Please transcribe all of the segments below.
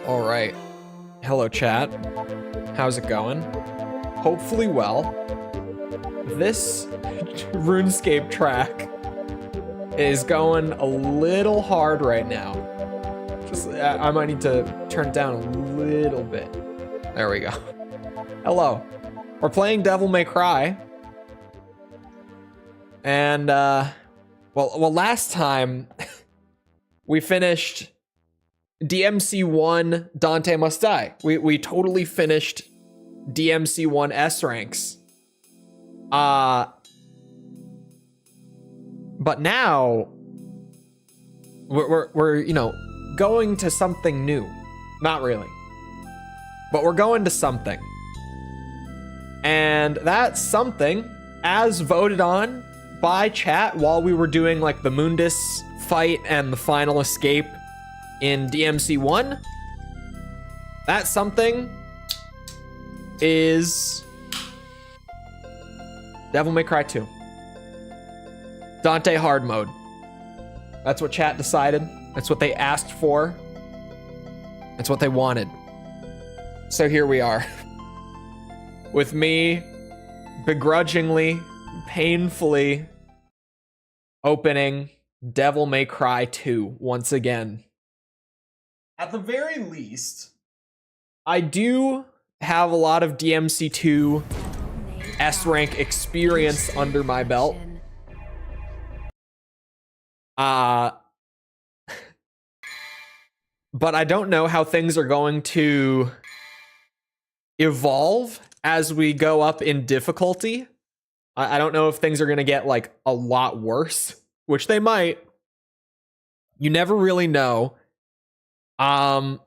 All right. Hello, chat. How's it going? Hopefully well. This RuneScape track is going a little hard right now. Just, I might need to turn it down a little bit. There we go. Hello. We're playing Devil May Cry. And, well, last time we finished DMC1 Dante Must Die. We totally finished DMC1 S ranks. But now we're you know, going to something new. Not really. But we're going to something. And that something, as voted on by chat while we were doing like the Mundus fight and the final escape in DMC1, that something is Devil May Cry 2. Dante hard mode. That's what chat decided. That's what they asked for. That's what they wanted. So here we are. With me begrudgingly, painfully opening Devil May Cry 2 once again. At the very least, I do have a lot of DMC2 S-rank experience under my belt. But I don't know how things are going to evolve as we go up in difficulty. I don't know if things are going to get like a lot worse, which they might. You never really know. I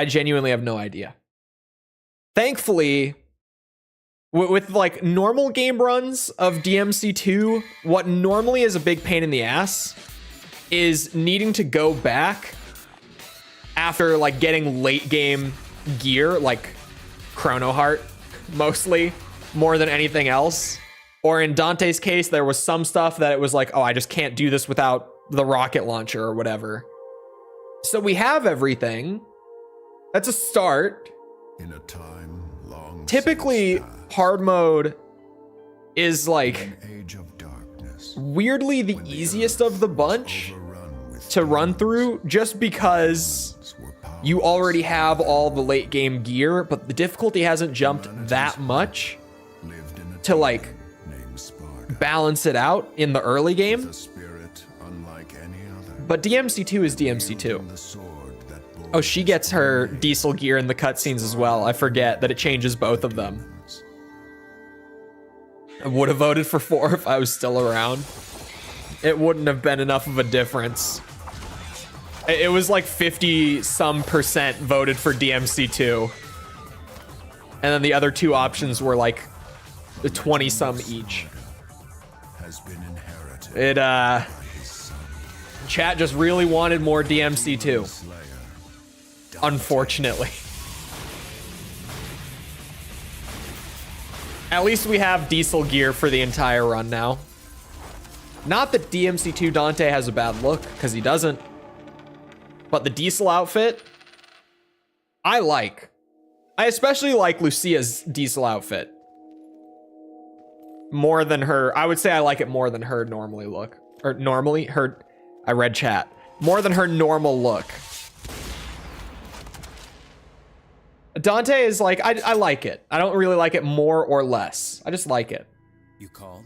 genuinely have no idea. Thankfully, with like normal game runs of DMC2, what normally is a big pain in the ass is needing to go back after like getting late game gear, like Chrono Heart, mostly, more than anything else. Or in Dante's case, there was some stuff that it was like, oh, I just can't do this without the rocket launcher or whatever. So we have everything. That's a start. In a time long typically, hard mode is like weirdly the easiest of the bunch to run through, just because you already have all the late game gear, but the difficulty hasn't jumped that much to like balance it out in the early game. But DMC2 is DMC2. Oh, she gets her diesel gear in the cutscenes as well. I forget that it changes both of them. I would have voted for 4 if I was still around. It wouldn't have been enough of a difference. It was like 50-some% voted for DMC2. And then the other 2 options were like the 20-some each. Chat just really wanted more DMC2. Unfortunately. At least we have diesel gear for the entire run now. Not that DMC2 Dante has a bad look, because he doesn't. But the diesel outfit, I like. I especially like Lucia's diesel outfit. More than her. I would say I like it more than her normally look. Or normally, her... I read chat. More than her normal look. Dante is like, I like it. I don't really like it more or less. I just like it. You called?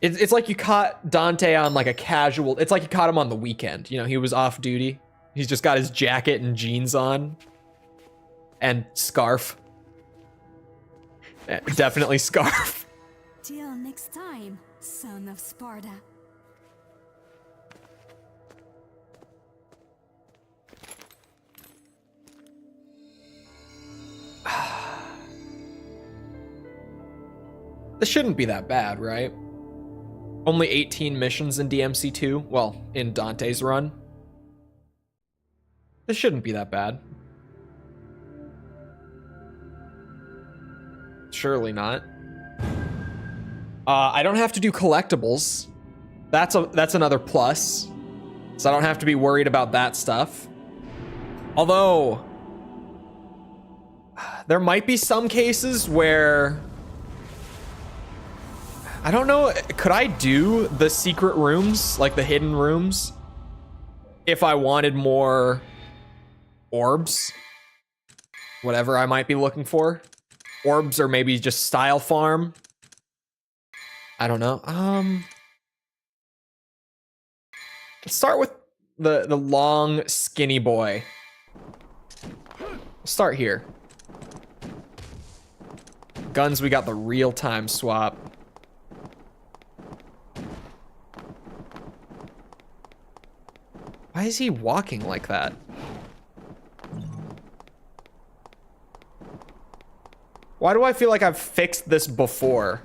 It's like you caught Dante on like a casual, it's like you caught him on the weekend. You know, he was off duty. He's just got his jacket and jeans on. And scarf. Definitely scarf. Till next time, son of Sparta. This shouldn't be that bad, right? Only 18 missions in DMC2. Well, in Dante's run. This shouldn't be that bad. Surely not. I don't have to do collectibles. That's another plus. So I don't have to be worried about that stuff. Although, there might be some cases where... I don't know, could I do the secret rooms, like the hidden rooms, if I wanted more orbs? Whatever I might be looking for. Orbs, or maybe just style farm. I don't know. Let's start with the long, skinny boy. Start here. Guns, we got the real-time swap. Why is he walking like that? Why do I feel like I've fixed this before?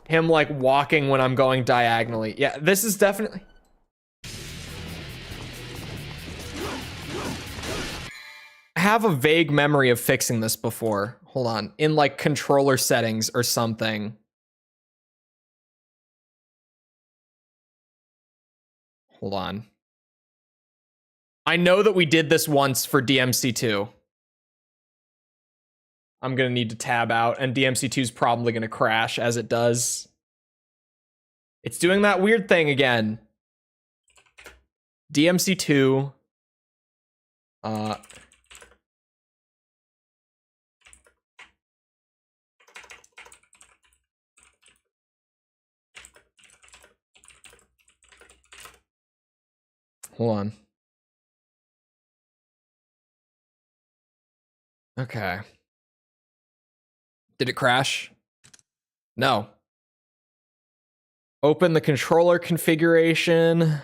Him like walking when I'm going diagonally. Yeah, this is definitely... I have a vague memory of fixing this before. Hold on. In like controller settings or something. Hold on. I know that we did this once for DMC2. I'm gonna need to tab out, and DMC2 is probably gonna crash as it does. It's doing that weird thing again. DMC2. Hold on. Okay. Did it crash? No. Open the controller configuration.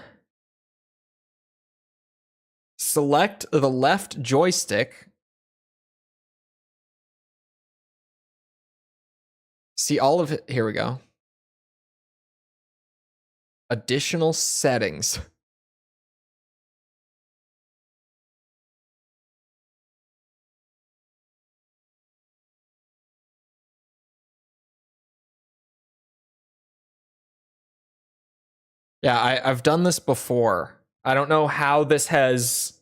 Select the left joystick. See all of it. Here we go. Additional settings. Yeah, I've done this before. I don't know how this has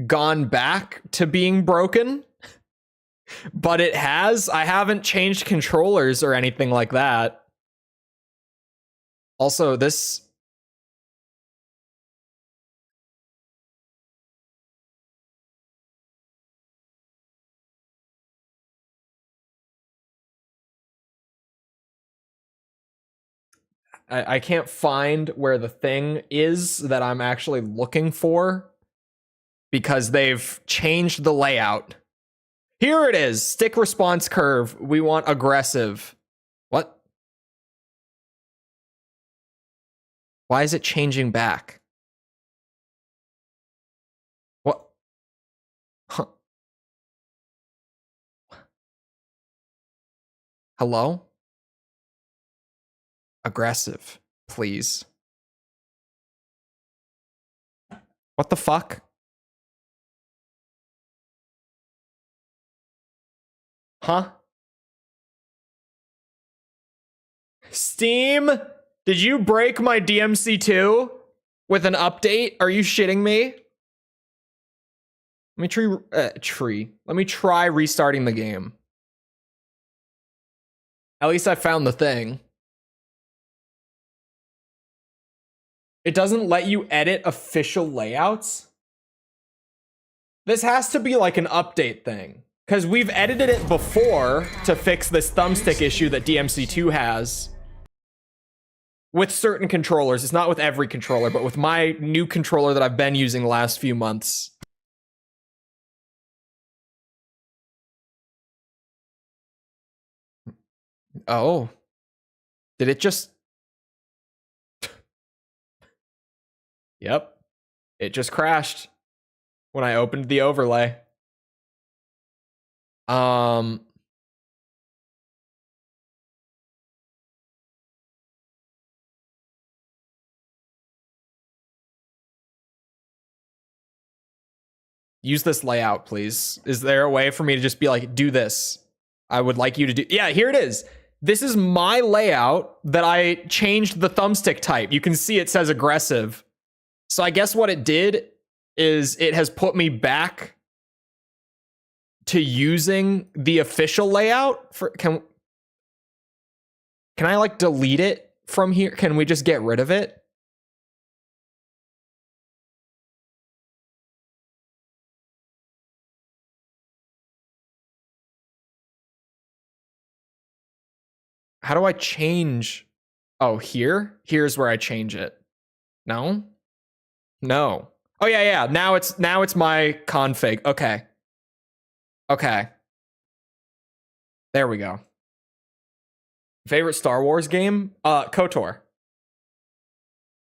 gone back to being broken, but it has. I haven't changed controllers or anything like that. Also, this... I can't find where the thing is that I'm actually looking for because they've changed the layout. Here it is. Stick response curve. We want aggressive. What? Why is it changing back? What? Huh. Hello? Aggressive, please. What the fuck? Huh? Steam? Did you break my DMC2 with an update? Are you shitting me? Let me try restarting the game. At least I found the thing. It doesn't let you edit official layouts. This has to be like an update thing, because we've edited it before to fix this thumbstick issue that DMC2 has with certain controllers. It's not with every controller, but with my new controller that I've been using the last few months. Oh. Did it just... Yep. It just crashed when I opened the overlay. Use this layout, please. Is there a way for me to just be like, do this? I would like you to do... Yeah, here it is. This is my layout that I changed the thumbstick type. You can see it says aggressive. So I guess what it did is it has put me back to using the official layout for... Can I like delete it from here? Can we just get rid of it? How do I change? Oh, here? Here's where I change it. No? No. Oh yeah. Now it's my config. Okay. Okay. There we go. Favorite Star Wars game? KOTOR.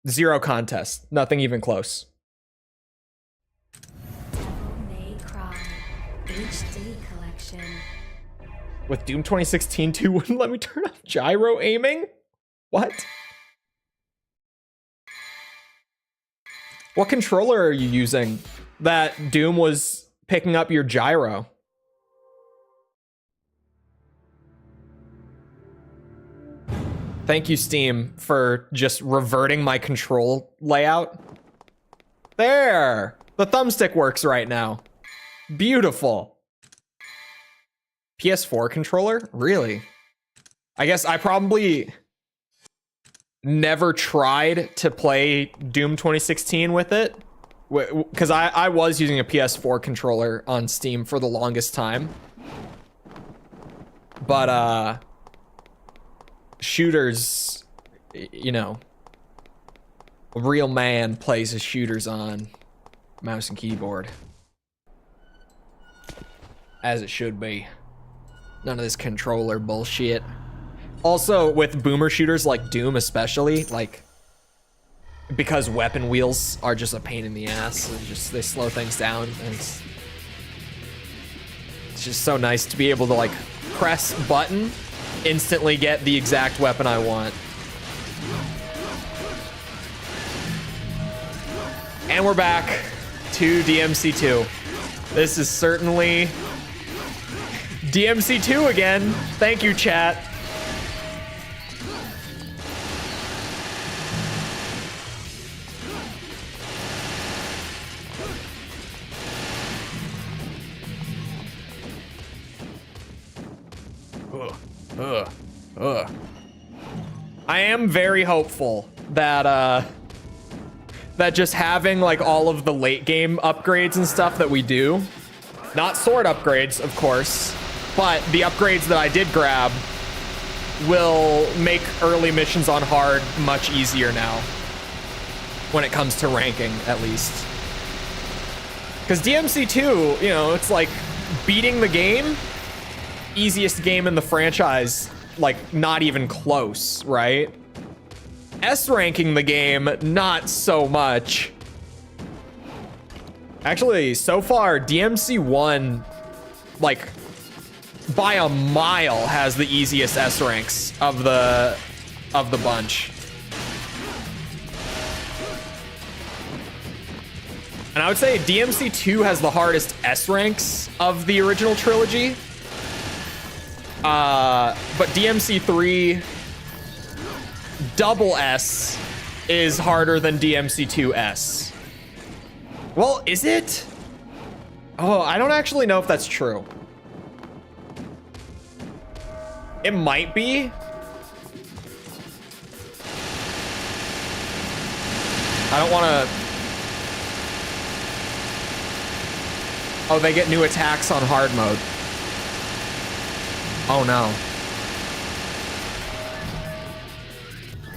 Zero contest. Nothing even close. May Cry HD collection. With Doom 2016 2 wouldn't let me turn off gyro aiming? What? What controller are you using that Doom was picking up your gyro? Thank you, Steam, for just reverting my control layout. There! The thumbstick works right now. Beautiful. PS4 controller? Really? I guess I probably never tried to play Doom 2016 with it. Because I was using a PS4 controller on Steam for the longest time. But, shooters, you know, a real man plays his shooters on mouse and keyboard. As it should be. None of this controller bullshit. Also, with boomer shooters like Doom especially, like, because weapon wheels are just a pain in the ass. They slow things down, and it's just so nice to be able to like press button, instantly get the exact weapon I want. And we're back to DMC2. This is certainly DMC2 again. Thank you, chat. I am very hopeful that that just having like all of the late game upgrades and stuff that we do, not sword upgrades, of course, but the upgrades that I did grab will make early missions on hard much easier now when it comes to ranking, at least. Because DMC2, you know, it's like beating the game, easiest game in the franchise, like not even close, right? S ranking the game, not so much. Actually, so far, DMC1, like, by a mile, has the easiest S ranks of the bunch. And I would say DMC2 has the hardest S ranks of the original trilogy. But DMC3 double S is harder than DMC2S. Well, is it? Oh, I don't actually know if that's true. It might be. I don't want to... Oh, they get new attacks on hard mode. Oh no.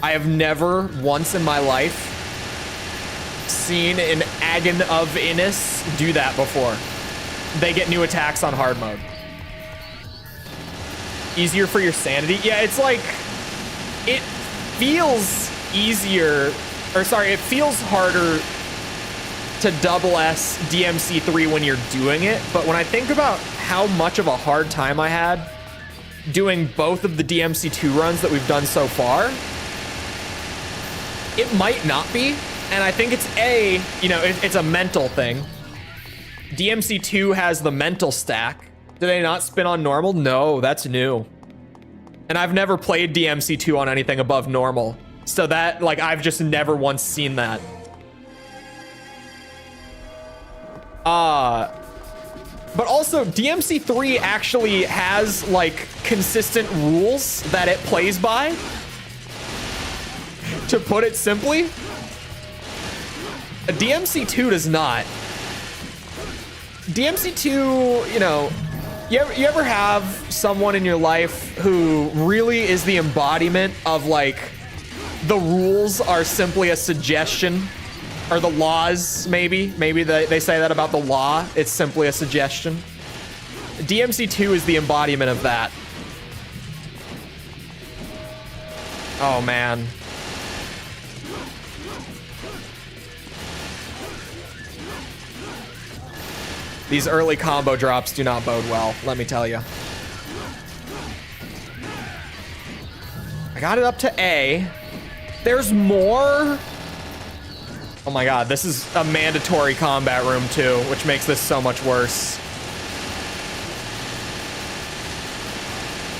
I have never once in my life seen an Agon of Innis do that before. They get new attacks on hard mode. Easier for your sanity? Yeah, it's like, it feels easier, or sorry, it feels harder to double S DMC3 when you're doing it, but when I think about how much of a hard time I had doing both of the DMC2 runs that we've done so far, it might not be. And I think it's it's a mental thing. DMC2 has the mental stack. Do they not spin on normal? No, that's new. And I've never played DMC2 on anything above normal. So that, like, I've just never once seen that. But also, DMC3 actually has, like, consistent rules that it plays by. To put it simply. A DMC2 does not. DMC2, you know, you ever have someone in your life who really is the embodiment of, like, the rules are simply a suggestion? Or the laws, maybe they say that about the law. It's simply a suggestion. DMC2 is the embodiment of that. Oh, man. These early combo drops do not bode well, let me tell you. I got it up to A. There's more. Oh my god, this is a mandatory combat room too, which makes this so much worse.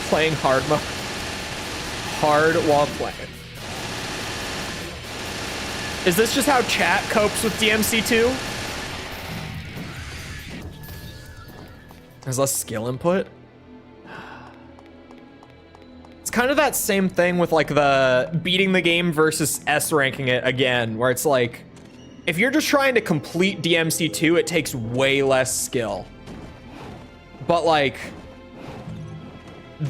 Playing hard mode. Hard while playing. Is this just how chat copes with DMC2? There's less skill input. It's kind of that same thing with like the beating the game versus S ranking it again, where it's like, if you're just trying to complete DMC2, it takes way less skill. But like,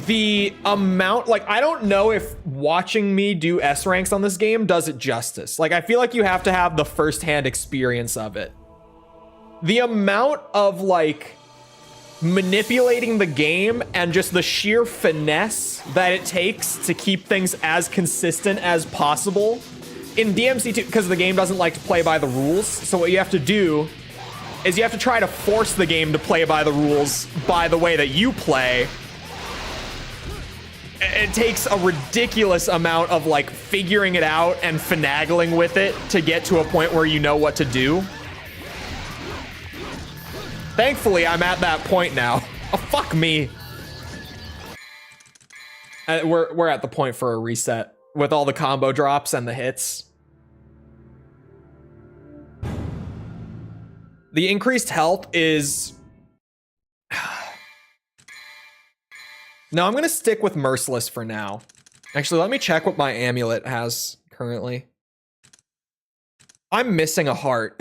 the amount, like, I don't know if watching me do S ranks on this game does it justice. Like, I feel like you have to have the firsthand experience of it. The amount of like manipulating the game and just the sheer finesse that it takes to keep things as consistent as possible in DMC2, because the game doesn't like to play by the rules. So what you have to do is you have to try to force the game to play by the rules by the way that you play. It takes a ridiculous amount of like figuring it out and finagling with it to get to a point where you know what to do. Thankfully, I'm at that point now. Oh, fuck me. We're at the point for a reset with all the combo drops and the hits. The increased health is... No, I'm gonna stick with Merciless for now. Actually, let me check what my amulet has currently. I'm missing a heart.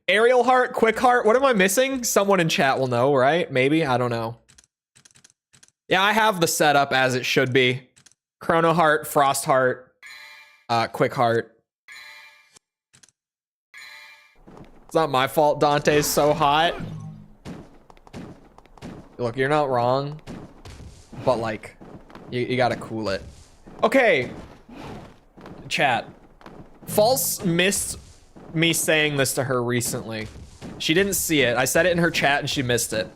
Aerial heart, quick heart, what am I missing? Someone in chat will know, right? Maybe, I don't know. Yeah, I have the setup as it should be. Chrono heart, frost heart, quick heart. It's not my fault Dante's so hot. Look, you're not wrong, but like, you gotta cool it. Okay, chat. False missed me saying this to her recently. She didn't see it. I said it in her chat and she missed it.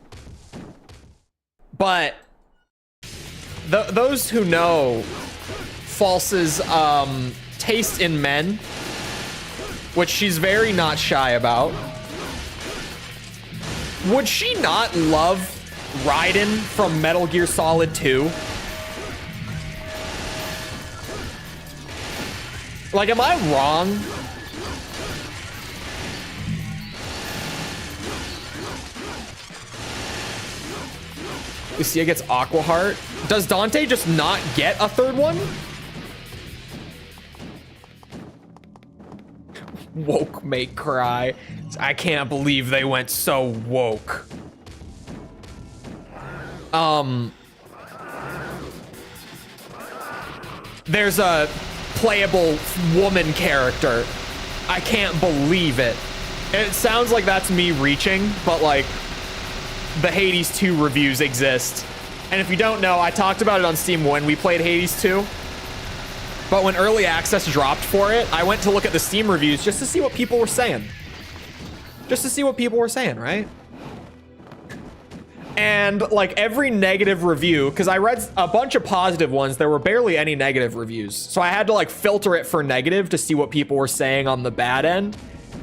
But those who know False's taste in men, which she's very not shy about, would she not love Raiden from Metal Gear Solid 2? Like, am I wrong? Lucia gets Aqua Heart. Does Dante just not get a third one? Woke make cry. I can't believe they went so woke. There's a playable woman character. I can't believe it. It sounds like that's me reaching, but like, the Hades 2 reviews exist. And if you don't know, I talked about it on Steam when we played Hades 2. But when early access dropped for it, I went to look at the Steam reviews just to see what people were saying. Just to see what people were saying, right? And like every negative review, because I read a bunch of positive ones, there were barely any negative reviews. So I had to like filter it for negative to see what people were saying on the bad end.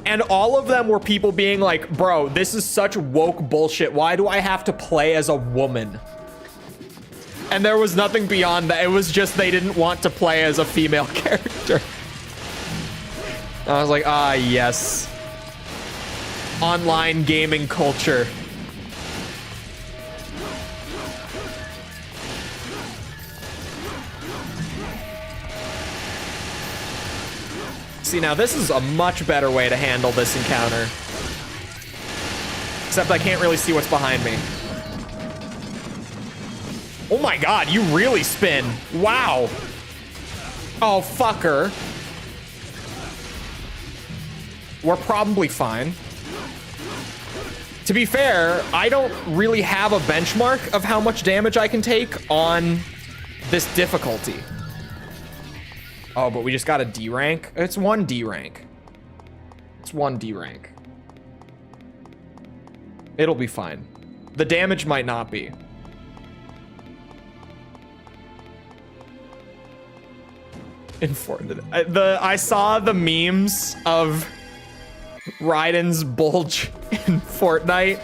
And all of them were people being like, bro, this is such woke bullshit. Why do I have to play as a woman? And there was nothing beyond that. It was just they didn't want to play as a female character. I was like, ah, yes. Online gaming culture. See, now this is a much better way to handle this encounter. Except I can't really see what's behind me. Oh my god, you really spin. Wow. Oh, fucker. We're probably fine. To be fair, I don't really have a benchmark of how much damage I can take on this difficulty. Oh, but we just got a D rank? It's 1 D rank. It's 1 D rank. It'll be fine. The damage might not be. In Fortnite. I saw the memes of Raiden's bulge in Fortnite.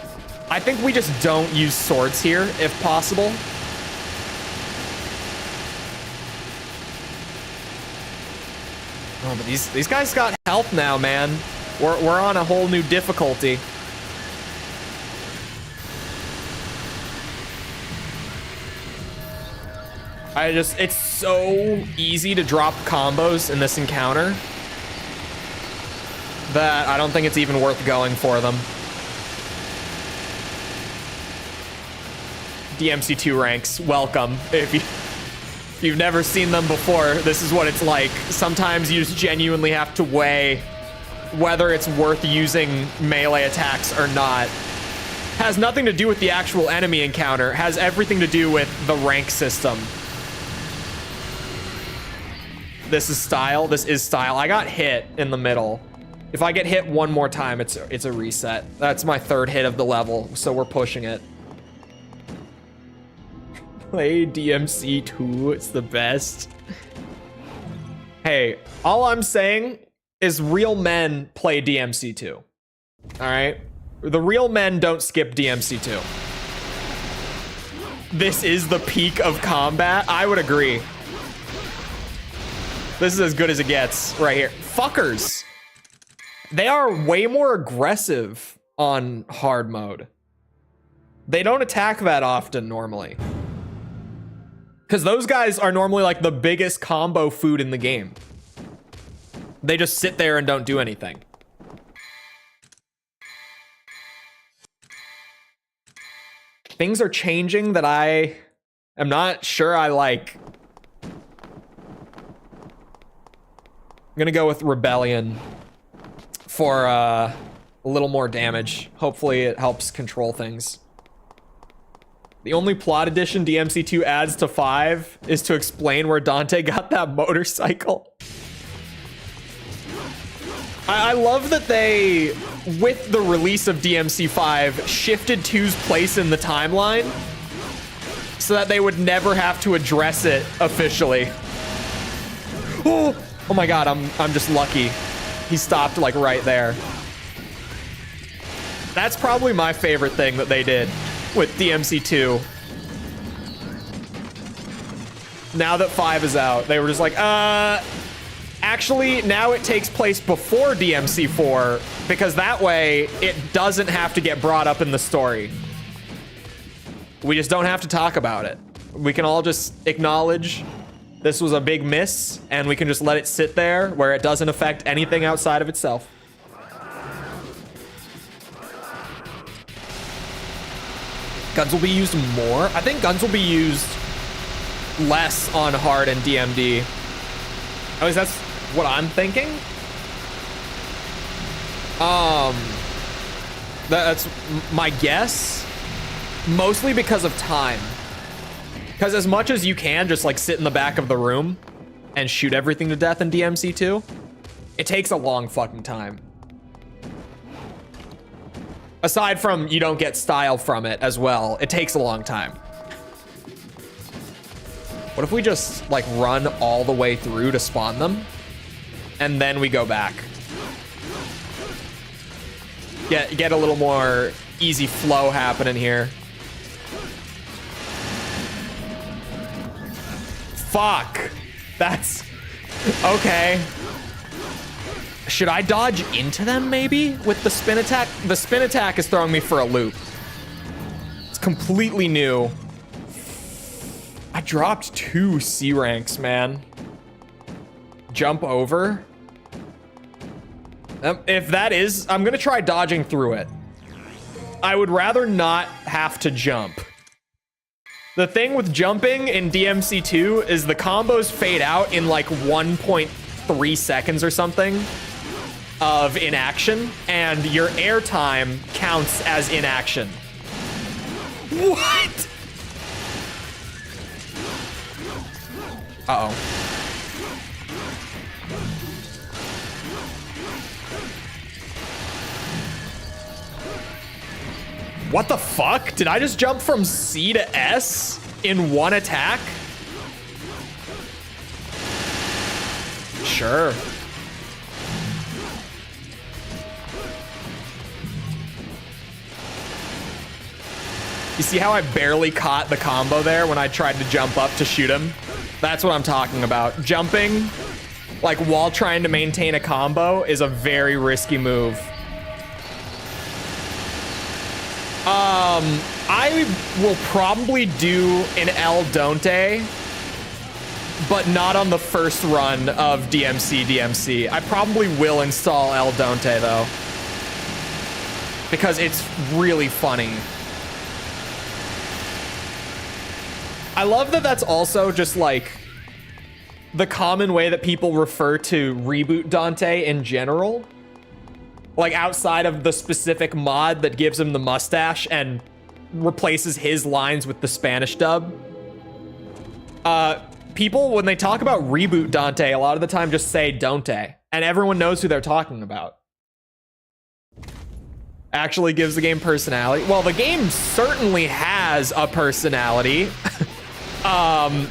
I think we just don't use swords here, if possible. Oh, but these guys got health now, man. We're on a whole new difficulty. It's so easy to drop combos in this encounter that I don't think it's even worth going for them. DMC2 ranks, welcome. If you've never seen them before, this is what it's like. Sometimes you just genuinely have to weigh whether it's worth using melee attacks or not. Has nothing to do with the actual enemy encounter. Has everything to do with the rank system. This is style. This is style. I got hit in the middle. If I get hit one more time, it's a reset. That's my third hit of the level, so we're pushing it. Play DMC2, it's the best. Hey, all I'm saying is real men play DMC2. All right? The real men don't skip DMC2. This is the peak of combat. I would agree. This is as good as it gets right here. Fuckers. They are way more aggressive on hard mode. They don't attack that often normally. Because those guys are normally like the biggest combo food in the game. They just sit there and don't do anything. Things are changing that I am not sure I like. I'm gonna go with Rebellion for a little more damage. Hopefully it helps control things. The only plot addition DMC2 adds to 5 is to explain where Dante got that motorcycle. I love that they, with the release of DMC5, shifted 2's place in the timeline so that they would never have to address it officially. Oh my god, I'm just lucky. He stopped like right there. That's probably my favorite thing that they did with DMC2. Now that 5 is out, they were just like, actually, now it takes place before DMC4, because that way it doesn't have to get brought up in the story. We just don't have to talk about it. We can all just acknowledge this was a big miss, and we can just let it sit there where it doesn't affect anything outside of itself. Guns will be used more. I think guns will be used less on hard and DMD. At least that's what I'm thinking. That's my guess. Mostly because of time. Because as much as you can just like sit in the back of the room and shoot everything to death in DMC2, it takes a long fucking time. Aside from you don't get style from it as well, it takes a long time. What if we just like run all the way through to spawn them? And then we go back. Get a little more easy flow happening here. Fuck. That's okay. Should I dodge into them maybe with the spin attack? The spin attack is throwing me for a loop. It's completely new. I dropped 2 C ranks, man. Jump over. If that is, I'm gonna try dodging through it. I would rather not have to jump. The thing with jumping in DMC2 is the combos fade out in like 1.3 seconds or something of inaction, and your airtime counts as inaction. What? Uh-oh. What the fuck? Did I just jump from C to S in one attack? Sure. You see how I barely caught the combo there when I tried to jump up to shoot him? That's what I'm talking about. Jumping, like while trying to maintain a combo, is a very risky move. I will probably do an El Donte but not on the first run of DMC. I probably will install El Dante though, because it's really funny. I love that that's also just like the common way that people refer to Reboot Dante in general. Like outside of the specific mod that gives him the mustache and replaces his lines with the Spanish dub. People, when they talk about Reboot Dante, a lot of the time just say Dante, and everyone knows who they're talking about. Actually gives the game personality. Well, the game certainly has a personality. On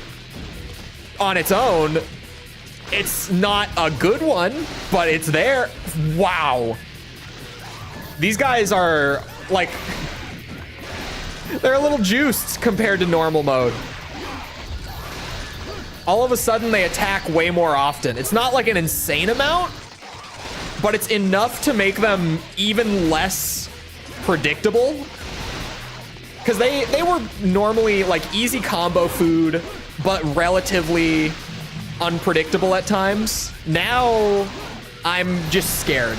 its own. It's not a good one, but it's there. Wow. These guys are like, they're a little juiced compared to normal mode. All of a sudden they attack way more often. It's not like an insane amount, but it's enough to make them even less predictable. Because they were normally like easy combo food, but relatively unpredictable at times. Now I'm just scared.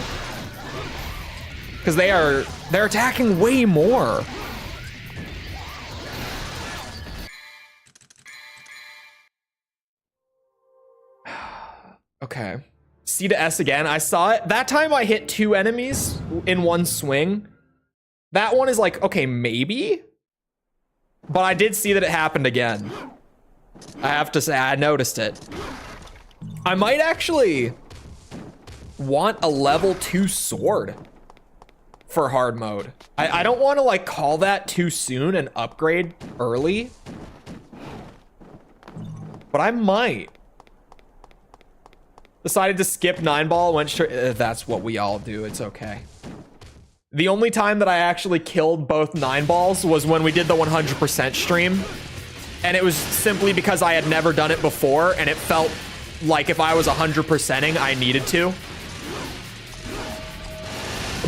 Because they're attacking way more. Okay. C to S again. I saw it. That time I hit 2 enemies in one swing. That one is like, okay, maybe. But I did see that it happened again. I have to say, I noticed it. I might actually want a level 2 sword for hard mode. I don't want to like call that too soon and upgrade early. But I might. Decided to skip 9-ball, went straight. That's what we all do. It's okay. The only time that I actually killed both 9-balls was when we did the 100% stream. And it was simply because I had never done it before, and it felt like if I was 100%ing, I needed to.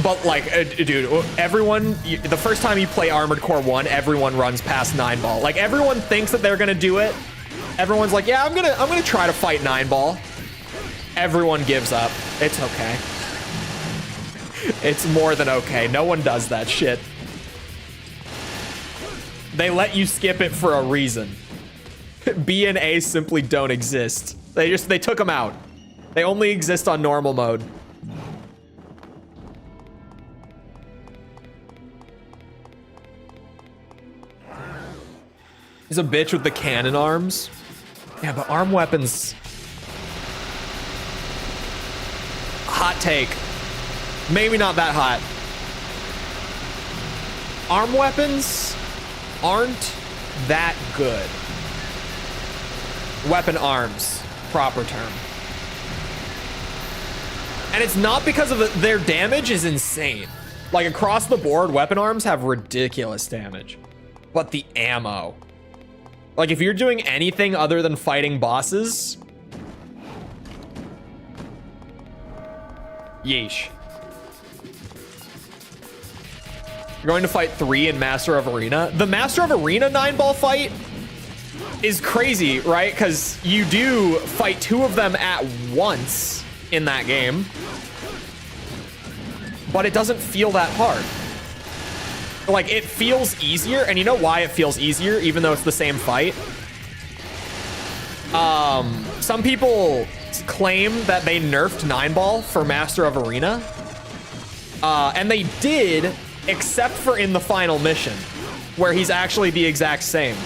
But like, dude, everyone, the first time you play Armored Core 1, everyone runs past 9-ball. Like everyone thinks that they're gonna do it. Everyone's like, yeah, I'm gonna try to fight 9-ball. Everyone gives up. It's okay. It's more than okay. No one does that shit. They let you skip it for a reason. B and A simply don't exist. They took them out. They only exist on normal mode. He's a bitch with the cannon arms. Yeah, but arm weapons. Hot take. Maybe not that hot. Arm weapons aren't that good. Weapon arms, proper term. And it's not because of their damage is insane. Like across the board, weapon arms have ridiculous damage. But the ammo. Like if you're doing anything other than fighting bosses, yeesh. You're going to fight 3 in Master of Arena. The Master of Arena 9-ball fight is crazy, right? Because you do fight 2 of them at once in that game. But it doesn't feel that hard. Like, it feels easier, and you know why it feels easier, even though it's the same fight? Some people claim that they nerfed 9-ball for Master of Arena. And they did, except for in the final mission, where he's actually the exact same.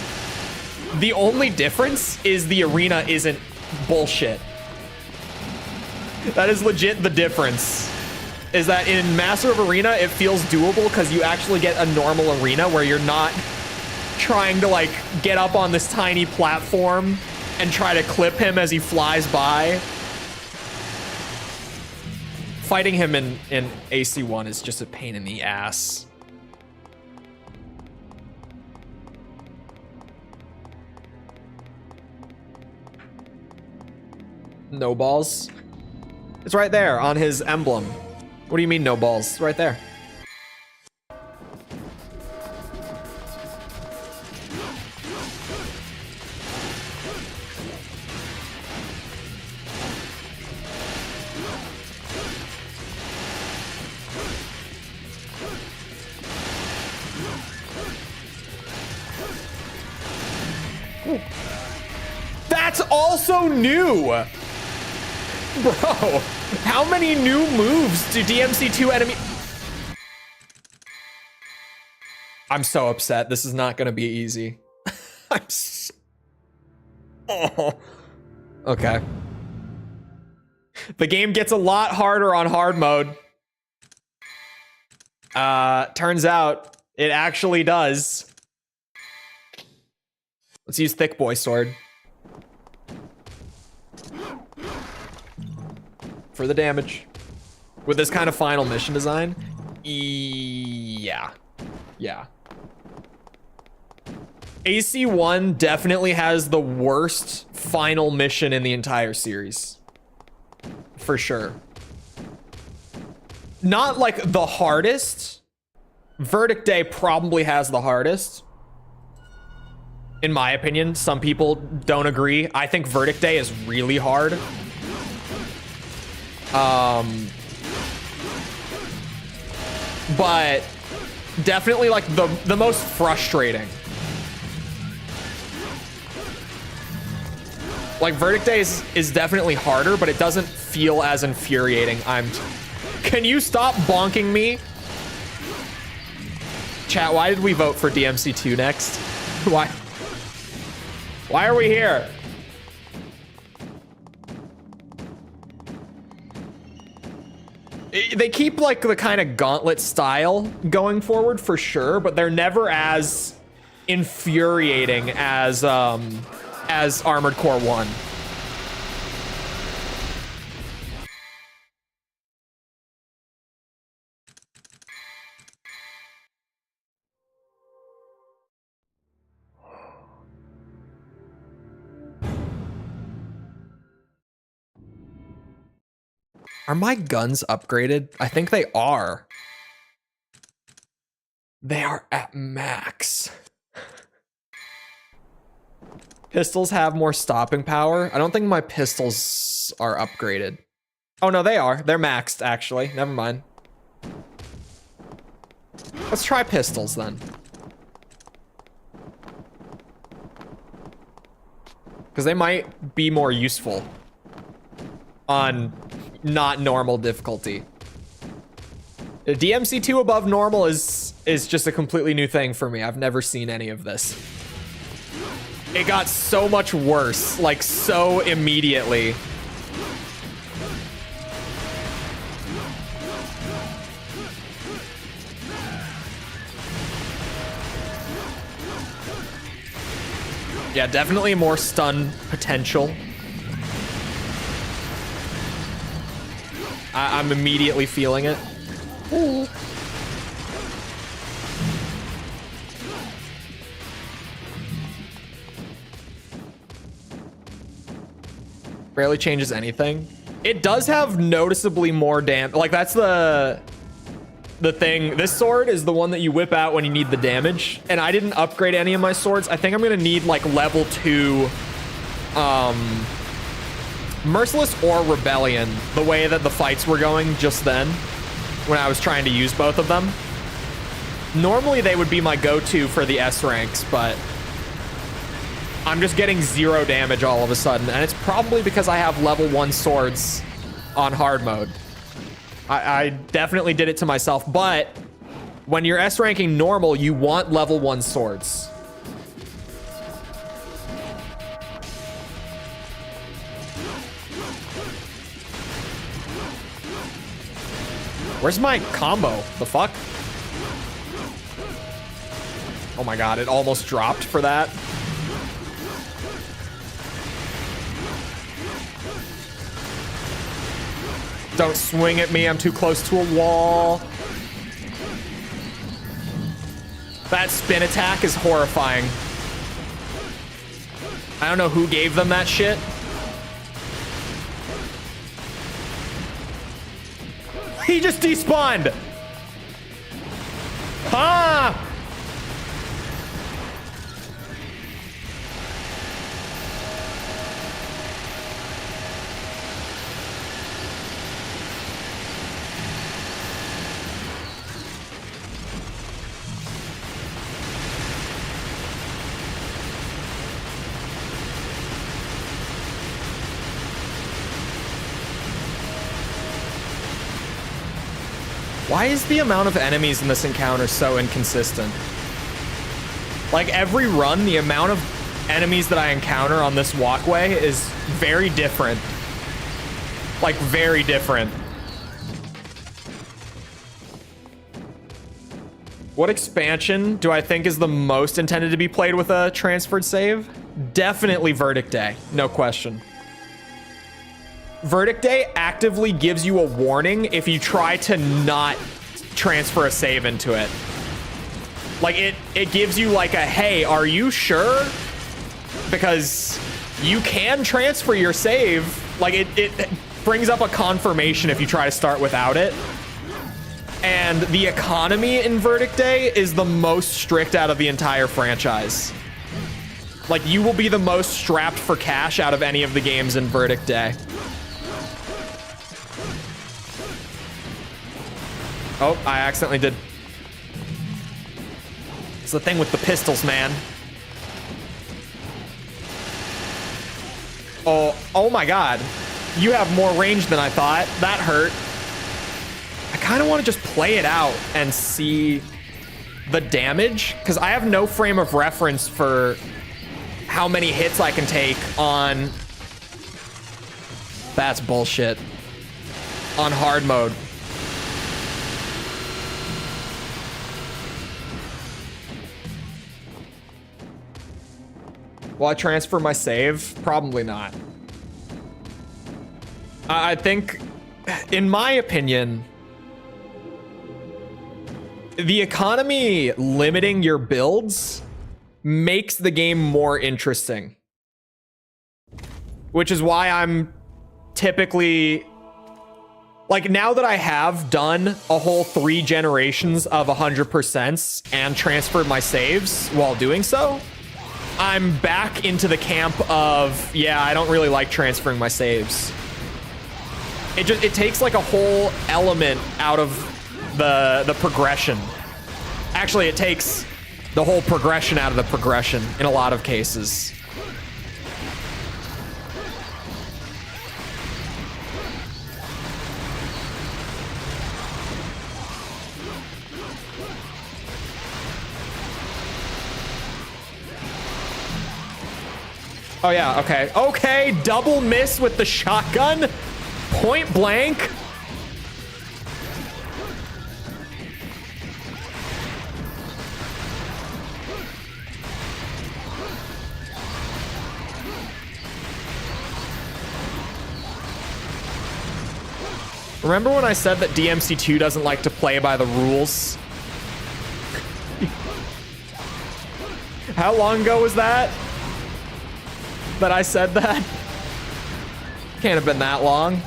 The only difference is the arena isn't bullshit. That is legit the difference. Is that in Master of Arena, it feels doable because you actually get a normal arena where you're not trying to like get up on this tiny platform and try to clip him as he flies by. Fighting him in AC1 is just a pain in the ass. No balls? It's right there on his emblem. What do you mean no balls? It's right there. also new. Bro, how many new moves do DMC2 enemy? I'm so upset. This is not going to be easy. Oh. Okay. The game gets a lot harder on hard mode. Turns out it actually does. Let's use Thick Boy Sword. For the damage. With this kind of final mission design. Yeah. Yeah. AC1 definitely has the worst final mission in the entire series. For sure. Not like the hardest. Verdict Day probably has the hardest. In my opinion, some people don't agree. I think Verdict Day is really hard. But definitely like the most frustrating. Like Verdict Day is definitely harder, but it doesn't feel as infuriating. Can you stop bonking me? Chat, why did we vote for DMC2 next? Why are we here? They keep like the kind of gauntlet style going forward for sure, but they're never as infuriating as Armored Core 1. Are my guns upgraded? I think they are. They are at max. Pistols have more stopping power. I don't think my pistols are upgraded. Oh no, they are. They're maxed, actually. Never mind. Let's try pistols then. Because they might be more useful on not normal difficulty. The DMC2 above normal is just a completely new thing for me. I've never seen any of this. It got so much worse, like so immediately. Yeah, definitely more stun potential. I'm immediately feeling it. Ooh. Barely changes anything. It does have noticeably more damage. Like that's the thing. This sword is the one that you whip out when you need the damage. And I didn't upgrade any of my swords. I think I'm gonna need like level 2 Merciless or Rebellion, the way that the fights were going just then when I was trying to use both of them. Normally they would be my go-to for the S ranks, but I'm just getting 0 damage all of a sudden, and it's probably because I have level 1 swords on hard mode. I definitely did it to myself, but when you're S ranking normal, you want level 1 swords. Where's my combo? The fuck? Oh my god, it almost dropped for that. Don't swing at me, I'm too close to a wall. That spin attack is horrifying. I don't know who gave them that shit. He just despawned. Ah! Why is the amount of enemies in this encounter so inconsistent? Like every run, the amount of enemies that I encounter on this walkway is very different. Like very different. What expansion do I think is the most intended to be played with a transferred save? Definitely Verdict Day, no question. Verdict Day actively gives you a warning if you try to not transfer a save into it. Like it gives you like a, hey, are you sure? Because you can transfer your save. Like it brings up a confirmation if you try to start without it. And the economy in Verdict Day is the most strict out of the entire franchise. Like you will be the most strapped for cash out of any of the games in Verdict Day. Oh, I accidentally did. It's the thing with the pistols, man. Oh my God. You have more range than I thought. That hurt. I kind of want to just play it out and see the damage, because I have no frame of reference for how many hits I can take on... That's bullshit. On hard mode. Will I transfer my save? Probably not. I think, in my opinion, the economy limiting your builds makes the game more interesting. Which is why I'm typically... Like, now that I have done a whole 3 generations of 100% and transferred my saves while doing so, I'm back into the camp of, yeah, I don't really like transferring my saves. It takes like a whole element out of the progression. Actually, it takes the whole progression out of the progression in a lot of cases. Oh yeah, okay. Okay, double miss with the shotgun. Point blank. Remember when I said that DMC2 doesn't like to play by the rules? How long ago was that? That I said that? Can't have been that long.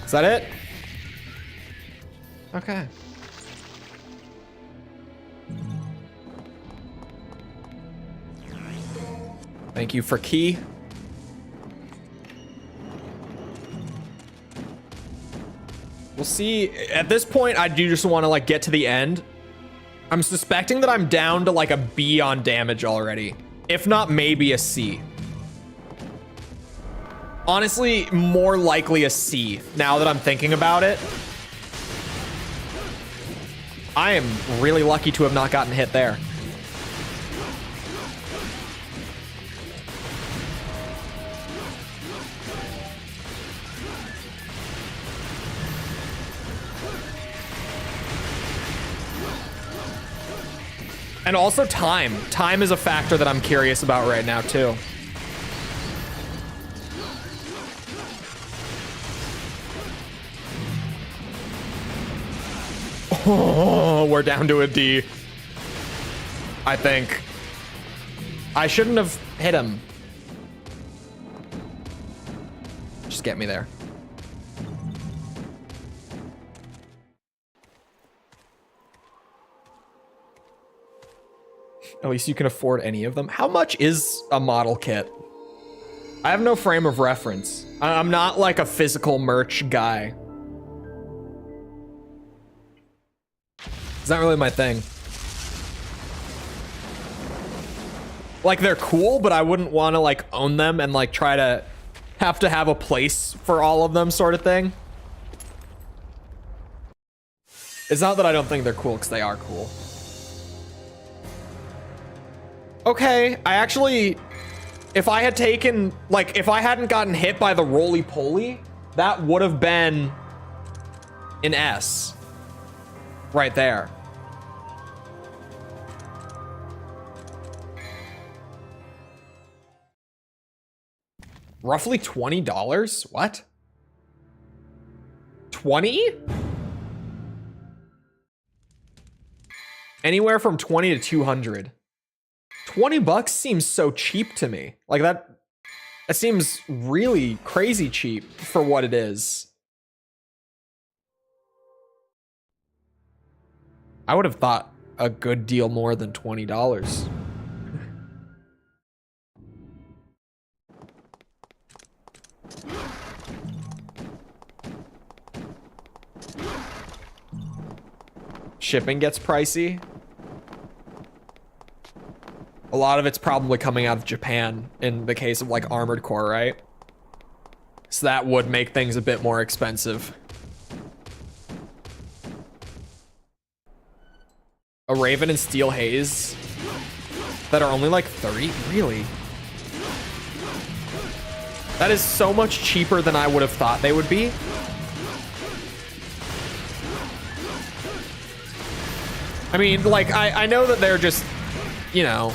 Is that it? Okay. Thank you for key. We'll see. At this point, I do just want to like get to the end. I'm suspecting that I'm down to like a B on damage already. If not, maybe a C. Honestly, more likely a C, now that I'm thinking about it. I am really lucky to have not gotten hit there. And also time. Time is a factor that I'm curious about right now, too. Oh, we're down to a D. I think. I shouldn't have hit him. Just get me there. At least you can afford any of them. How much is a model kit? I have no frame of reference. I'm not like a physical merch guy. It's not really my thing. Like, they're cool, but I wouldn't want to like own them and like try to have a place for all of them sort of thing. It's not that I don't think they're cool, because they are cool. Okay, I actually, if I had taken, like, if I hadn't gotten hit by the roly-poly, that would have been an S. Right there. Roughly $20? What? 20? Anywhere from 20 to 200. 20 bucks seems so cheap to me. Like that seems really crazy cheap for what it is. I would have thought a good deal more than $20. Shipping gets pricey. A lot of it's probably coming out of Japan in the case of like Armored Core, right? So that would make things a bit more expensive. A Raven and Steel Haze that are only like 30? Really? That is so much cheaper than I would have thought they would be. I mean, like, I know that they're just, you know,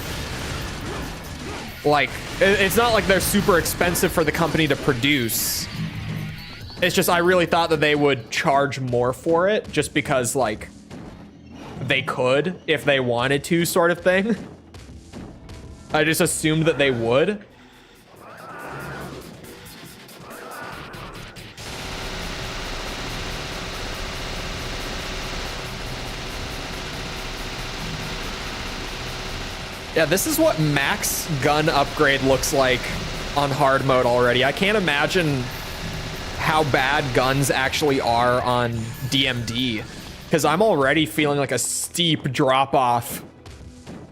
like, it's not like they're super expensive for the company to produce. It's just, I really thought that they would charge more for it just because, like, they could if they wanted to, sort of thing. I just assumed that they would. Yeah, this is what max gun upgrade looks like on hard mode already. I can't imagine how bad guns actually are on DMD, because I'm already feeling like a steep drop off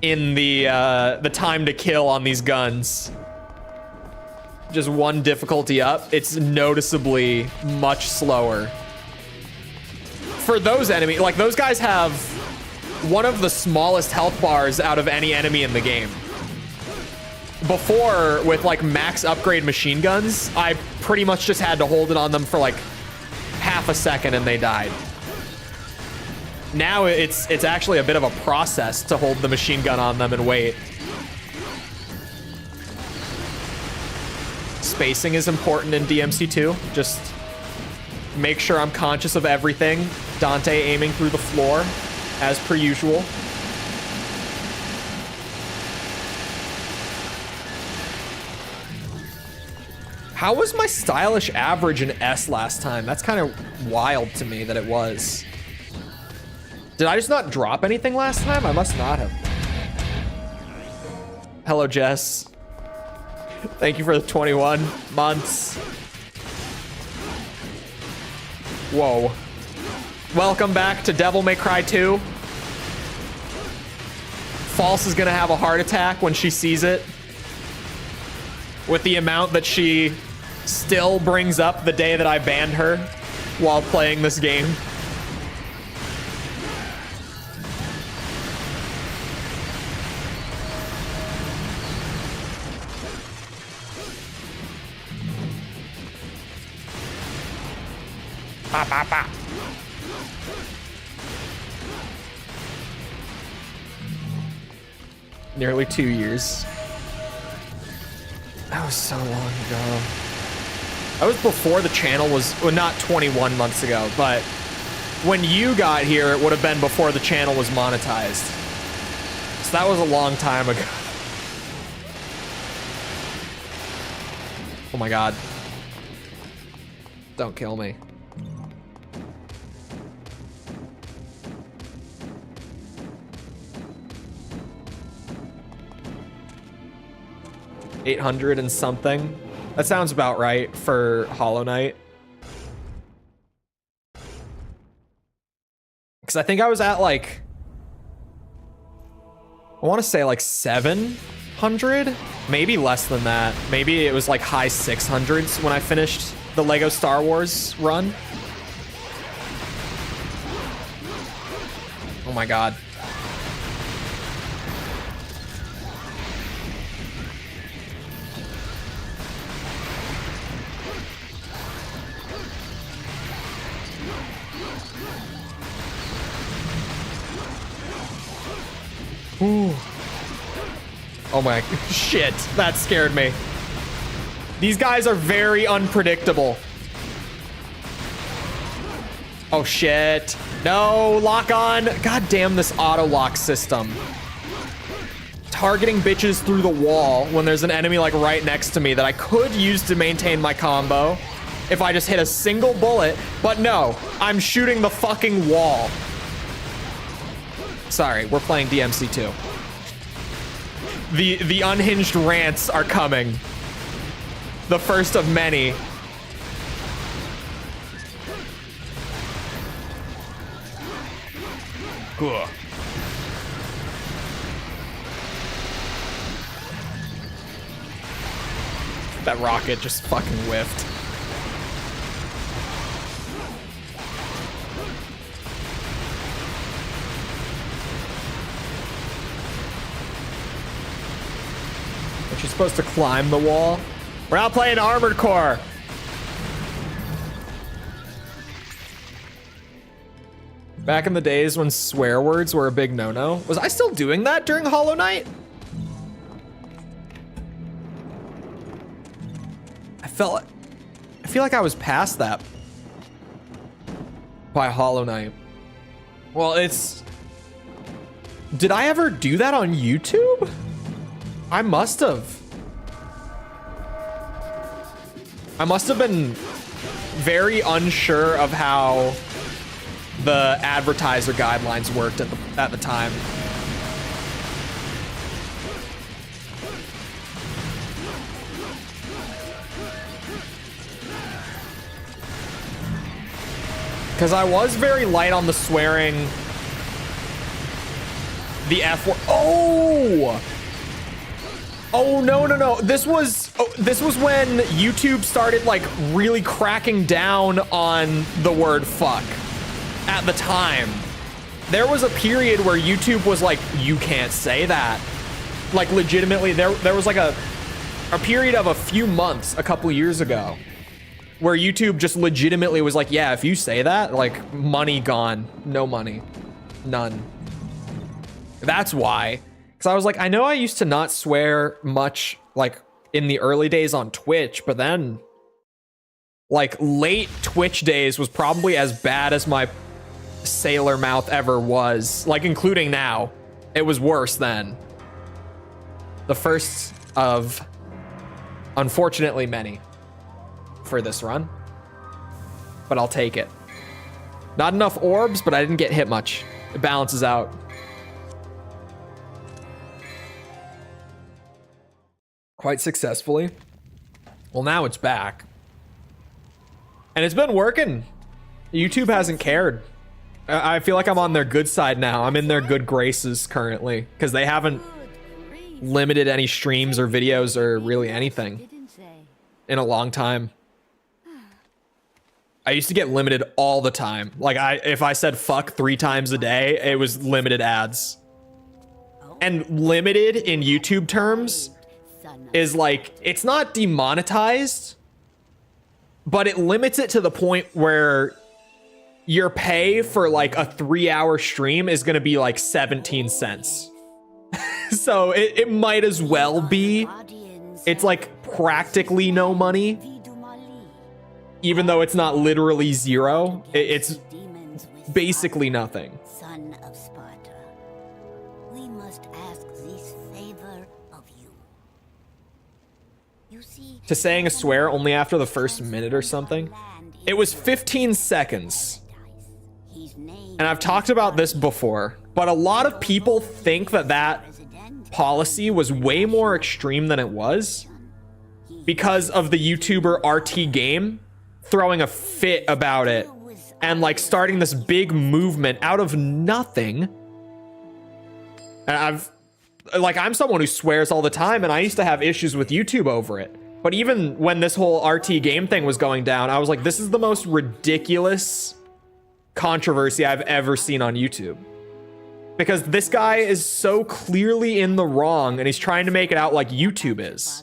in the time to kill on these guns. Just one difficulty up, it's noticeably much slower. For those enemies, like those guys have one of the smallest health bars out of any enemy in the game. Before, with like max upgrade machine guns, I pretty much just had to hold it on them for like half a second and they died. Now it's actually a bit of a process to hold the machine gun on them and wait. Spacing is important in DMC2. Just make sure I'm conscious of everything. Dante aiming through the floor, as per usual. How was my stylish average in S last time? That's kind of wild to me that it was. Did I just not drop anything last time? I must not have. Hello, Jess. Thank you for the 21 months. Whoa. Welcome back to Devil May Cry 2. False is gonna have a heart attack when she sees it. With the amount that she still brings up the day that I banned her while playing this game. Ba, ba, ba. Nearly 2 years. That was so long ago. That was before the channel was, well, not 21 months ago, but when you got here, it would have been before the channel was monetized. So that was a long time ago. Oh my God. Don't kill me. 800 and something. That sounds about right for Hollow Knight. Because I think I was at like, I want to say like 700, maybe less than that. Maybe it was like high 600s when I finished the Lego Star Wars run. Oh my god. Ooh. Oh my shit, that scared me. These guys are very unpredictable. Oh shit. No, lock on. God damn this auto lock system. Targeting bitches through the wall when there's an enemy like right next to me that I could use to maintain my combo if I just hit a single bullet, but no, I'm shooting the fucking wall. Sorry, we're playing DMC2. The unhinged rants are coming. The first of many. Ugh. That rocket just fucking whiffed. But you're supposed to climb the wall. We're not playing Armored Core. Back in the days when swear words were a big no-no. Was I still doing that during Hollow Knight? I feel like I was past that by Hollow Knight. Well, did I ever do that on YouTube? I must have. I must have been very unsure of how the advertiser guidelines worked at the time. Because I was very light on the swearing. The F word. Oh! Oh, no. This was when YouTube started like really cracking down on the word fuck. At the time, there was a period where YouTube was like, you can't say that. Like legitimately, there was like a period of a few months a couple years ago where YouTube just legitimately was like, yeah, if you say that, like money gone, no money, none. That's why. Because I was like, I know I used to not swear much like in the early days on Twitch, but then like late Twitch days was probably as bad as my sailor mouth ever was, like including now. It was worse then. The first of unfortunately many for this run, but I'll take it. Not enough orbs, but I didn't get hit much. It balances out. Quite successfully. Well, now it's back. And it's been working. YouTube hasn't cared. I feel like I'm on their good side now. I'm in their good graces currently because they haven't limited any streams or videos or really anything in a long time. I used to get limited all the time. Like if I said fuck 3 times a day, it was limited ads. And limited in YouTube terms is like, it's not demonetized, but it limits it to the point where your pay for like a 3-hour stream is going to be like 17 cents. So it might as well be. It's like practically no money. Even though it's not literally zero, it's basically nothing. Son of Sparta, we must ask this favor of you. You see, To saying a swear only after the first minute or something. It was 15 seconds. And I've talked about this before, but a lot of people think that policy was way more extreme than it was. because of the YouTuber RT Game throwing a fit about it and like starting this big movement out of nothing. And I'm someone who swears all the time, and I used to have issues with YouTube over it. But even when this whole RT Game thing was going down, I was like, this is the most ridiculous controversy I've ever seen on YouTube. Because this guy is so clearly in the wrong, and he's trying to make it out like YouTube is.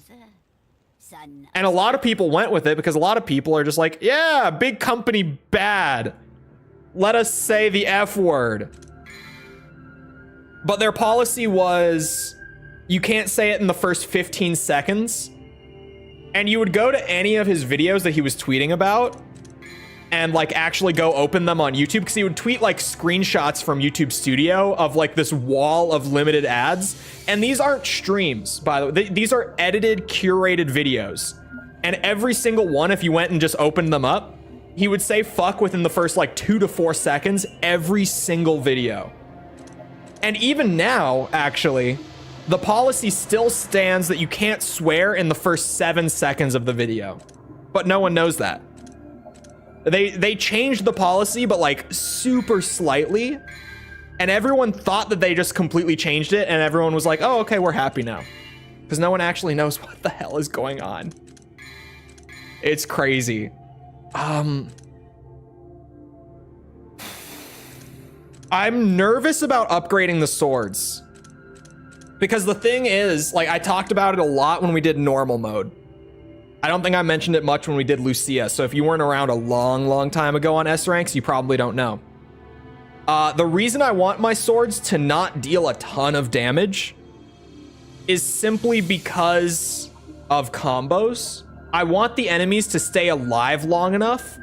And a lot of people went with it because a lot of people are just like, yeah, big company bad. Let us say the F word. But their policy was you can't say it in the first 15 seconds. And you would go to any of his videos that he was tweeting about and like actually go open them on YouTube, because he would tweet like screenshots from YouTube Studio of like this wall of limited ads. And these aren't streams, by the way. These are edited, curated videos. And every single one, if you went and just opened them up, he would say fuck within the first like 2 to 4 seconds, every single video. And even now, actually, the policy still stands that you can't swear in the first 7 seconds of the video. But no one knows that. They changed the policy, but like super slightly. And everyone thought that they just completely changed it, and everyone was like, oh, okay, we're happy now. Because no one actually knows what the hell is going on. It's crazy. I'm nervous about upgrading the swords. Because the thing is, like, I talked about it a lot when we did normal mode. I don't think I mentioned it much when we did Lucia, so if you weren't around a long time ago on S ranks, you probably don't know. The reason I want my swords to not deal a ton of damage is simply because of combos. I want the enemies to stay alive long enough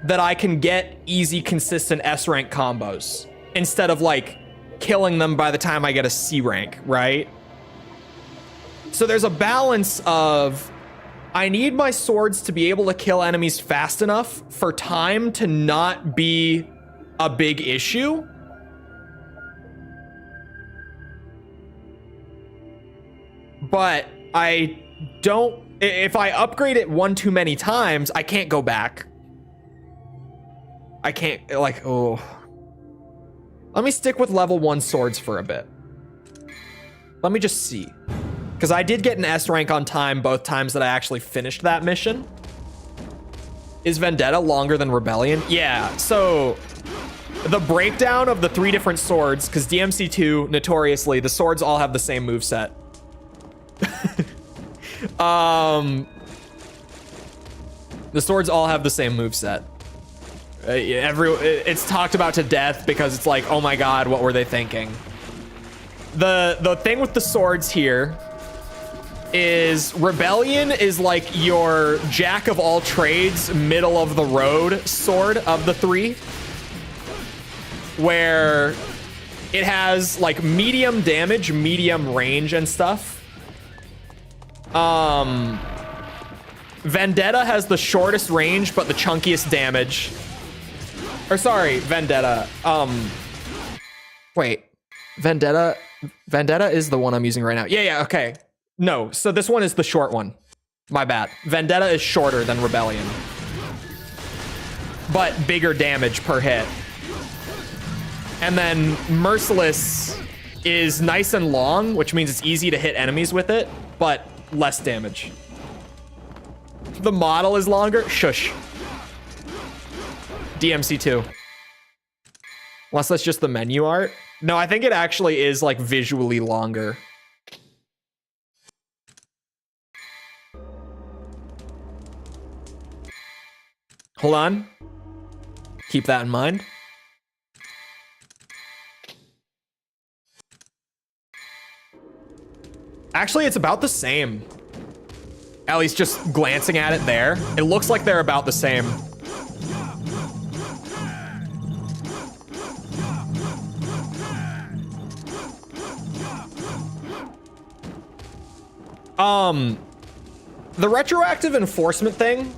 that I can get easy, consistent S rank combos instead of like killing them by the time I get a C rank, right? So there's a balance of I need my swords to be able to kill enemies fast enough for time to not be a big issue. But I don't, if I upgrade it one too many times, I can't go back. I can't, like, oh. Let me stick with level 1 swords for a bit. Let me just see. Because I did get an S rank on time both times that I actually finished that mission. Is Vendetta longer than Rebellion? Yeah, so the breakdown of the 3 different swords, because DMC2, notoriously, the swords all have the same moveset. The swords all have the same moveset. It's talked about to death because it's like, oh my god, what were they thinking? The thing with the swords here is Rebellion is like your jack of all trades, middle of the road sword of the 3, where it has like medium damage, medium range and stuff. Vendetta has the shortest range but the chunkiest damage. Or sorry, Vendetta. Wait. Vendetta is the one I'm using right now. Yeah, okay. No, so this one is the short one. My bad. Vendetta is shorter than Rebellion. But bigger damage per hit. And then Merciless is nice and long, which means it's easy to hit enemies with it, but less damage. The model is longer. Shush. DMC2. Unless that's just the menu art. No, I think it actually is like visually longer. Hold on. Keep that in mind. Actually, it's about the same. At least just glancing at it there. It looks like they're about the same. The retroactive enforcement thing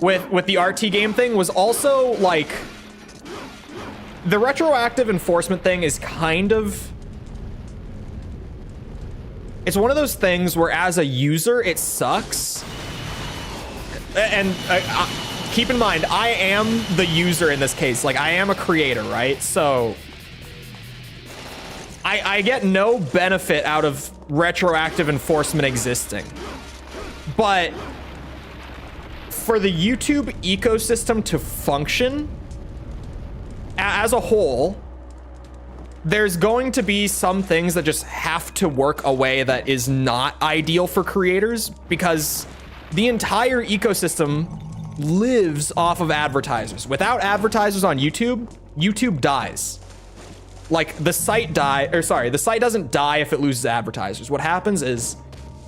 with the RT game thing was also like, the retroactive enforcement thing is kind of, it's one of those things where as a user, it sucks. And keep in mind, I am the user in this case. Like, I am a creator, right? So I get no benefit out of retroactive enforcement existing. But for the YouTube ecosystem to function as a whole, there's going to be some things that just have to work a way that is not ideal for creators, because the entire ecosystem lives off of advertisers. Without advertisers on YouTube, YouTube dies. Like, the site the site doesn't die if it loses advertisers. What happens is,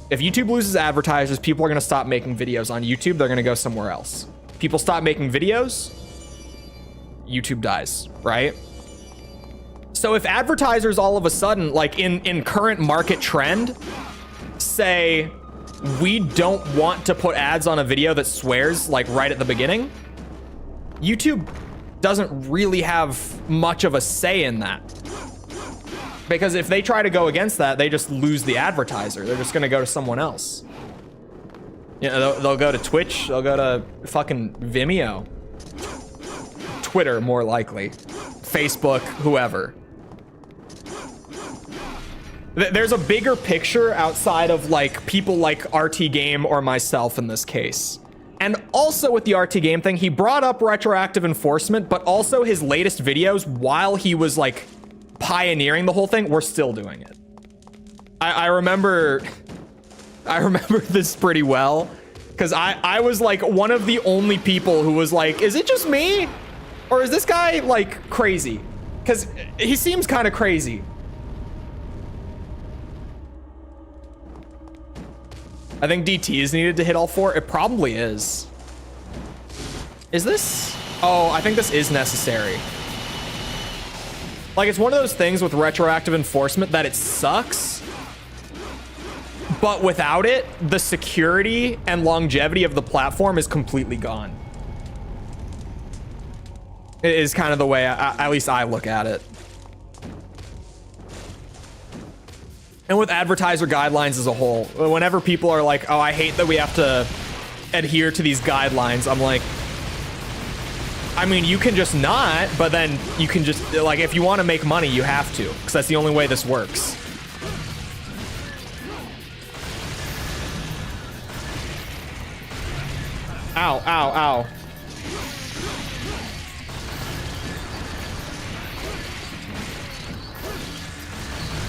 if YouTube loses advertisers, people are gonna stop making videos on YouTube. They're gonna go somewhere else. People stop making videos, YouTube dies, right? So if advertisers all of a sudden, like in current market trend, say, we don't want to put ads on a video that swears like right at the beginning, YouTube doesn't really have much of a say in that. Because if they try to go against that, they just lose the advertiser. They're just gonna go to someone else. You know, they'll go to Twitch, they'll go to fucking Vimeo. Twitter, more likely. Facebook, whoever. There's a bigger picture outside of like people like RT Game or myself in this case. And also with the RT Game thing, he brought up retroactive enforcement, but also his latest videos while he was like pioneering the whole thing, we're still doing it. I remember this pretty well, because I was like one of the only people who was like, is it just me? Or is this guy like crazy? Because he seems kind of crazy. I think DT is needed to hit all 4. It probably is. Is this? Oh, I think this is necessary. Like, it's one of those things with retroactive enforcement that it sucks, but without it, the security and longevity of the platform is completely gone. It is kind of the way, at least I look at it. And with advertiser guidelines as a whole, whenever people are like, oh, I hate that we have to adhere to these guidelines, I'm like, I mean, you can just not, but then you can just, like, if you want to make money, you have to, because that's the only way this works. Ow, ow, ow.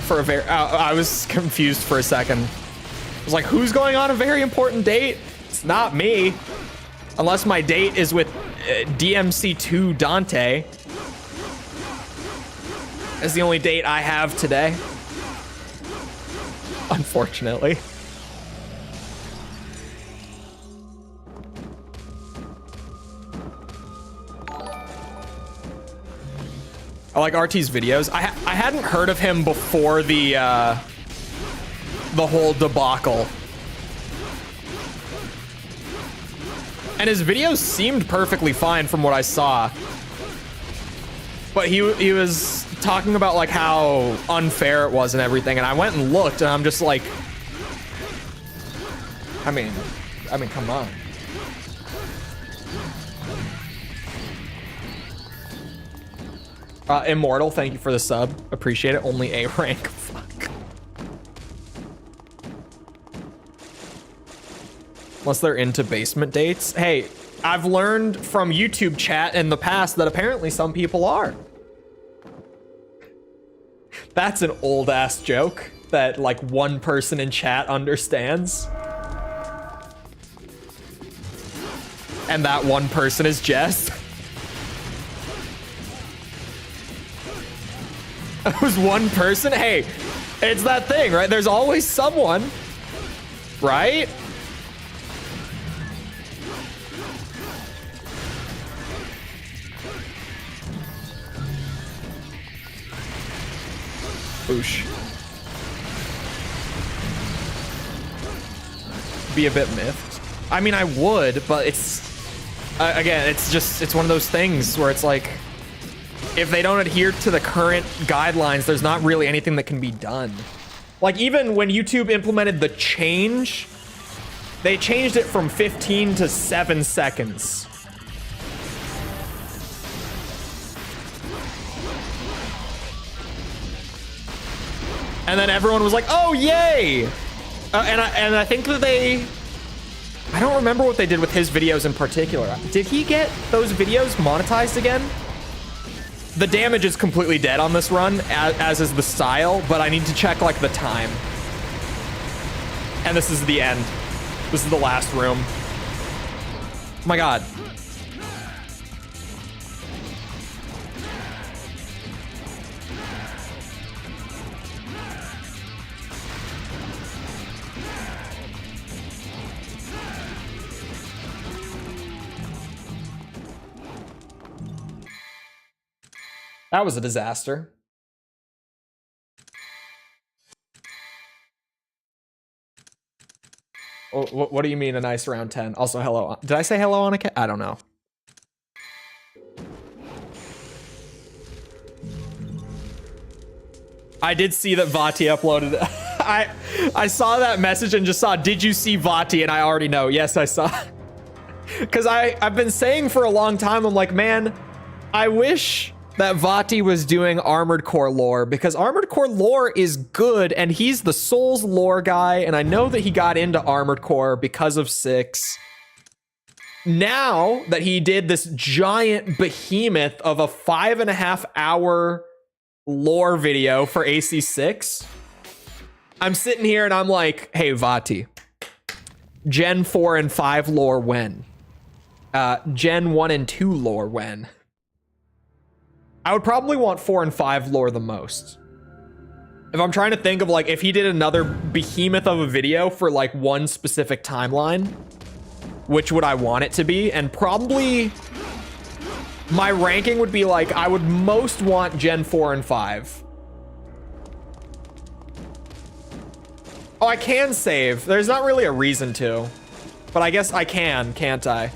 For a very, I was confused for a second. I was like, who's going on a very important date? It's not me. Unless my date is with DMC2 Dante. That's the only date I have today. Unfortunately. I like RT's videos. I hadn't heard of him before the whole debacle. And his videos seemed perfectly fine from what I saw. But he was talking about like how unfair it was and everything, and I went and looked, and I'm just like, I mean, come on. Immortal, thank you for the sub. Appreciate it. Only A rank. Fuck. Unless they're into basement dates. Hey, I've learned from YouTube chat in the past that apparently some people are. That's an old ass joke that like one person in chat understands. And that one person is Jess. It was one person? Hey, it's that thing, right? There's always someone, right? Boosh. Be a bit miffed. I mean, I would, but it's... again, it's one of those things where it's like... If they don't adhere to the current guidelines, there's not really anything that can be done. Like, even when YouTube implemented the change, they changed it from 15 to 7 seconds. And then everyone was like, oh, yay! And I think that I don't remember what they did with his videos in particular. Did he get those videos monetized again? The damage is completely dead on this run, as is the style, but I need to check, like, the time. And this is the end. This is the last room. Oh my god. That was a disaster. Oh, what do you mean a nice round 10? Also, hello. Did I say hello on a cat? I don't know. I did see that Vati uploaded it. I saw that message and just saw, did you see Vati? And I already know. Yes, I saw. Because I've been saying for a long time, I'm like, man, I wish that Vati was doing Armored Core lore, because Armored Core lore is good, and he's the Souls lore guy, and I know that he got into Armored Core because of 6. Now that he did this giant behemoth of a 5.5 hour lore video for AC6, I'm sitting here and I'm like, hey, Vati, Gen 4 and 5 lore when? Gen 1 and 2 lore when? I would probably want 4 and 5 lore the most. If I'm trying to think of, like, if he did another behemoth of a video for, like, one specific timeline, which would I want it to be? And probably my ranking would be, like, I would most want Gen 4 and 5. Oh, I can save. There's not really a reason to. But I guess I can, can't I?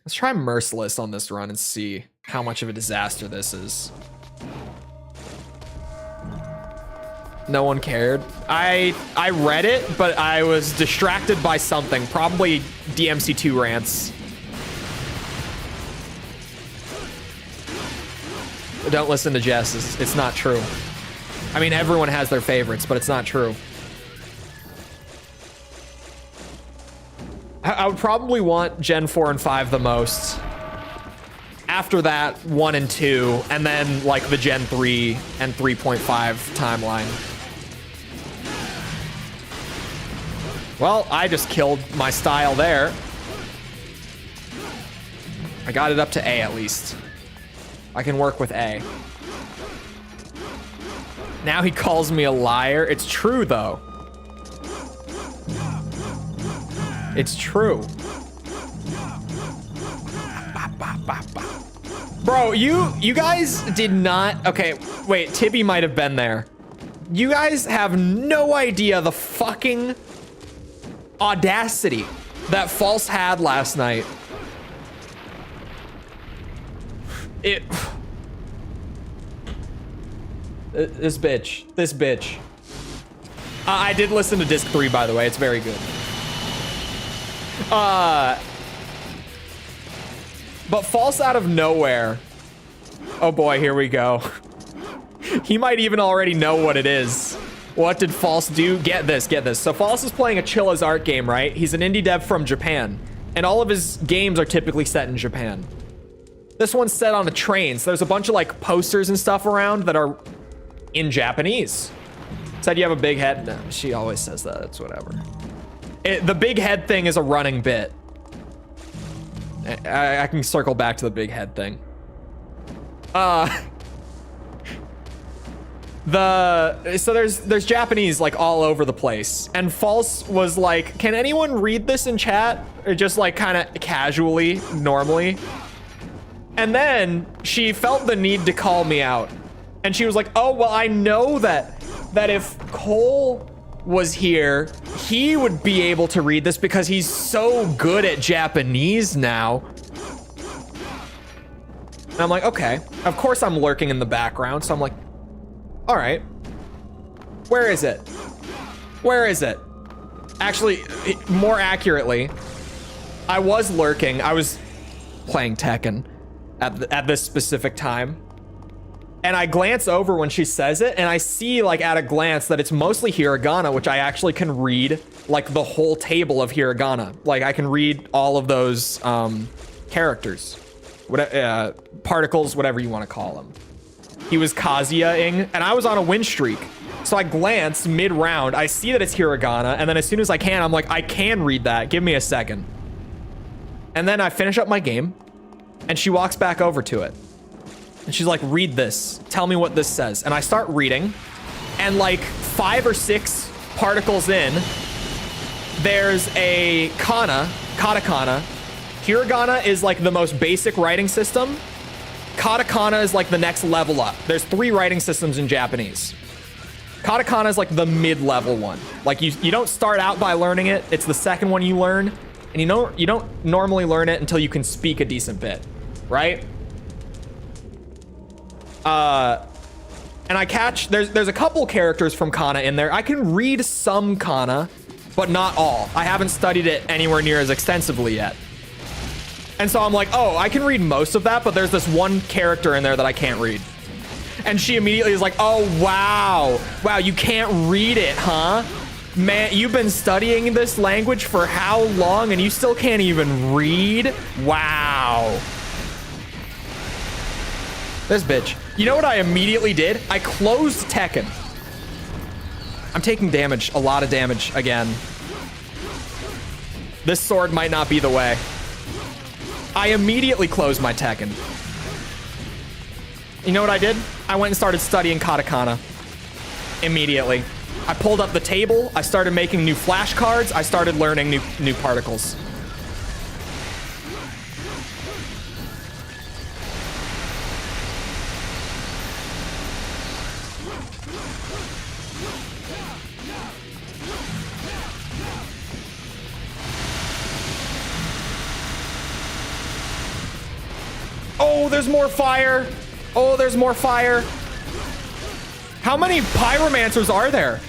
Let's try Merciless on this run and see how much of a disaster this is. No one cared. I read it, but I was distracted by something. Probably DMC2 rants. Don't listen to Jess. It's not true. I mean, everyone has their favorites, but it's not true. I would probably want Gen 4 and 5 the most. After that, 1 and 2, and then like the Gen 3 and 3.5 timeline. Well, I just killed my style there. I got it up to A at least. I can work with A. Now he calls me a liar. It's true though. It's true. Bro, you guys did not... Okay, wait, Tibby might have been there. You guys have no idea the fucking audacity that False had last night. This bitch. I did listen to Disc 3, by the way. It's very good. But False out of nowhere. Oh boy, here we go. He might even already know what it is. What did False do? Get this. So False is playing a Chilla's art game, right? He's an indie dev from Japan. And all of his games are typically set in Japan. This one's set on a train, so there's a bunch of like posters and stuff around that are in Japanese. Said you have a big head. No, she always says that. It's whatever. The big head thing is a running bit. I can circle back to the big head thing. So there's Japanese like all over the place, and False was like, can anyone read this in chat? Or just like kind of casually, normally. And then she felt the need to call me out, and she was like, oh well, I know that if Chole was here, he would be able to read this because he's so good at Japanese now. And I'm like, okay. Of course I'm lurking in the background, so I'm like, all right. Where is it? Where is it? Actually, more accurately, I was lurking. I was playing Tekken at this specific time. And I glance over when she says it, and I see, like, at a glance that it's mostly hiragana, which I actually can read, like, the whole table of hiragana. Like, I can read all of those characters. Particles, whatever you want to call them. He was Kazuya-ing, and I was on a win streak. So I glance mid-round, I see that it's hiragana, and then as soon as I can, I'm like, I can read that. Give me a second. And then I finish up my game, and she walks back over to it. And she's like, read this. Tell me what this says. And I start reading, and like 5 or 6 particles in, there's a katakana. Hiragana is like the most basic writing system. Katakana is like the next level up. There's 3 writing systems in Japanese. Katakana is like the mid-level one. Like you don't start out by learning it. It's the second one you learn. And you don't normally learn it until you can speak a decent bit, right? And I catch, there's a couple characters from kana in there. I can read some kana, but not all. I haven't studied it anywhere near as extensively yet. And so I'm like, oh, I can read most of that, but there's this one character in there that I can't read. And she immediately is like, oh, wow. Wow, you can't read it, huh? Man, you've been studying this language for how long and you still can't even read? Wow. This bitch. You know what I immediately did? I closed Tekken. I'm taking damage, a lot of damage again. This sword might not be the way. I immediately closed my Tekken. You know what I did? I went and started studying katakana. Immediately. I pulled up the table. I started making new flashcards. I started learning new particles. Oh, there's more fire. Oh, there's more fire. How many pyromancers are there?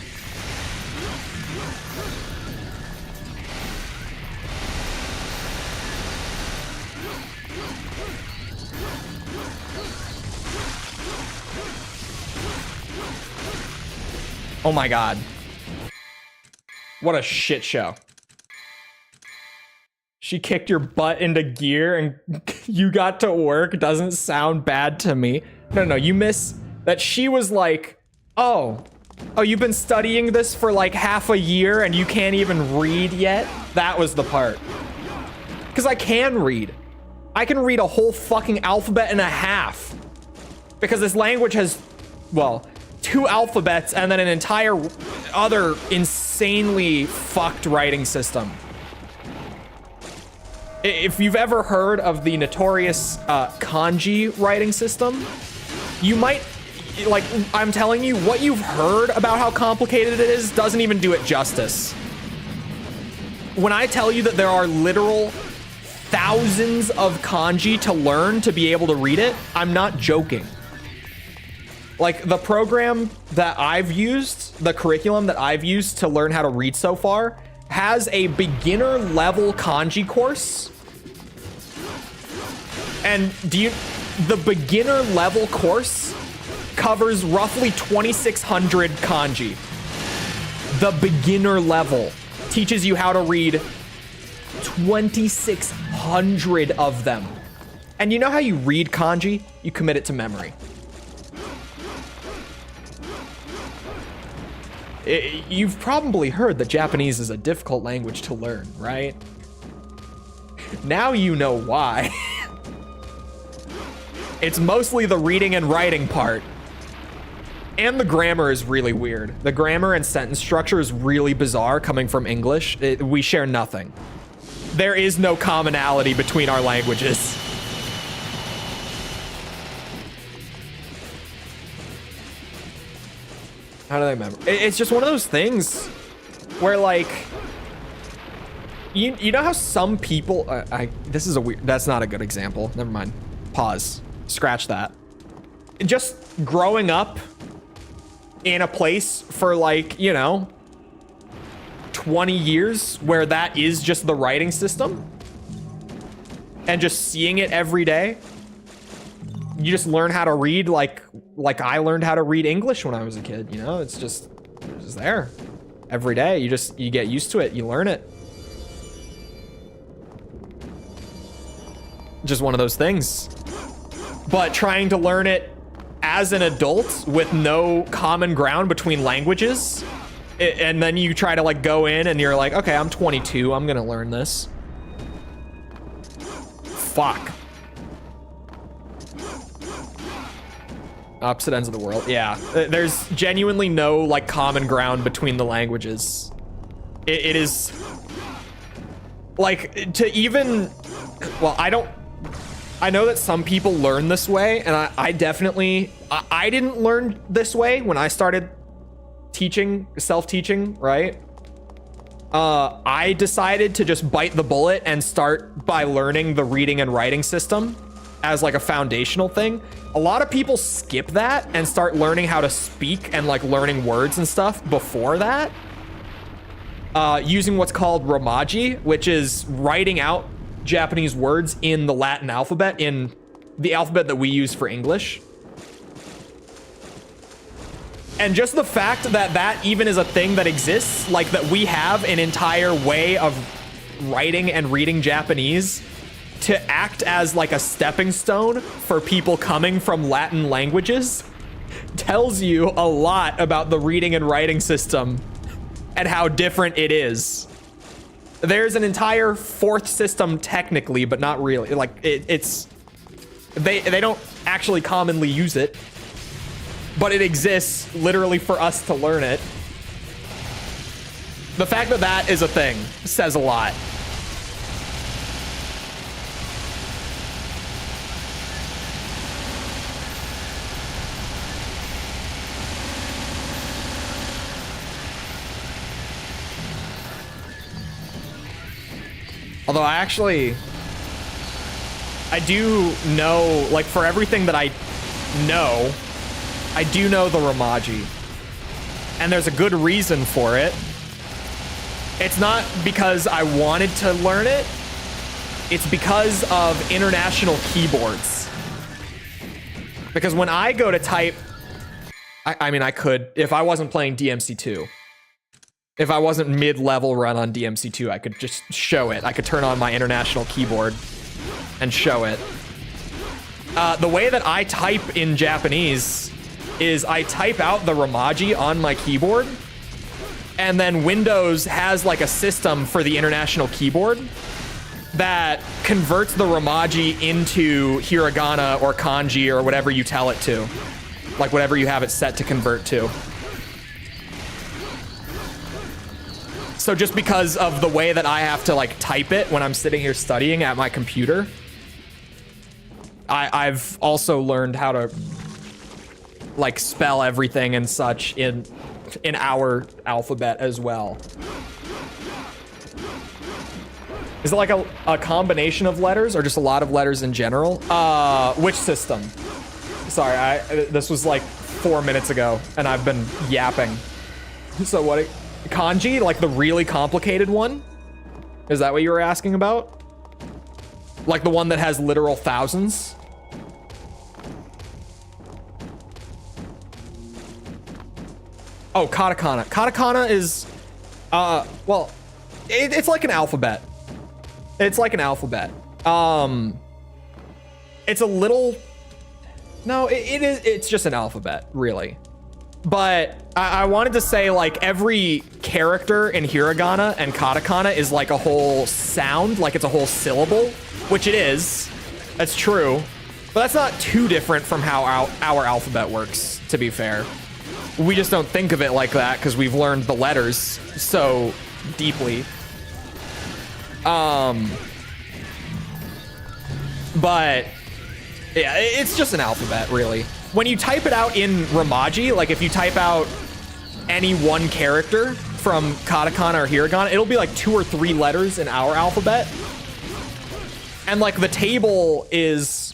Oh my god. What a shit show. She kicked your butt into gear and you got to work. Doesn't sound bad to me. No, you miss that she was like, oh, you've been studying this for like half a year and you can't even read yet? That was the part. Because I can read. I can read a whole fucking alphabet and a half. Because this language has, well, 2 alphabets and then an entire other insanely fucked writing system. If you've ever heard of the notorious kanji writing system, you might, like, I'm telling you, what you've heard about how complicated it is doesn't even do it justice. When I tell you that there are literal thousands of kanji to learn to be able to read it, I'm not joking. Like, the program that I've used, the curriculum that I've used to learn how to read so far, has a beginner level kanji course. And the beginner level course covers roughly 2,600 kanji. The beginner level teaches you how to read 2,600 of them. And you know how you read kanji? You commit it to memory. You've probably heard that Japanese is a difficult language to learn, right? Now you know why. It's mostly the reading and writing part. And the grammar is really weird. The grammar and sentence structure is really bizarre coming from English. We share nothing. There is no commonality between our languages. How do I remember? It's just one of those things where, like, you know how some people, this is a weird, that's not a good example. Never mind. Pause. scratch that. Just growing up in a place for like, you know, 20 years where that is just the writing system and just seeing it every day, you just learn how to read like I learned how to read English when I was a kid, you know? It's just there every day. You get used to it, you learn it. Just one of those things. But trying to learn it as an adult with no common ground between languages, and then you try to like go in and you're like, okay, I'm 22, I'm gonna learn this. Fuck. Opposite ends of the world. Yeah, there's genuinely no like common ground between the languages. It is like to even, well, I know that some people learn this way, and I definitely, I didn't learn this way when I started teaching, self-teaching, right? I decided to just bite the bullet and start by learning the reading and writing system as like a foundational thing. A lot of people skip that and start learning how to speak and like learning words and stuff before that. Using what's called Romaji, which is writing out Japanese words in the Latin alphabet, in the alphabet that we use for English. And just the fact that that even is a thing that exists, like that we have an entire way of writing and reading Japanese to act as like a stepping stone for people coming from Latin languages, tells you a lot about the reading and writing system and how different it is. There's an entire fourth system technically, but not really. Like it's they don't actually commonly use it, but it exists literally for us to learn it. The fact that that is a thing says a lot. Although I do know, like for everything that I do know the Romaji. And there's a good reason for it. It's not because I wanted to learn it. It's because of international keyboards. Because when I go to type, I mean, I could, if I wasn't playing DMC2. If I wasn't mid-level run on DMC2, I could just show it. I could turn on my international keyboard and show it. The way that I type in Japanese is I type out the Romaji on my keyboard, and then Windows has like a system for the international keyboard that converts the Romaji into hiragana or kanji or whatever you tell it to. Like whatever you have it set to convert to. So just because of the way that I have to like type it when I'm sitting here studying at my computer, I've also learned how to like spell everything and such in our alphabet as well. Is it like a combination of letters or just a lot of letters in general? Which system? Sorry, this was like 4 minutes ago and I've been yapping. So what? Kanji, like the really complicated one? Is that what you were asking about? Like the one that has literal thousands? Oh, katakana. Katakana is, well, it's like an alphabet. It's like an alphabet. It's a little, no, it's just an alphabet, really. But I wanted to say like every character in hiragana and katakana is like a whole sound, like it's a whole syllable, which it is. That's true. But that's not too different from how our alphabet works, to be fair. We just don't think of it like that because we've learned the letters so deeply. But yeah, it's just an alphabet, really. When you type it out in Romaji, like if you type out any one character from katakana or hiragana, it'll be like 2 or 3 letters in our alphabet. And like the table is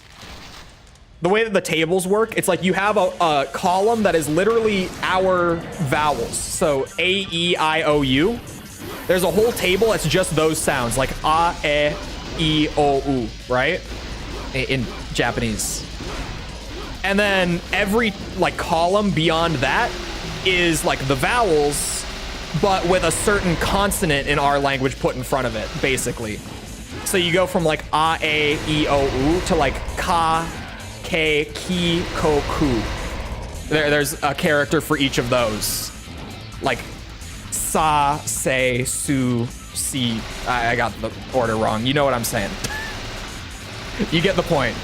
the way that the tables work, it's like you have a column that is literally our vowels. So A, E, I, O, U. There's a whole table that's just those sounds, like A, E, O, U, right? In Japanese. And then every like column beyond that is like the vowels, but with a certain consonant in our language put in front of it, basically. So you go from like A, E, O, U to like Ka, Ke, Ki, Ko, Ku. There's a character for each of those. Like Sa, Se, Su, Si. I got the order wrong. You know what I'm saying. You get the point.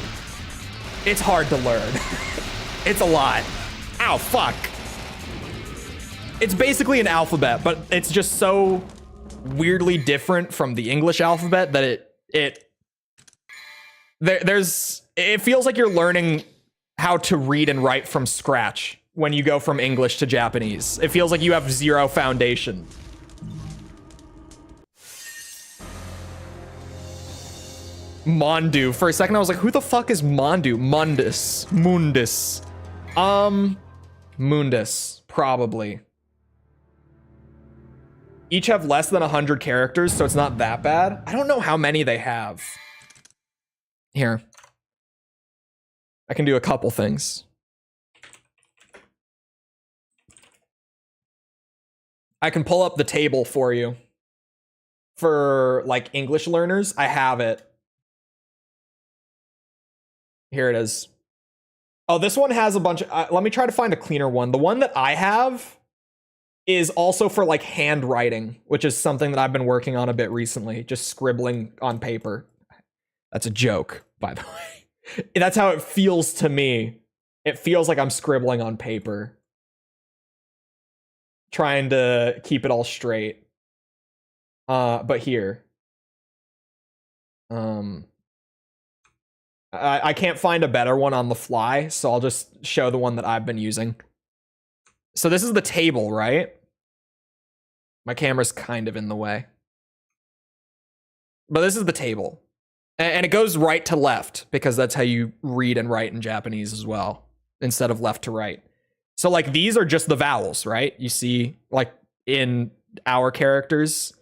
It's hard to learn. It's a lot. Ow, fuck. It's basically an alphabet, but it's just so weirdly different from the English alphabet that it feels like you're learning how to read and write from scratch when you go from English to Japanese. It feels like you have zero foundation. Mondu. For a second, I was like, who the fuck is Mondu? Mundus. Mundus. Mundus. Probably. Each have less than 100 characters, so it's not that bad. I don't know how many they have. Here. I can do a couple things. I can pull up the table for you. For, like, English learners, I have it. Here it is. Oh, this one has a bunch of... let me try to find a cleaner one. The one that I have is also for, like, handwriting, which is something that I've been working on a bit recently. Just scribbling on paper. That's a joke, by the way. That's how it feels to me. It feels like I'm scribbling on paper. Trying to keep it all straight. But here. I can't find a better one on the fly, so I'll just show the one that I've been using. So this is the table, right? My camera's kind of in the way. But this is the table. And it goes right to left, because that's how you read and write in Japanese as well, instead of left to right. So, like, these are just the vowels, right? You see, like, in our characters,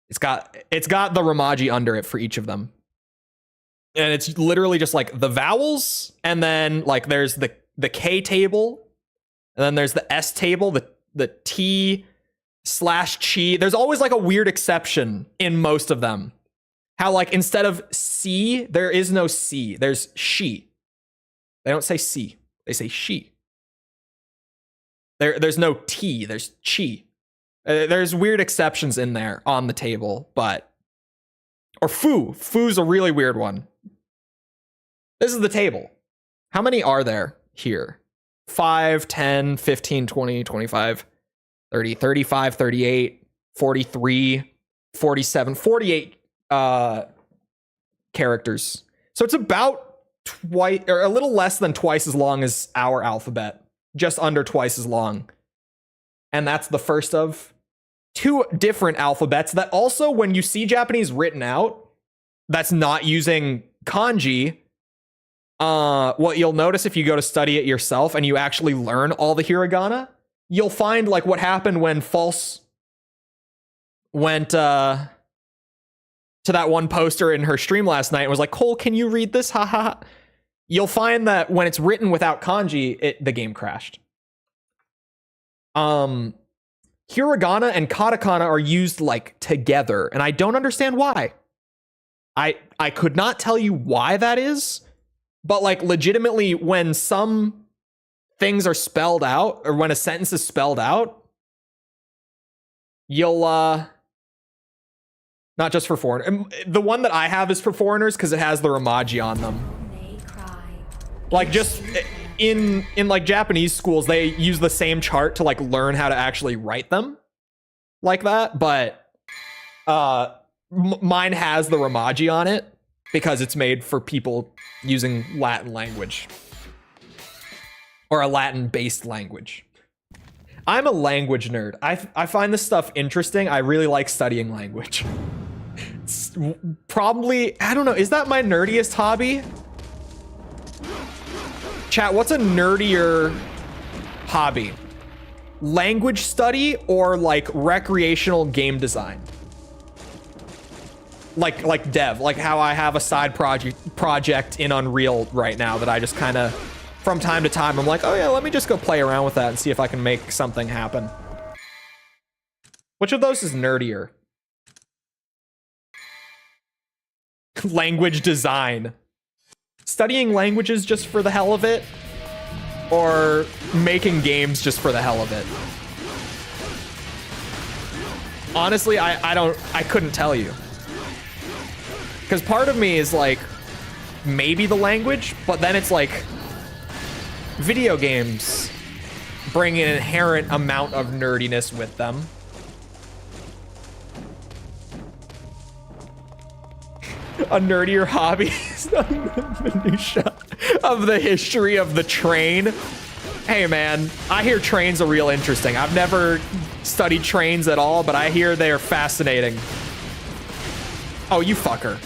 it's got the Romaji under it for each of them. And it's literally just like the vowels, and then like there's the K table, and then there's the S table, the T / chi. There's always like a weird exception in most of them. How like instead of C, there is no C. There's she. They don't say C. They say she. There's no T. There's chi. There's weird exceptions in there on the table, but or fu. Fu's a really weird one. This is the table. How many are there here? 5, 10, 15, 20, 25, 30, 35, 38, 43, 47, 48 characters. So it's about twice or a little less than twice as long as our alphabet. Just under twice as long. And that's the first of 2 different alphabets that also, when you see Japanese written out, that's not using kanji. What you'll notice if you go to study it yourself and you actually learn all the hiragana, you'll find like what happened when False went to that one poster in her stream last night and was like, Cole, can you read this? Ha ha. You'll find that when it's written without kanji, the game crashed. Hiragana and katakana are used like together, and I don't understand why. I could not tell you why that is, but like legitimately when some things are spelled out or when a sentence is spelled out, you'll not just for foreigners. The one that I have is for foreigners because it has the Romaji on them. Like just in like Japanese schools, they use the same chart to like learn how to actually write them like that. But mine has the Romaji on it because it's made for people using Latin language or a Latin based language. I'm a language nerd. I find this stuff interesting. I really like studying language. It's probably, I don't know, is that my nerdiest hobby? Chat, what's a nerdier hobby? Language study or like recreational game design? Like dev, like how I have a side project in Unreal right now that I just kind of, from time to time, I'm like, oh yeah, let me just go play around with that and see if I can make something happen. Which of those is nerdier? Language design. Studying languages just for the hell of it, or making games just for the hell of it? Honestly, I couldn't tell you. Because part of me is like, maybe the language, but then it's like, video games bring an inherent amount of nerdiness with them. A nerdier hobby is the minutia of the history of the train. Hey man, I hear trains are real interesting. I've never studied trains at all, but I hear they are fascinating. Oh, you fucker.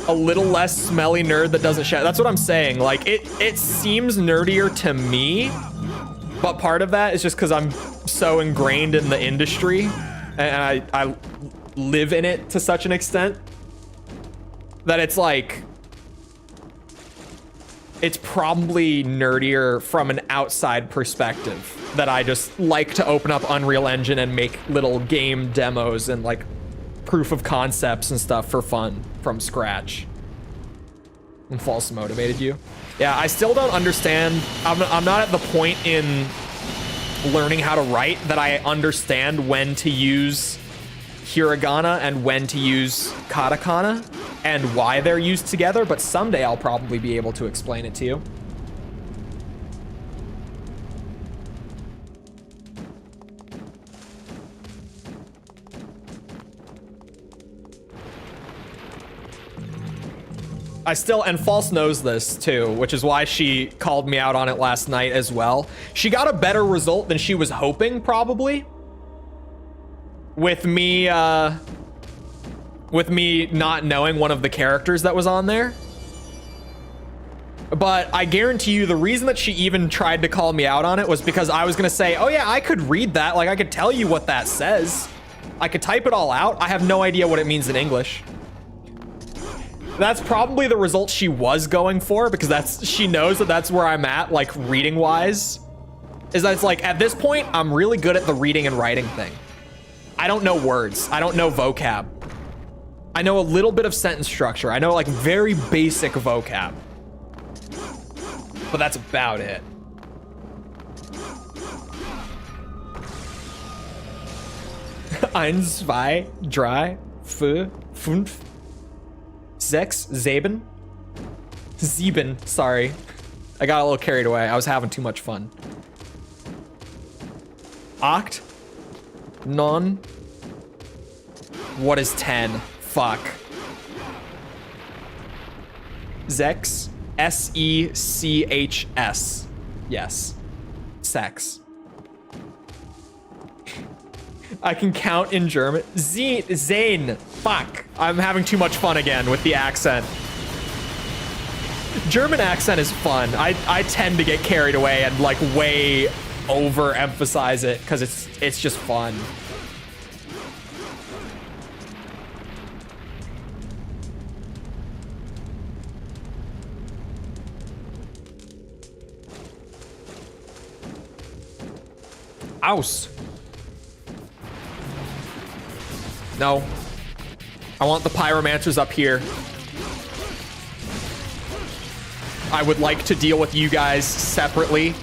A little less smelly nerd that doesn't shout. That's what I'm saying. Like, it seems nerdier to me, but part of that is just because I'm so ingrained in the industry and I live in it to such an extent that it's like, it's probably nerdier from an outside perspective, that I just like to open up Unreal Engine and make little game demos and like proof of concepts and stuff for fun from scratch. And false motivated you. Yeah, I still don't understand. I'm not at the point in learning how to write that I understand when to use hiragana and when to use katakana and why they're used together, but someday I'll probably be able to explain it to you. I still, and False knows this too, which is why she called me out on it last night as well. She got a better result than she was hoping, probably. With me not knowing one of the characters that was on there. But I guarantee you the reason that she even tried to call me out on it was because I was gonna say, oh yeah, I could read that. Like, I could tell you what that says. I could type it all out. I have no idea what it means in English. That's probably the result she was going for, because she knows that that's where I'm at, like, reading wise. Is that it's like, at this point, I'm really good at the reading and writing thing. I don't know words. I don't know vocab. I know a little bit of sentence structure. I know like very basic vocab. But that's about it. Eins, zwei, drei, vier, fünf, sechs, sieben. Sieben, sorry. I got a little carried away. I was having too much fun. Acht, non. What is 10? Fuck. Sechs, S-E-C-H-S. Yes. Sex. I can count in German. Zane. Fuck. I'm having too much fun again with the accent. German accent is fun. I tend to get carried away and like way overemphasize it because it's just fun. Aus. No. I want the pyromancers up here. I would like to deal with you guys separately.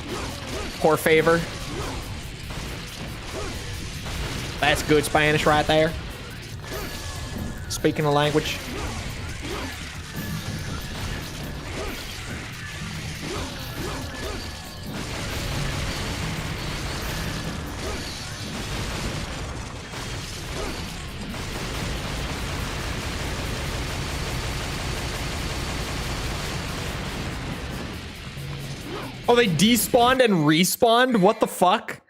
Por favor. That's good Spanish right there. Speaking the language. Oh, they despawned and respawned? What the fuck?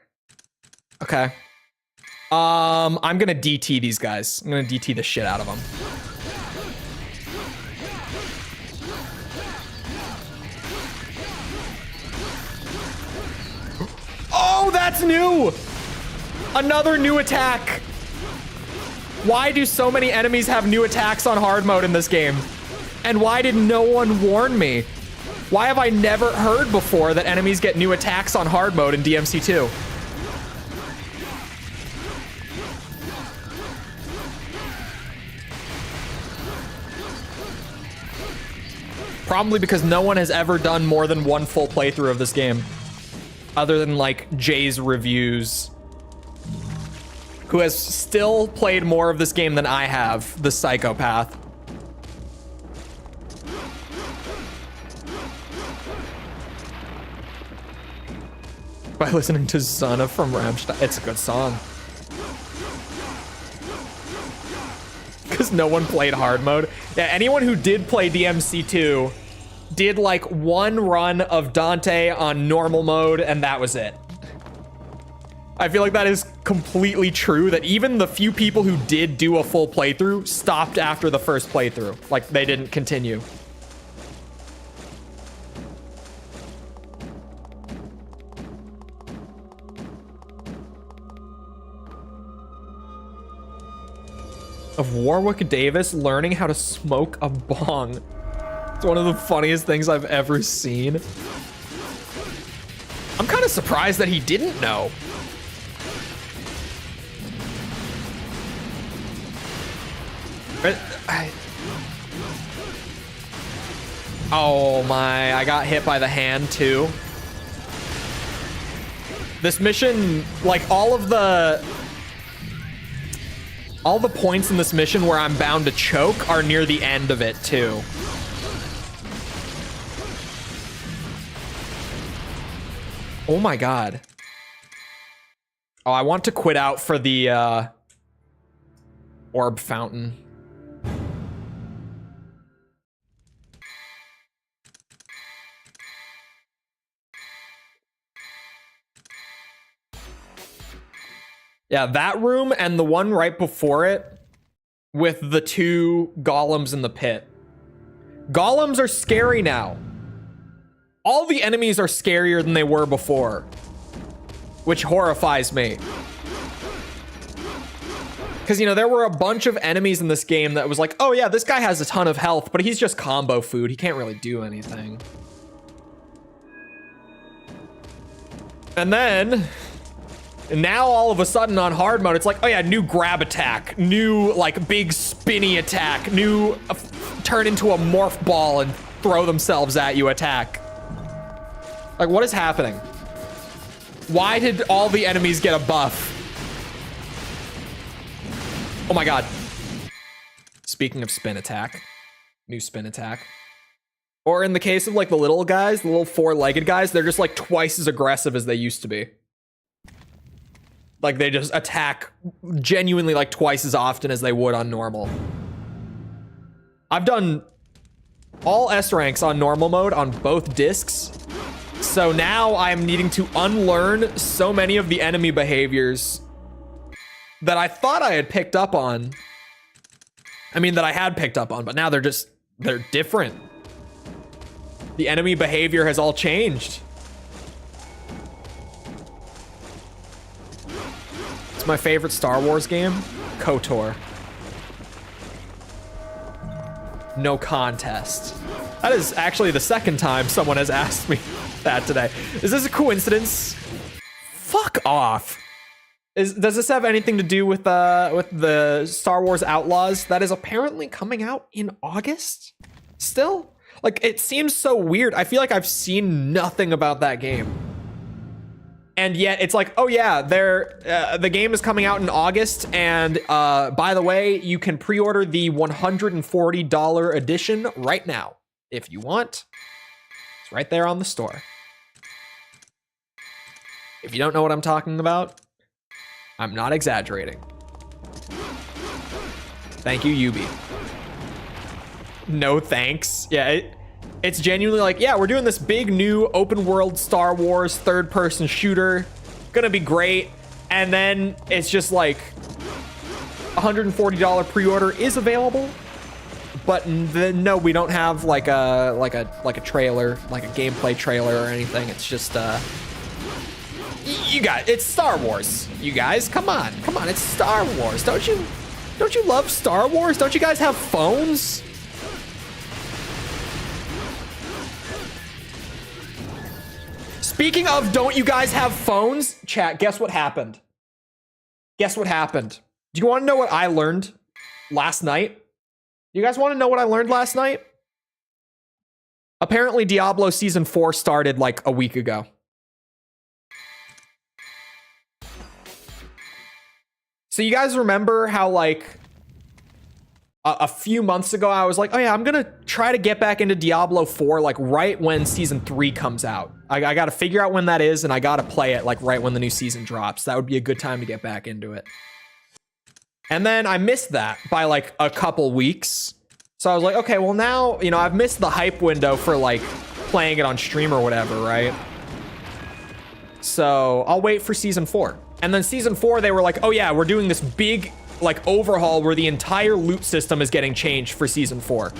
Okay. I'm gonna DT these guys. I'm gonna DT the shit out of them. Oh, that's new! Another new attack. Why do so many enemies have new attacks on hard mode in this game? And why did no one warn me? Why have I never heard before that enemies get new attacks on hard mode in DMC2? Probably because no one has ever done more than one full playthrough of this game. Other than like Jay's reviews. Who has still played more of this game than I have, the psychopath. By listening to Zana from Rammstein. It's a good song. Because no one played hard mode. Yeah, anyone who did play DMC2 did like one run of Dante on normal mode, and that was it. I feel like that is completely true, that even the few people who did do a full playthrough stopped after the first playthrough. Like, they didn't continue. Of Warwick Davis learning how to smoke a bong. It's one of the funniest things I've ever seen. I'm kind of surprised that he didn't know. Oh my, I got hit by the hand too. This mission, like all the points in this mission where I'm bound to choke are near the end of it too. Oh my god. Oh, I want to quit out for the orb fountain. Yeah, that room and the one right before it with the two golems in the pit. Golems are scary now. All the enemies are scarier than they were before, which horrifies me. Because, you know, there were a bunch of enemies in this game that was like, oh yeah, this guy has a ton of health, but he's just combo food. He can't really do anything. And then... And now all of a sudden on hard mode, it's like, oh yeah, new grab attack, new like big spinny attack, new turn into a morph ball and throw themselves at you attack. Like, what is happening? Why did all the enemies get a buff? Oh my god. Speaking of spin attack, new spin attack. Or in the case of like the little guys, the little four-legged guys, they're just like twice as aggressive as they used to be. Like, they just attack genuinely like twice as often as they would on normal. I've done all S ranks on normal mode on both discs. So now I'm needing to unlearn so many of the enemy behaviors that I thought I had picked up on. I mean, that I had picked up on, but now they're different. The enemy behavior has all changed. It's my favorite Star Wars game, KOTOR. No contest. That is actually the second time someone has asked me that today. Is this a coincidence? Fuck off. Does this have anything to do with the Star Wars Outlaws that is apparently coming out in August? Still? Like, it seems so weird. I feel like I've seen nothing about that game. And yet it's like, oh yeah, the game is coming out in August, and by the way, you can pre-order the $140 edition right now if you want. It's right there on the store. If you don't know what I'm talking about, I'm not exaggerating. Thank you, Yubi. No thanks. Yeah, It's genuinely like, yeah, we're doing this big new open world Star Wars third-person shooter. Gonna be great. And then it's just like $140 pre-order is available. But no, we don't have like a trailer, like a gameplay trailer or anything. It's just you got it's Star Wars. You guys, come on, it's Star Wars. Don't you love Star Wars? Don't you guys have phones? Speaking of, don't you guys have phones? Chat, guess what happened? Guess what happened? Do you want to know what I learned last night? You guys want to know what I learned last night? Apparently Diablo Season 4 started like a week ago. So you guys remember how like a few months ago I was like, oh yeah, I'm gonna try to get back into Diablo 4 like right when Season 3 comes out. I gotta figure out when that is, and I gotta play it like right when the new season drops. That would be a good time to get back into it. And then I missed that by like a couple weeks. So I was like, okay, well now, you know, I've missed the hype window for like playing it on stream or whatever, right? So I'll wait for Season 4. And then Season 4, they were like, oh yeah, we're doing this big like overhaul where the entire loot system is getting changed for Season 4.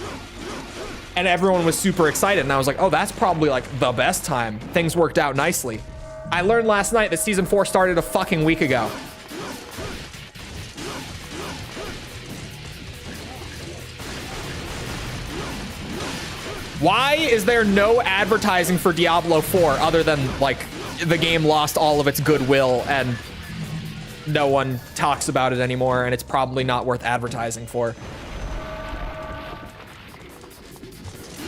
And everyone was super excited. And I was like, oh, that's probably like the best time. Things worked out nicely. I learned last night that Season 4 started a fucking week ago. Why is there no advertising for Diablo 4 other than like the game lost all of its goodwill and no one talks about it anymore, and it's probably not worth advertising for?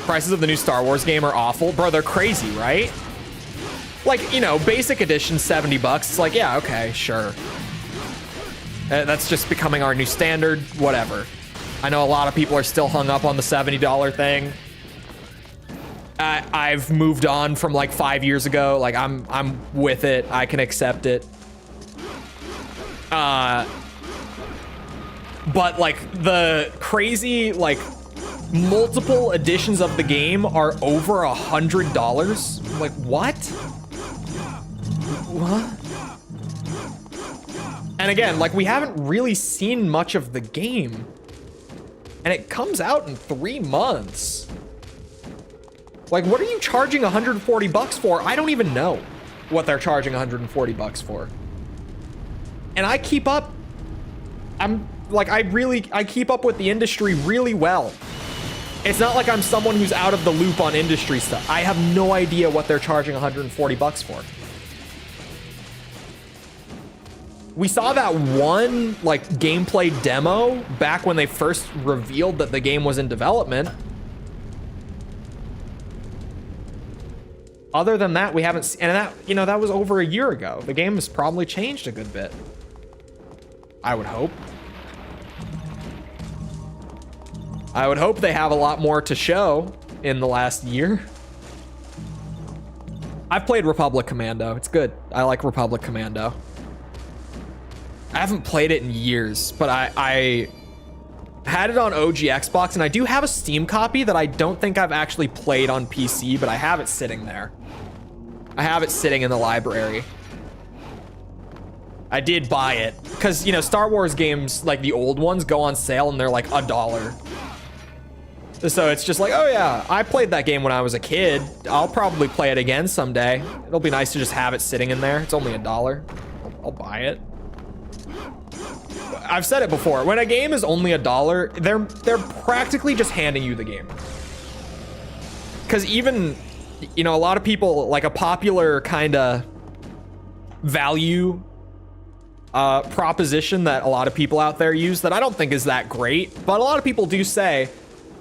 Prices of the new Star Wars game are awful. Bro, they're crazy, right? Like, you know, basic edition, $70. It's like, yeah, okay, sure. That's just becoming our new standard, whatever. I know a lot of people are still hung up on the $70 thing. I've moved on from like 5 years ago. Like I'm with it. I can accept it. But like the crazy like multiple editions of the game are over $100. Like what? What? And again, like we haven't really seen much of the game, and it comes out in 3 months. Like, what are you charging $140 for? I don't even know what they're charging $140 for. And I keep up. I keep up with the industry really well. It's not like I'm someone who's out of the loop on industry stuff. I have no idea what they're charging $140 for. We saw that one like gameplay demo back when they first revealed that the game was in development. Other than that, we haven't seen, and that, you know, that was over a year ago. The game has probably changed a good bit. I would hope. I would hope they have a lot more to show in the last year. I've played Republic Commando. It's good. I like Republic Commando. I haven't played it in years, but I had it on OG Xbox, and I do have a Steam copy that I don't think I've actually played on PC, but I have it sitting there. I have it sitting in the library. I did buy it because, you know, Star Wars games, like the old ones, go on sale and they're like $1. So it's just like, oh yeah, I played that game when I was a kid. I'll probably play it again someday. It'll be nice to just have it sitting in there. It's only $1. I'll buy it. I've said it before. When a game is only $1, they're practically just handing you the game. Because even, you know, a lot of people, like a popular kind of value proposition that a lot of people out there use that I don't think is that great, but a lot of people do say,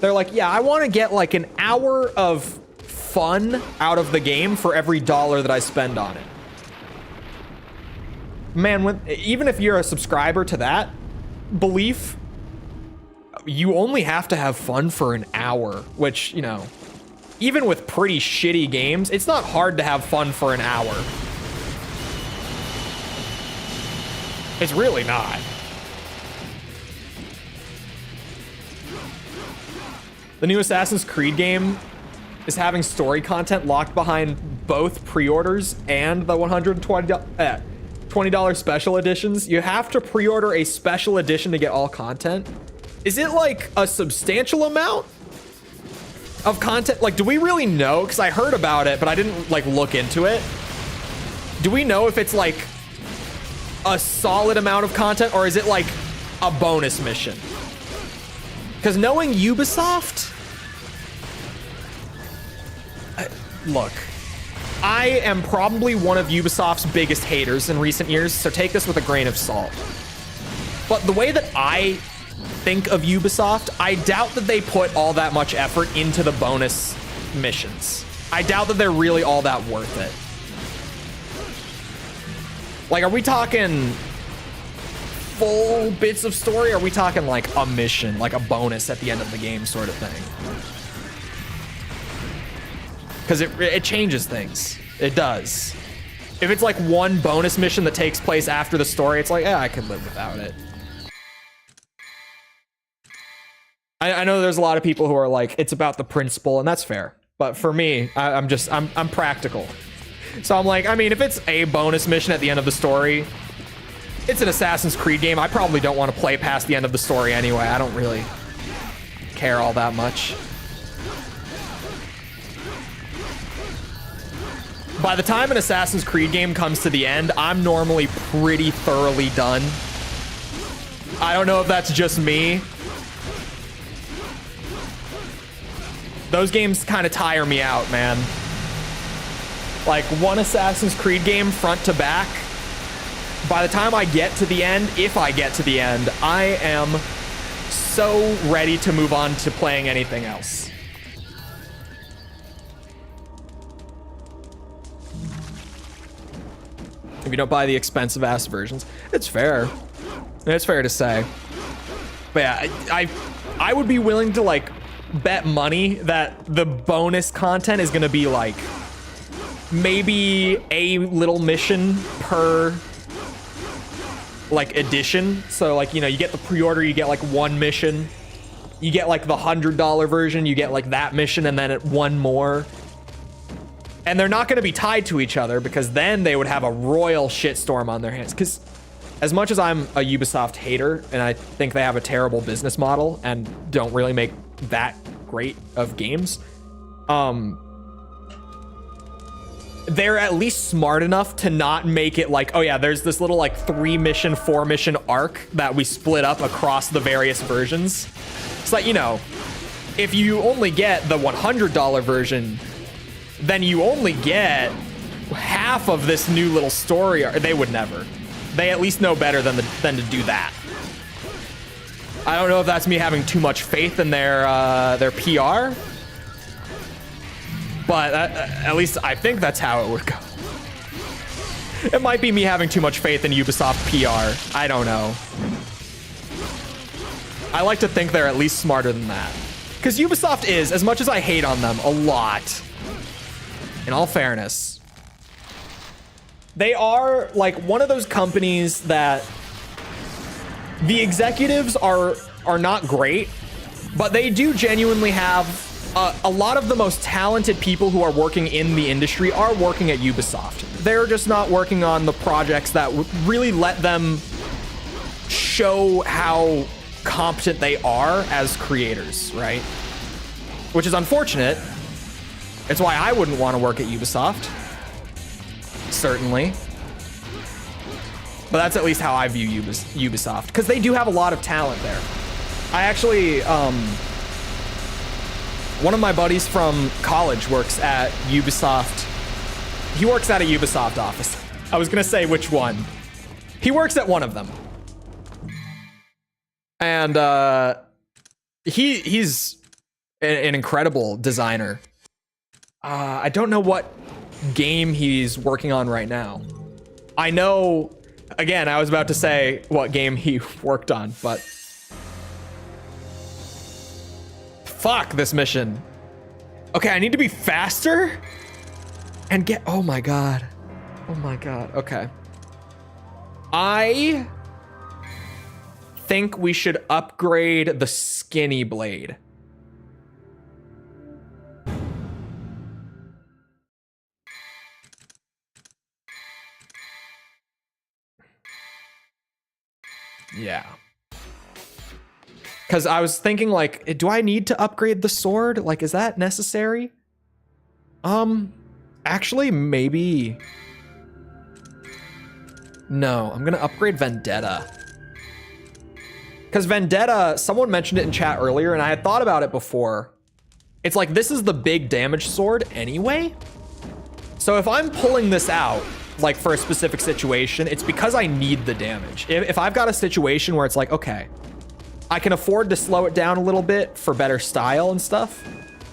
they're like, yeah, I want to get like an hour of fun out of the game for every $1 that I spend on it. Man, even if you're a subscriber to that belief, you only have to have fun for an hour, which, you know, even with pretty shitty games, it's not hard to have fun for an hour. It's really not. The new Assassin's Creed game is having story content locked behind both pre-orders and the $20 special editions. You have to pre-order a special edition to get all content. Is it like a substantial amount of content? Like, do we really know? Because I heard about it, but I didn't like look into it. Do we know if it's like a solid amount of content, or is it like a bonus mission? Because knowing Ubisoft, look, I am probably one of Ubisoft's biggest haters in recent years, so take this with a grain of salt. But the way that I think of Ubisoft, I doubt that they put all that much effort into the bonus missions. I doubt that they're really all that worth it. Like, are we talking full bits of story? Or are we talking like a mission, like a bonus at the end of the game sort of thing? Because it changes things. It does. If it's like one bonus mission that takes place after the story, it's like, yeah, I could live without it. I know there's a lot of people who are like, it's about the principle, and that's fair. But for me, I'm practical. So I'm like, I mean, if it's a bonus mission at the end of the story, it's an Assassin's Creed game. I probably don't want to play past the end of the story anyway. I don't really care all that much. By the time an Assassin's Creed game comes to the end, I'm normally pretty thoroughly done. I don't know if that's just me. Those games kind of tire me out, man. Like, one Assassin's Creed game front to back, by the time I get to the end, if I get to the end, I am so ready to move on to playing anything else. If you don't buy the expensive ass versions, it's fair. It's fair to say. But yeah, I would be willing to like bet money that the bonus content is gonna be like maybe a little mission per like edition. So like, you know, you get the pre-order, you get like one mission, you get like the $100 version, you get like that mission and then one more. And they're not going to be tied to each other, because then they would have a royal shitstorm on their hands. Because as much as I'm a Ubisoft hater, and I think they have a terrible business model and don't really make that great of games, they're at least smart enough to not make it like, oh yeah, there's this little like 3-mission, 4-mission arc that we split up across the various versions. It's like, you know, if you only get the $100 version, then you only get half of this new little story. They would never. They at least know better than to do that. I don't know if that's me having too much faith in their PR, but at least I think that's how it would go. It might be me having too much faith in Ubisoft PR. I don't know. I like to think they're at least smarter than that. Because Ubisoft is, as much as I hate on them a lot, in all fairness, they are like one of those companies that the executives are not great, but they do genuinely have a lot of the most talented people who are working in the industry are working at Ubisoft. They're just not working on the projects that would really let them show how competent they are as creators, right? Which is unfortunate. It's why I wouldn't want to work at Ubisoft. Certainly. But that's at least how I view Ubisoft, because they do have a lot of talent there. I actually, one of my buddies from college works at Ubisoft. He works at a Ubisoft office. I was gonna say which one. He works at one of them. And he's an incredible designer. I don't know what game he's working on right now. I know, again, I was about to say what game he worked on, but fuck this mission. Okay, I need to be faster and get, oh my god. Oh my god, okay. I think we should upgrade the skinny blade. Yeah. Because I was thinking, like, do I need to upgrade the sword? Like, is that necessary? Actually, maybe. No, I'm gonna upgrade Vendetta. Because Vendetta, someone mentioned it in chat earlier, and I had thought about it before. It's like, this is the big damage sword anyway. So if I'm pulling this out, like for a specific situation, it's because I need the damage. If I've got a situation where it's like, okay, I can afford to slow it down a little bit for better style and stuff,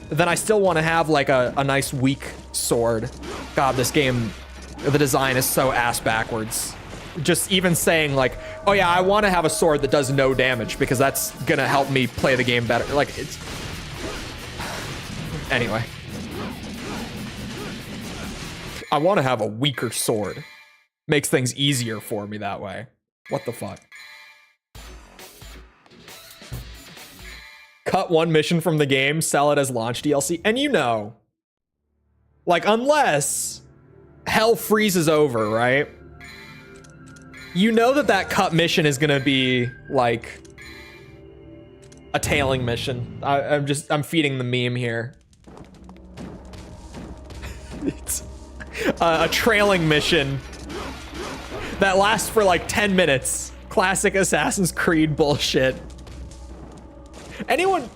then I still want to have like a nice weak sword. God, this game, the design is so ass backwards. Just even saying like, oh yeah, I want to have a sword that does no damage because that's gonna help me play the game better. Like, it's... Anyway. I want to have a weaker sword. Makes things easier for me that way. What the fuck? Cut one mission from the game, sell it as launch DLC. And you know, like, unless hell freezes over, right? You know that cut mission is gonna be like a tailing mission. I'm feeding the meme here. It's a trailing mission that lasts for like 10 minutes. Classic Assassin's Creed bullshit. Anyone,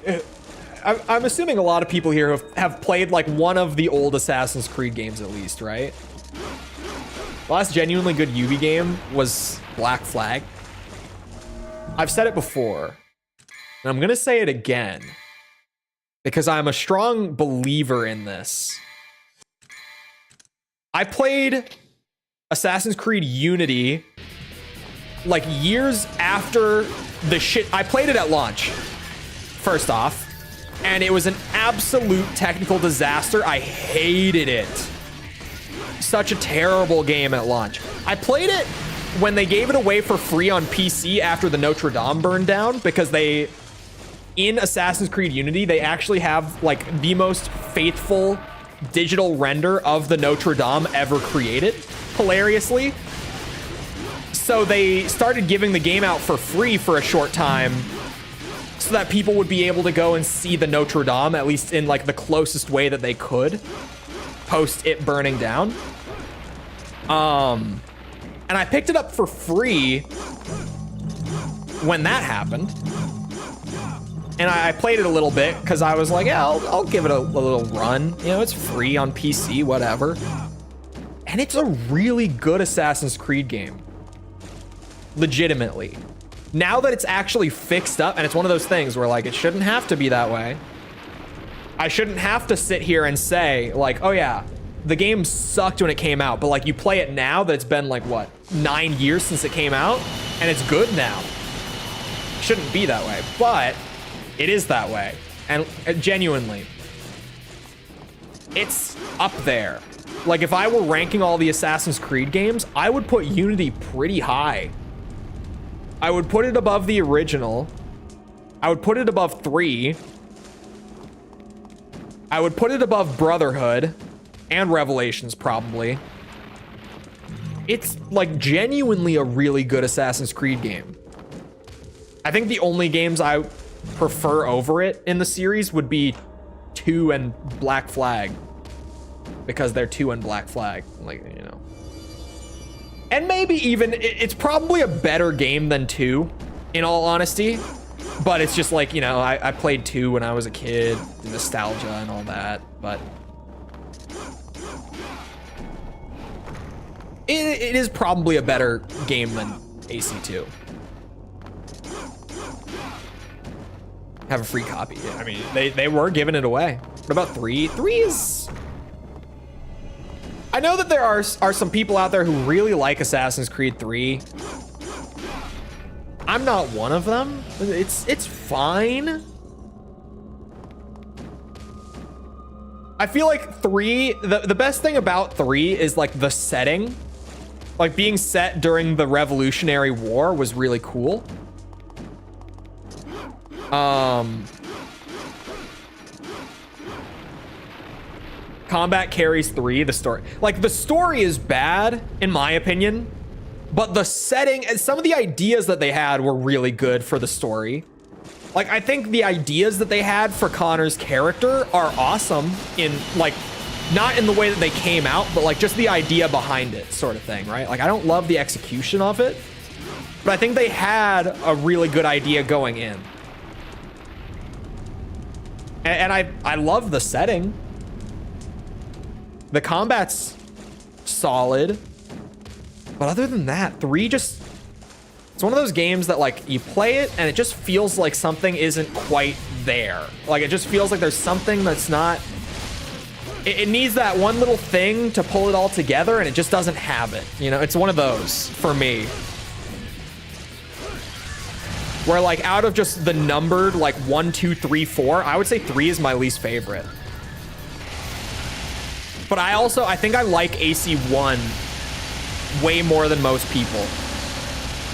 I'm assuming a lot of people here have played like one of the old Assassin's Creed games at least, right? The last genuinely good Ubi game was Black Flag. I've said it before, and I'm gonna say it again, because I'm a strong believer in this. I played Assassin's Creed Unity like years after the shit. I played it at launch, first off, and it was an absolute technical disaster. I hated it. Such a terrible game at launch. I played it when they gave it away for free on PC after the Notre Dame burned down, because they, in Assassin's Creed Unity, they actually have like the most faithful digital render of the Notre Dame ever created, hilariously. So they started giving the game out for free for a short time so that people would be able to go and see the Notre Dame, at least in like the closest way that they could, post it burning down. And I picked it up for free when that happened. And I played it a little bit because I was like, yeah, I'll give it a little run. You know, it's free on PC, whatever. And it's a really good Assassin's Creed game. Legitimately. Now that it's actually fixed up, and it's one of those things where like, it shouldn't have to be that way. I shouldn't have to sit here and say like, oh yeah, the game sucked when it came out, but like you play it now that it's been like what, 9 years since it came out, and it's good now. Shouldn't be that way, but it is that way. And genuinely, it's up there. Like if I were ranking all the Assassin's Creed games, I would put Unity pretty high. I would put it above the original. I would put it above 3. I would put it above Brotherhood and Revelations probably. It's like genuinely a really good Assassin's Creed game. I think the only games I prefer over it in the series would be 2 and Black Flag, because they're 2 and Black Flag, like, you know. And maybe even it's probably a better game than 2, in all honesty. But it's just like, you know, I played 2 when I was a kid, nostalgia and all that. But it is probably a better game than AC2. Have a free copy. I mean, they were giving it away. What about 3? 3 is... I know that there are some people out there who really like Assassin's Creed 3. I'm not one of them. It's fine. I feel like 3, the best thing about 3 is like the setting. Like being set during the Revolutionary War was really cool. Combat carries 3, the story. Like the story is bad, in my opinion. but the setting and some of the ideas that they had were really good for the story. Like, I think the ideas that they had for Connor's character are awesome in, like, not in the way that they came out, but like just the idea behind it sort of thing, right? Like, I don't love the execution of it, but I think they had a really good idea going in. And I love the setting. The combat's solid. But other than that, 3 just... It's one of those games that, like, you play it and it just feels like something isn't quite there. Like, it just feels like there's something that's not... It needs that one little thing to pull it all together, and it just doesn't have it. You know, it's one of those for me. Where, like, out of just the numbered, like, 1, 2, 3, 4, I would say 3 is my least favorite. But I think I like AC1 way more than most people,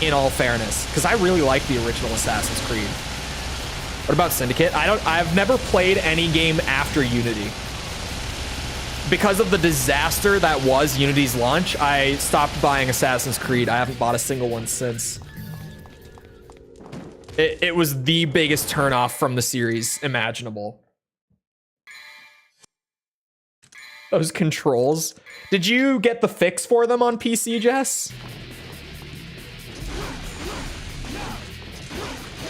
in all fairness, because I really like the original Assassin's Creed. What about Syndicate? I've never played any game after Unity. Because of the disaster that was Unity's launch, I stopped buying Assassin's Creed. I haven't bought a single one since. It was the biggest turnoff from the series imaginable. Those controls. Did you get the fix for them on PC, Jess?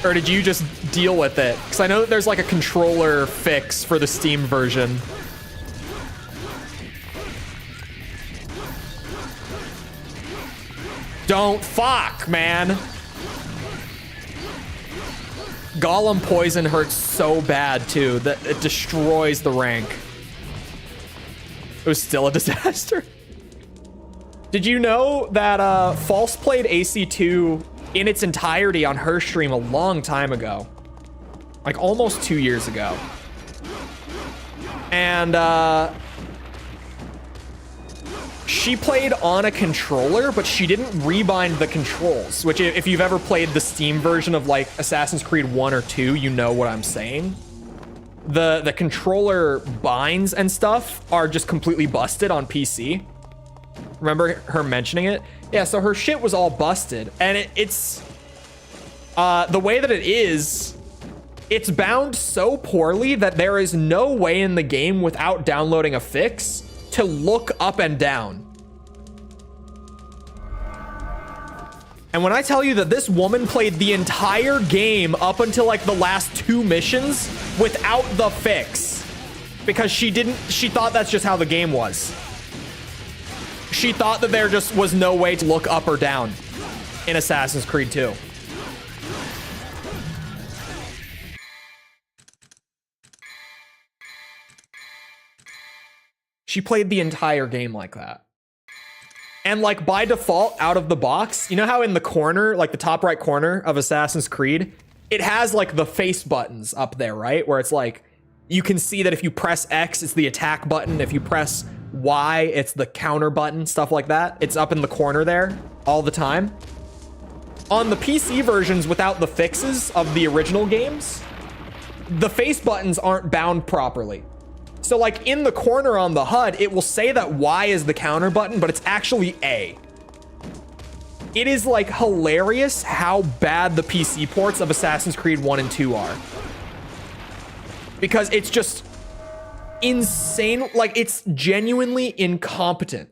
Or did you just deal with it? Because I know that there's like a controller fix for the Steam version. Don't fuck, man. Golem poison hurts so bad too that it destroys the rank. It was still a disaster. Did you know that False played AC2 in its entirety on her stream a long time ago? Like almost 2 years ago. And she played on a controller, but she didn't rebind the controls, which if you've ever played the Steam version of like Assassin's Creed 1 or 2, you know what I'm saying. The controller binds and stuff are just completely busted on PC. Remember her mentioning it? Yeah, so her shit was all busted, and it's the way that it is, it's bound so poorly that there is no way in the game without downloading a fix to look up and down. And when I tell you that this woman played the entire game up until like the last 2 missions without the fix, because she thought that's just how the game was. She thought that there just was no way to look up or down in Assassin's Creed 2. She played the entire game like that. And like by default, out of the box, you know how in the corner, like the top right corner of Assassin's Creed, it has like the face buttons up there, right? Where it's like, you can see that if you press X, it's the attack button. If you press Y, it's the counter button, stuff like that. It's up in the corner there all the time. On the PC versions without the fixes of the original games, the face buttons aren't bound properly. So like in the corner on the HUD, it will say that Y is the counter button, but it's actually A. It is like hilarious how bad the PC ports of Assassin's Creed 1 and 2 are. Because it's just insane. Like it's genuinely incompetent.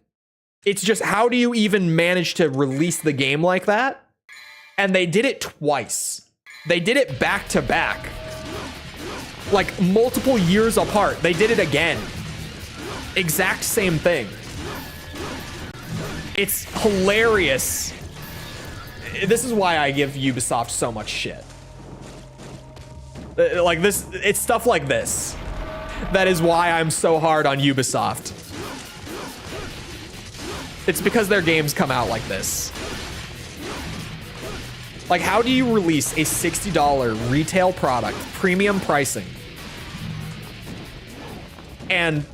It's just, how do you even manage to release the game like that? And they did it twice. They did it back to back. Like multiple years apart. They did it again. Exact same thing. It's hilarious. This is why I give Ubisoft so much shit. Like this, it's stuff like this. That is why I'm so hard on Ubisoft. It's because their games come out like this. Like, how do you release a $60 retail product, premium pricing, and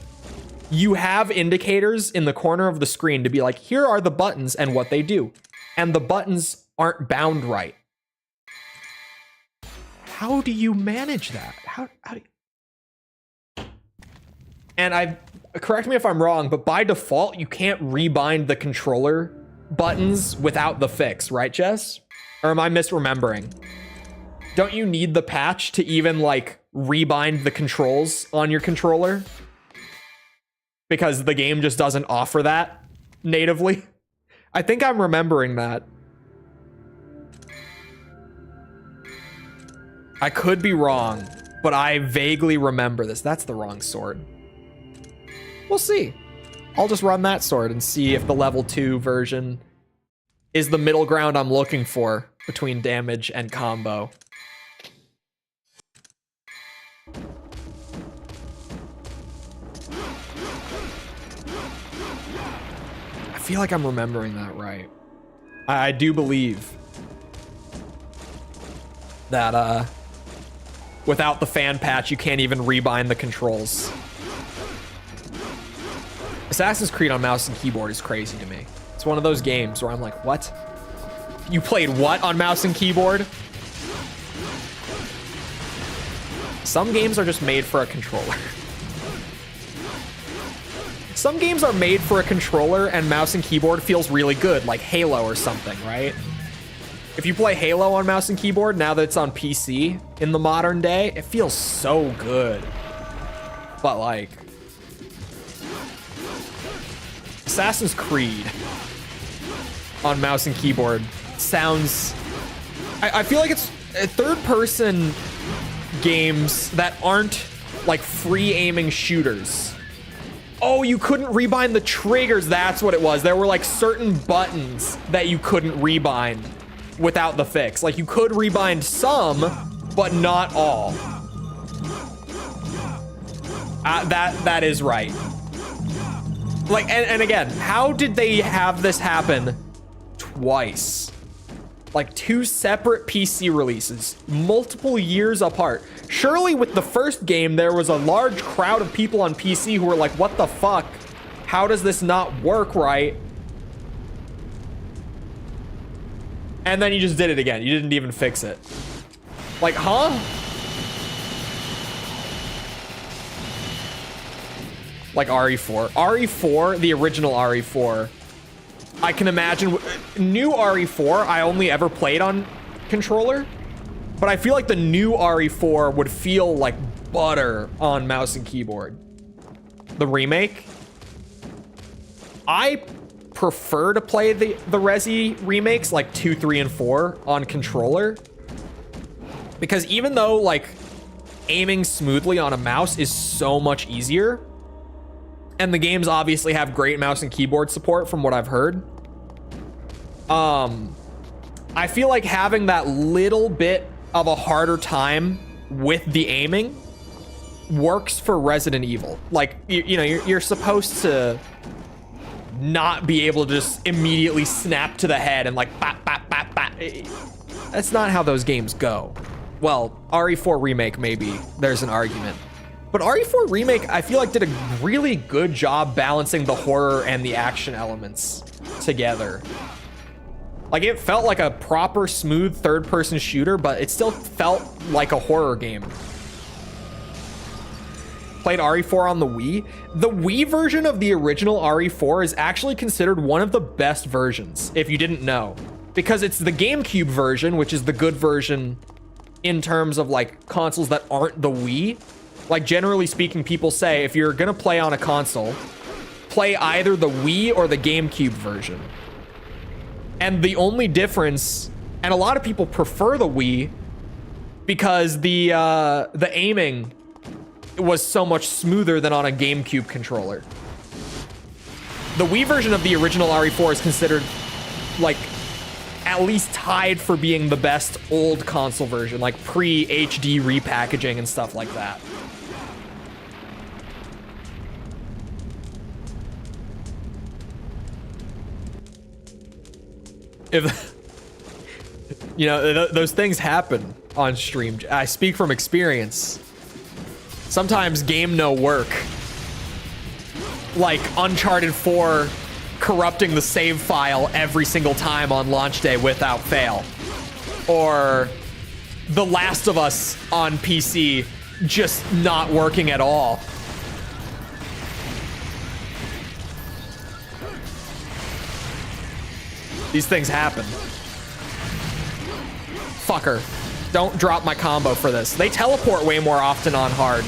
you have indicators in the corner of the screen to be like, here are the buttons and what they do, and the buttons aren't bound right? How do you manage that? How do you... And correct me if I'm wrong, but by default, you can't rebind the controller buttons without the fix, right, Jess? Or am I misremembering? Don't you need the patch to even like rebind the controls on your controller? Because the game just doesn't offer that natively. I think I'm remembering that. I could be wrong, but I vaguely remember this. That's the wrong sword. We'll see. I'll just run that sword and see if the level 2 version is the middle ground I'm looking for between damage and combo. I feel like I'm remembering that right. I do believe that without the fan patch, you can't even rebind the controls. Assassin's Creed on mouse and keyboard is crazy to me. It's one of those games where I'm like, what? You played what on mouse and keyboard? Some games are just made for a controller. Some games are made for a controller and mouse and keyboard feels really good, like Halo or something, right? If you play Halo on mouse and keyboard, now that it's on PC in the modern day, it feels so good. But like, Assassin's Creed on mouse and keyboard sounds... I feel like it's third-person games that aren't like free aiming shooters. Oh, you couldn't rebind the triggers. That's what it was. There were like certain buttons that you couldn't rebind without the fix. Like you could rebind some, but not all. That is right. Like, and again, how did they have this happen twice? Like 2 separate PC releases, multiple years apart. Surely with the first game, there was a large crowd of people on PC who were like, what the fuck? How does this not work right? And then you just did it again. You didn't even fix it. Like, huh? Like RE4. RE4, the original RE4. I can imagine new RE4 I only ever played on controller, but I feel like the new RE4 would feel like butter on mouse and keyboard. The remake, I prefer to play the Resi remakes like 2, 3, and 4 on controller, because even though like aiming smoothly on a mouse is so much easier, and the games obviously have great mouse and keyboard support from what I've heard, I feel like having that little bit of a harder time with the aiming works for Resident Evil. Like, you know, you're supposed to not be able to just immediately snap to the head and like bap, bap, bap, bap. That's not how those games go. Well, RE4 Remake, maybe there's an argument. But RE4 Remake, I feel like did a really good job balancing the horror and the action elements together. Like, it felt like a proper, smooth third-person shooter, but it still felt like a horror game. Played RE4 on the Wii. The Wii version of the original RE4 is actually considered one of the best versions, if you didn't know. Because it's the GameCube version, which is the good version in terms of, like, consoles that aren't the Wii. Like, generally speaking, people say, if you're gonna play on a console, play either the Wii or the GameCube version. And the only difference, and a lot of people prefer the Wii because the aiming was so much smoother than on a GameCube controller. The Wii version of the original RE4 is considered like at least tied for being the best old console version, like pre-HD repackaging and stuff like that. If, you know, those things happen on stream. I speak from experience. Sometimes game no work. Like Uncharted 4 corrupting the save file every single time on launch day without fail. Or The Last of Us on PC just not working at all. These things happen. Fucker. Don't drop my combo for this. They teleport way more often on hard,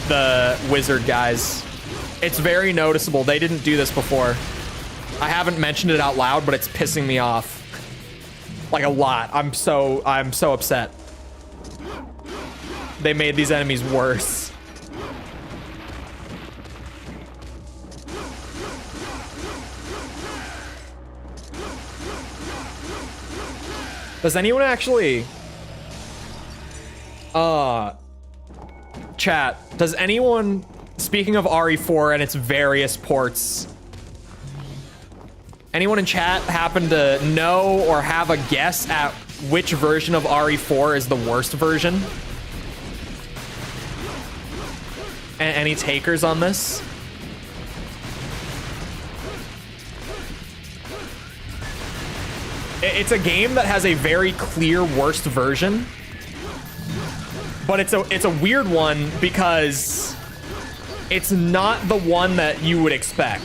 the wizard guys. It's very noticeable. They didn't do this before. I haven't mentioned it out loud, but it's pissing me off. Like a lot. I'm so upset. They made these enemies worse. Does anyone actually... Chat, does anyone, speaking of RE4 and its various ports, anyone in chat happen to know or have a guess at which version of RE4 is the worst version? Any takers on this? It's a game that has a very clear worst version, but it's a weird one because it's not the one that you would expect.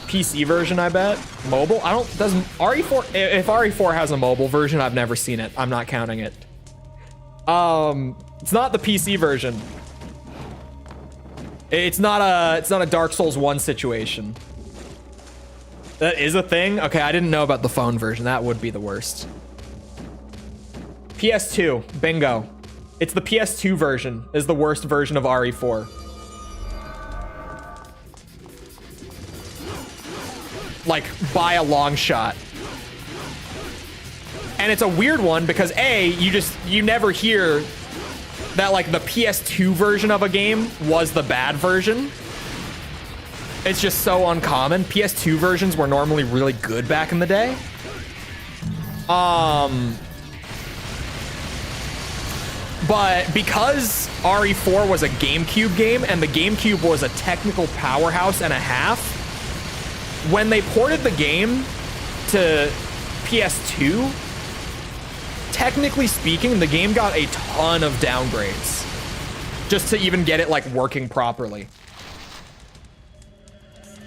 PC version, I bet. Mobile? Doesn't RE4, if RE4 has a mobile version, I've never seen it. I'm not counting it. It's not the PC version. It's not a Dark Souls 1 situation. That is a thing? Okay, I didn't know about the phone version. That would be the worst. PS2, bingo. It's the PS2 version is the worst version of RE4. Like, by a long shot. And it's a weird one because you never hear that like the PS2 version of a game was the bad version. It's just so uncommon. PS2 versions were normally really good back in the day. But because RE4 was a GameCube game and the GameCube was a technical powerhouse and a half, when they ported the game to PS2, technically speaking, the game got a ton of downgrades just to even get it like working properly.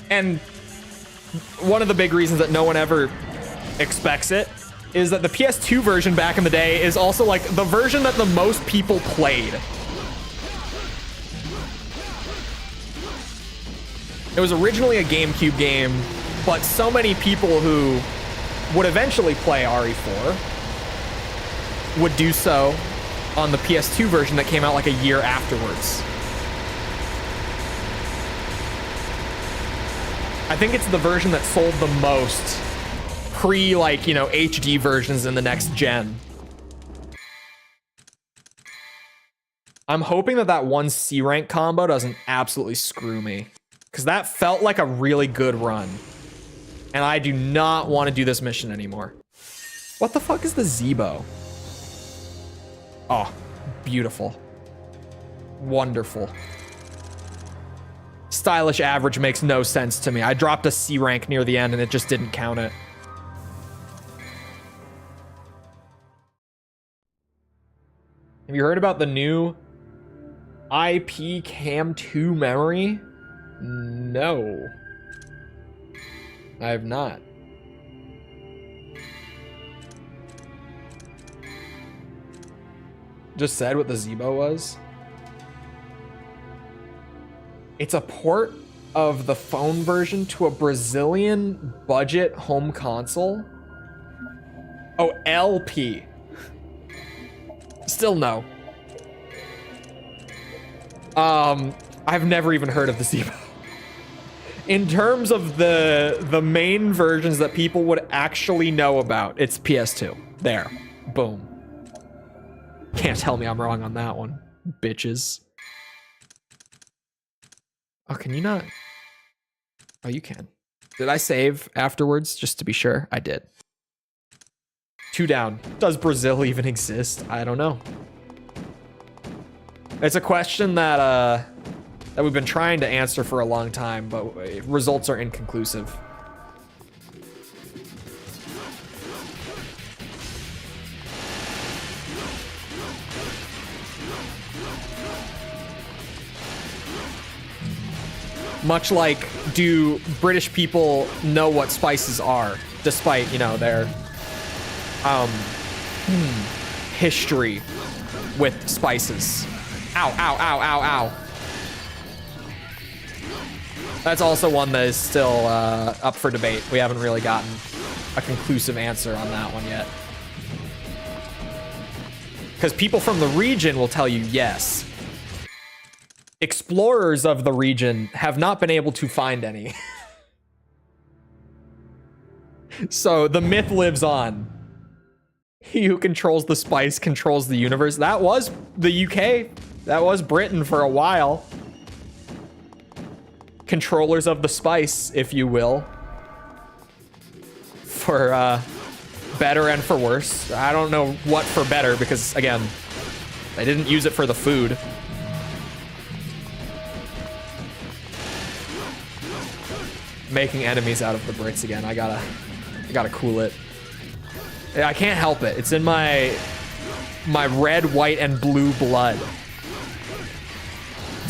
And one of the big reasons that no one ever expects it is that the PS2 version back in the day is also like the version that the most people played. It was originally a GameCube game, but so many people who would eventually play RE4 would do so on the PS2 version that came out like a year afterwards. I think it's the version that sold the most pre, like, you know, HD versions in the next gen. I'm hoping that one C rank combo doesn't absolutely screw me, because that felt like a really good run. And I do not want to do this mission anymore. What the fuck is the Zebo? Oh, beautiful. Wonderful. Stylish average makes no sense to me. I dropped a C rank near the end and it just didn't count it. Have you heard about the new IP Cam 2 memory? No. I have not. Just said what the Zebo was. It's a port of the phone version to a Brazilian budget home console. Oh, LP. Still no. I've never even heard of the Zebo. In terms of the main versions that people would actually know about, it's PS2. There. Boom. Can't tell me I'm wrong on that one, bitches. Oh, can you not? Oh, you can. Did I save afterwards, just to be sure? I did. 2 down. Does Brazil even exist? I don't know. It's a question that that we've been trying to answer for a long time, but results are inconclusive. Much like, do British people know what spices are, despite, you know, their history with spices. Ow, ow, ow, ow, ow. That's also one that is still up for debate. We haven't really gotten a conclusive answer on that one yet. Because people from the region will tell you yes. Explorers of the region have not been able to find any. So the myth lives on. He who controls the spice controls the universe. That was the UK. That was Britain for a while. Controllers of the spice, if you will. For better and for worse. I don't know what for better because, again, they didn't use it for the food. Making enemies out of the Brits again. I gotta cool it. I can't help it. It's in my red, white, and blue blood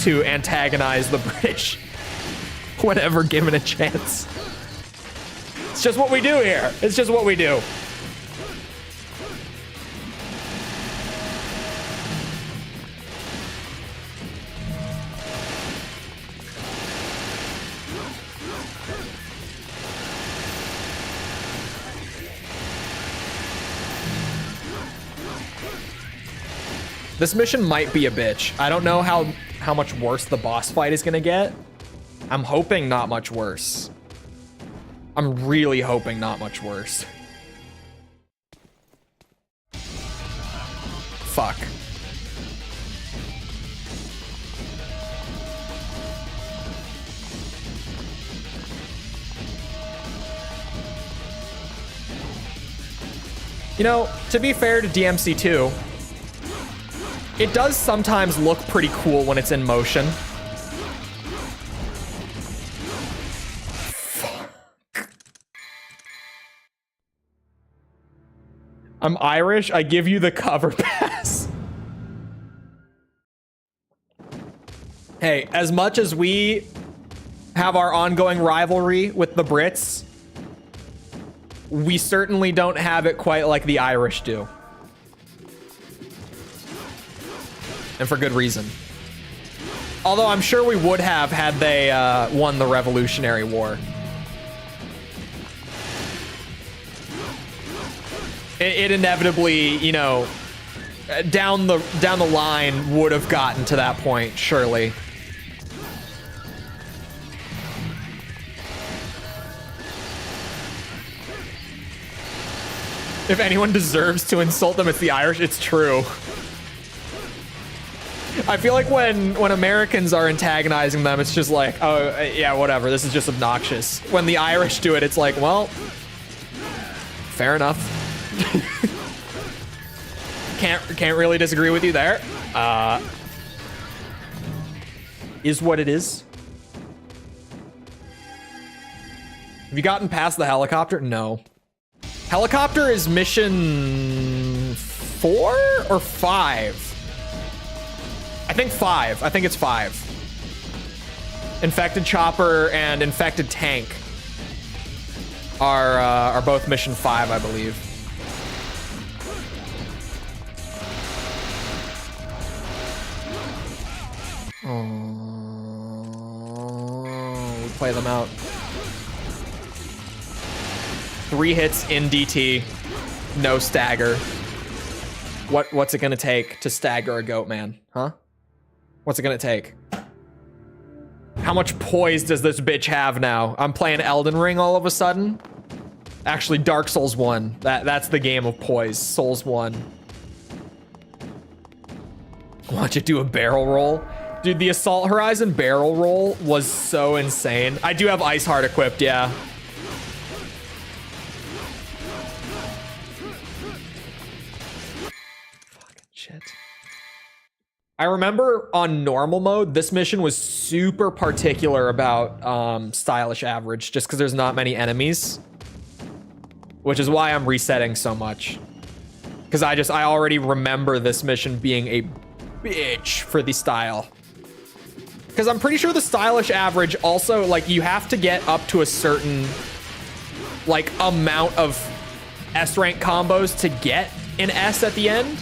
to antagonize the British whenever given a chance. It's just what we do here. It's just what we do. This mission might be a bitch. I don't know how much worse the boss fight is gonna get. I'm hoping not much worse. I'm really hoping not much worse. Fuck. You know, to be fair to DMC2, it does sometimes look pretty cool when it's in motion. Fuck. I'm Irish. I give you the cover pass. Hey, as much as we have our ongoing rivalry with the Brits, we certainly don't have it quite like the Irish do. And for good reason. Although I'm sure we would have had they won the Revolutionary War. It inevitably, you know, down the line would have gotten to that point, surely. If anyone deserves to insult them, it's the Irish. It's true. I feel like when Americans are antagonizing them, it's just like, oh, yeah, whatever. This is just obnoxious. When the Irish do it, it's like, well, fair enough. Can't really disagree with you there. Is what it is. Have you gotten past the helicopter? No. Helicopter is mission 4 or 5? I think 5. I think it's 5. Infected chopper and infected tank are both mission 5, I believe. Oh, we play them out. 3 hits in DT, no stagger. What's it gonna take to stagger a goat man, huh? What's it gonna take? How much poise does this bitch have now? I'm playing Elden Ring all of a sudden. Actually, Dark Souls 1. That's the game of poise. Souls 1. Watch it do a barrel roll. Dude, the Assault Horizon barrel roll was so insane. I do have Ice Heart equipped, yeah. Shit. I remember on normal mode, this mission was super particular about stylish average, just because there's not many enemies. Which is why I'm resetting so much. Because I already remember this mission being a bitch for the style. Because I'm pretty sure the stylish average also, like, you have to get up to a certain, like, amount of S rank combos to get an S at the end.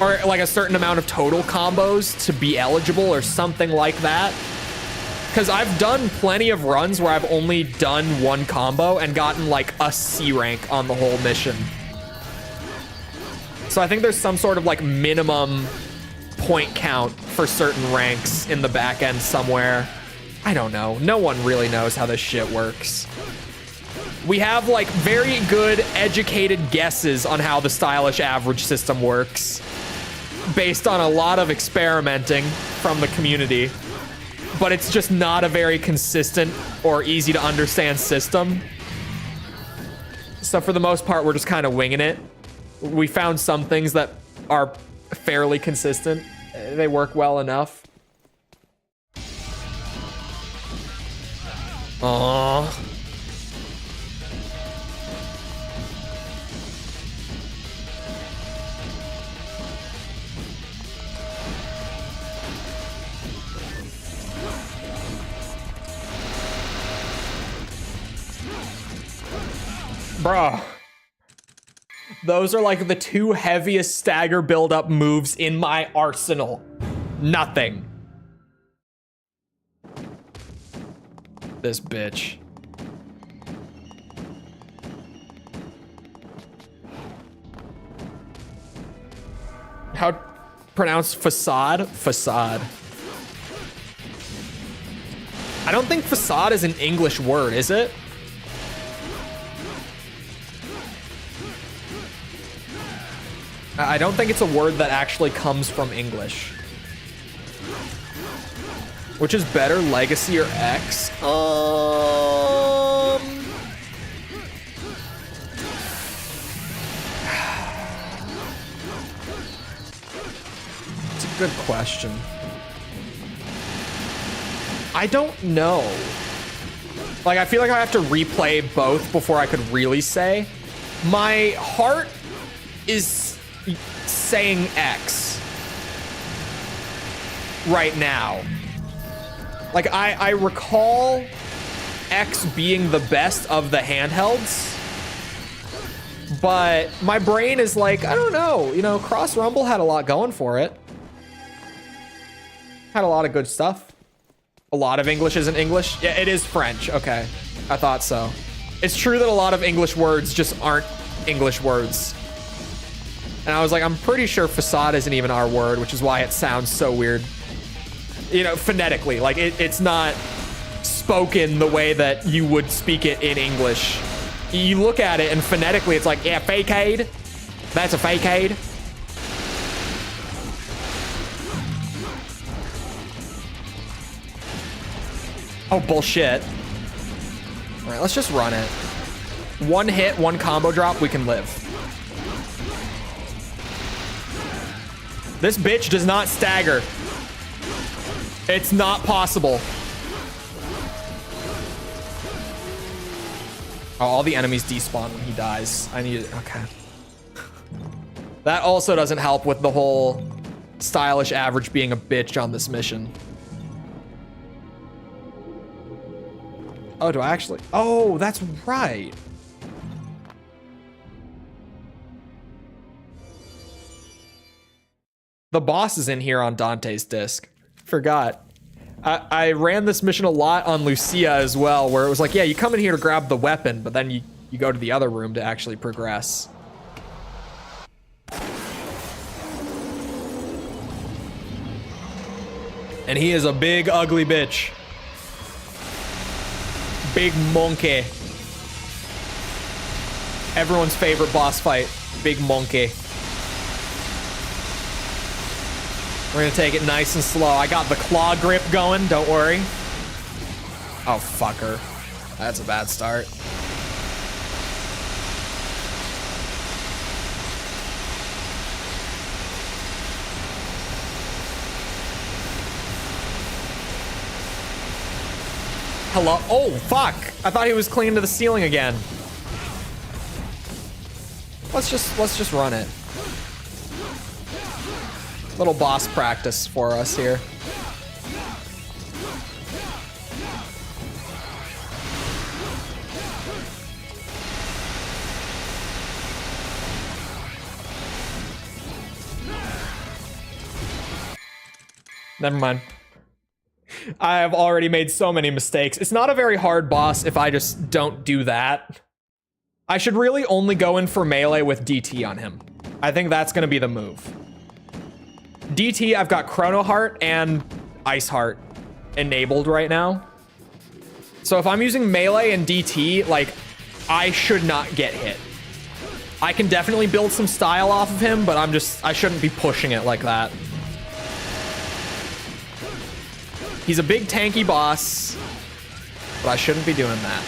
Or, like, a certain amount of total combos to be eligible or something like that. Because I've done plenty of runs where I've only done one combo and gotten, like, a C rank on the whole mission. So I think there's some sort of, like, minimum point count for certain ranks in the back end somewhere. I don't know. No one really knows how this shit works. We have, like, very good, educated guesses on how the stylish average system works, based on a lot of experimenting from the community. But it's just not a very consistent or easy to understand system. So for the most part, we're just kind of winging it. We found some things that are fairly consistent. They work well enough. Aww. Bruh. Those are like the two heaviest stagger build-up moves in my arsenal. Nothing. This bitch. How pronounced facade? Facade. I don't think facade is an English word, is it? I don't think it's a word that actually comes from English. Which is better, Legacy or X? It's a good question. I don't know. Like, I feel like I have to replay both before I could really say. My heart is saying X right now. Like, I recall X being the best of the handhelds, but my brain is like, I don't know, you know, Cross Rumble had a lot going for it. Had a lot of good stuff. A lot of English isn't English. Yeah, it is French. Okay, I thought so. It's true that a lot of English words just aren't English words. And I was like, I'm pretty sure facade isn't even our word, which is why it sounds so weird. You know, phonetically, like it's not spoken the way that you would speak it in English. You look at it and phonetically it's like, yeah, fakeade. That's a fakeade. Oh, bullshit. All right, let's just run it. One hit, one combo drop, we can live. This bitch does not stagger. It's not possible. Oh, all the enemies despawn when he dies. I need it. Okay. That also doesn't help with the whole stylish average being a bitch on this mission. Oh, do I actually? Oh, that's right. The boss is in here on Dante's disc. Forgot. I ran this mission a lot on Lucia as well, where it was like, yeah, you come in here to grab the weapon, but then you go to the other room to actually progress. And he is a big, ugly bitch. Big monkey. Everyone's favorite boss fight. Big monkey. We're gonna take it nice and slow. I got the claw grip going, don't worry. Oh, fucker. That's a bad start. Hello? Oh, fuck. I thought he was clinging to the ceiling again. Let's just run it. Little boss practice for us here. Never mind. I have already made so many mistakes. It's not a very hard boss if I just don't do that. I should really only go in for melee with DT on him. I think that's going to be the move. DT, I've got Chrono Heart and Ice Heart enabled right now. So if I'm using melee and DT, like, I should not get hit. I can definitely build some style off of him, but I shouldn't be pushing it like that. He's a big tanky boss, but I shouldn't be doing that.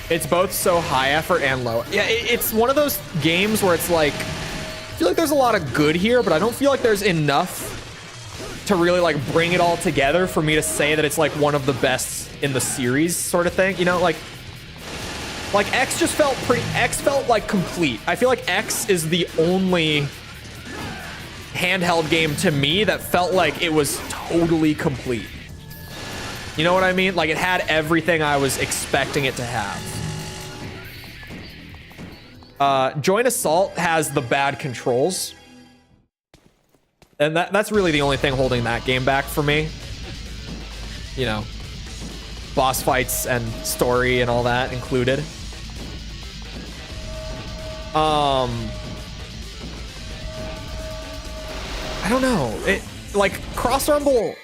It's both so high effort and low. Yeah, it's one of those games where it's like, I feel like there's a lot of good here, but I don't feel like there's enough to really like bring it all together for me to say that it's like one of the best in the series sort of thing. You know, like X just felt X felt like complete. I feel like X is the only handheld game to me that felt like it was totally complete. You know what I mean? Like it had everything I was expecting it to have. Joint Assault has the bad controls. And that's really the only thing holding that game back for me. You know, boss fights and story and all that included. I don't know. It like Cross Rumble.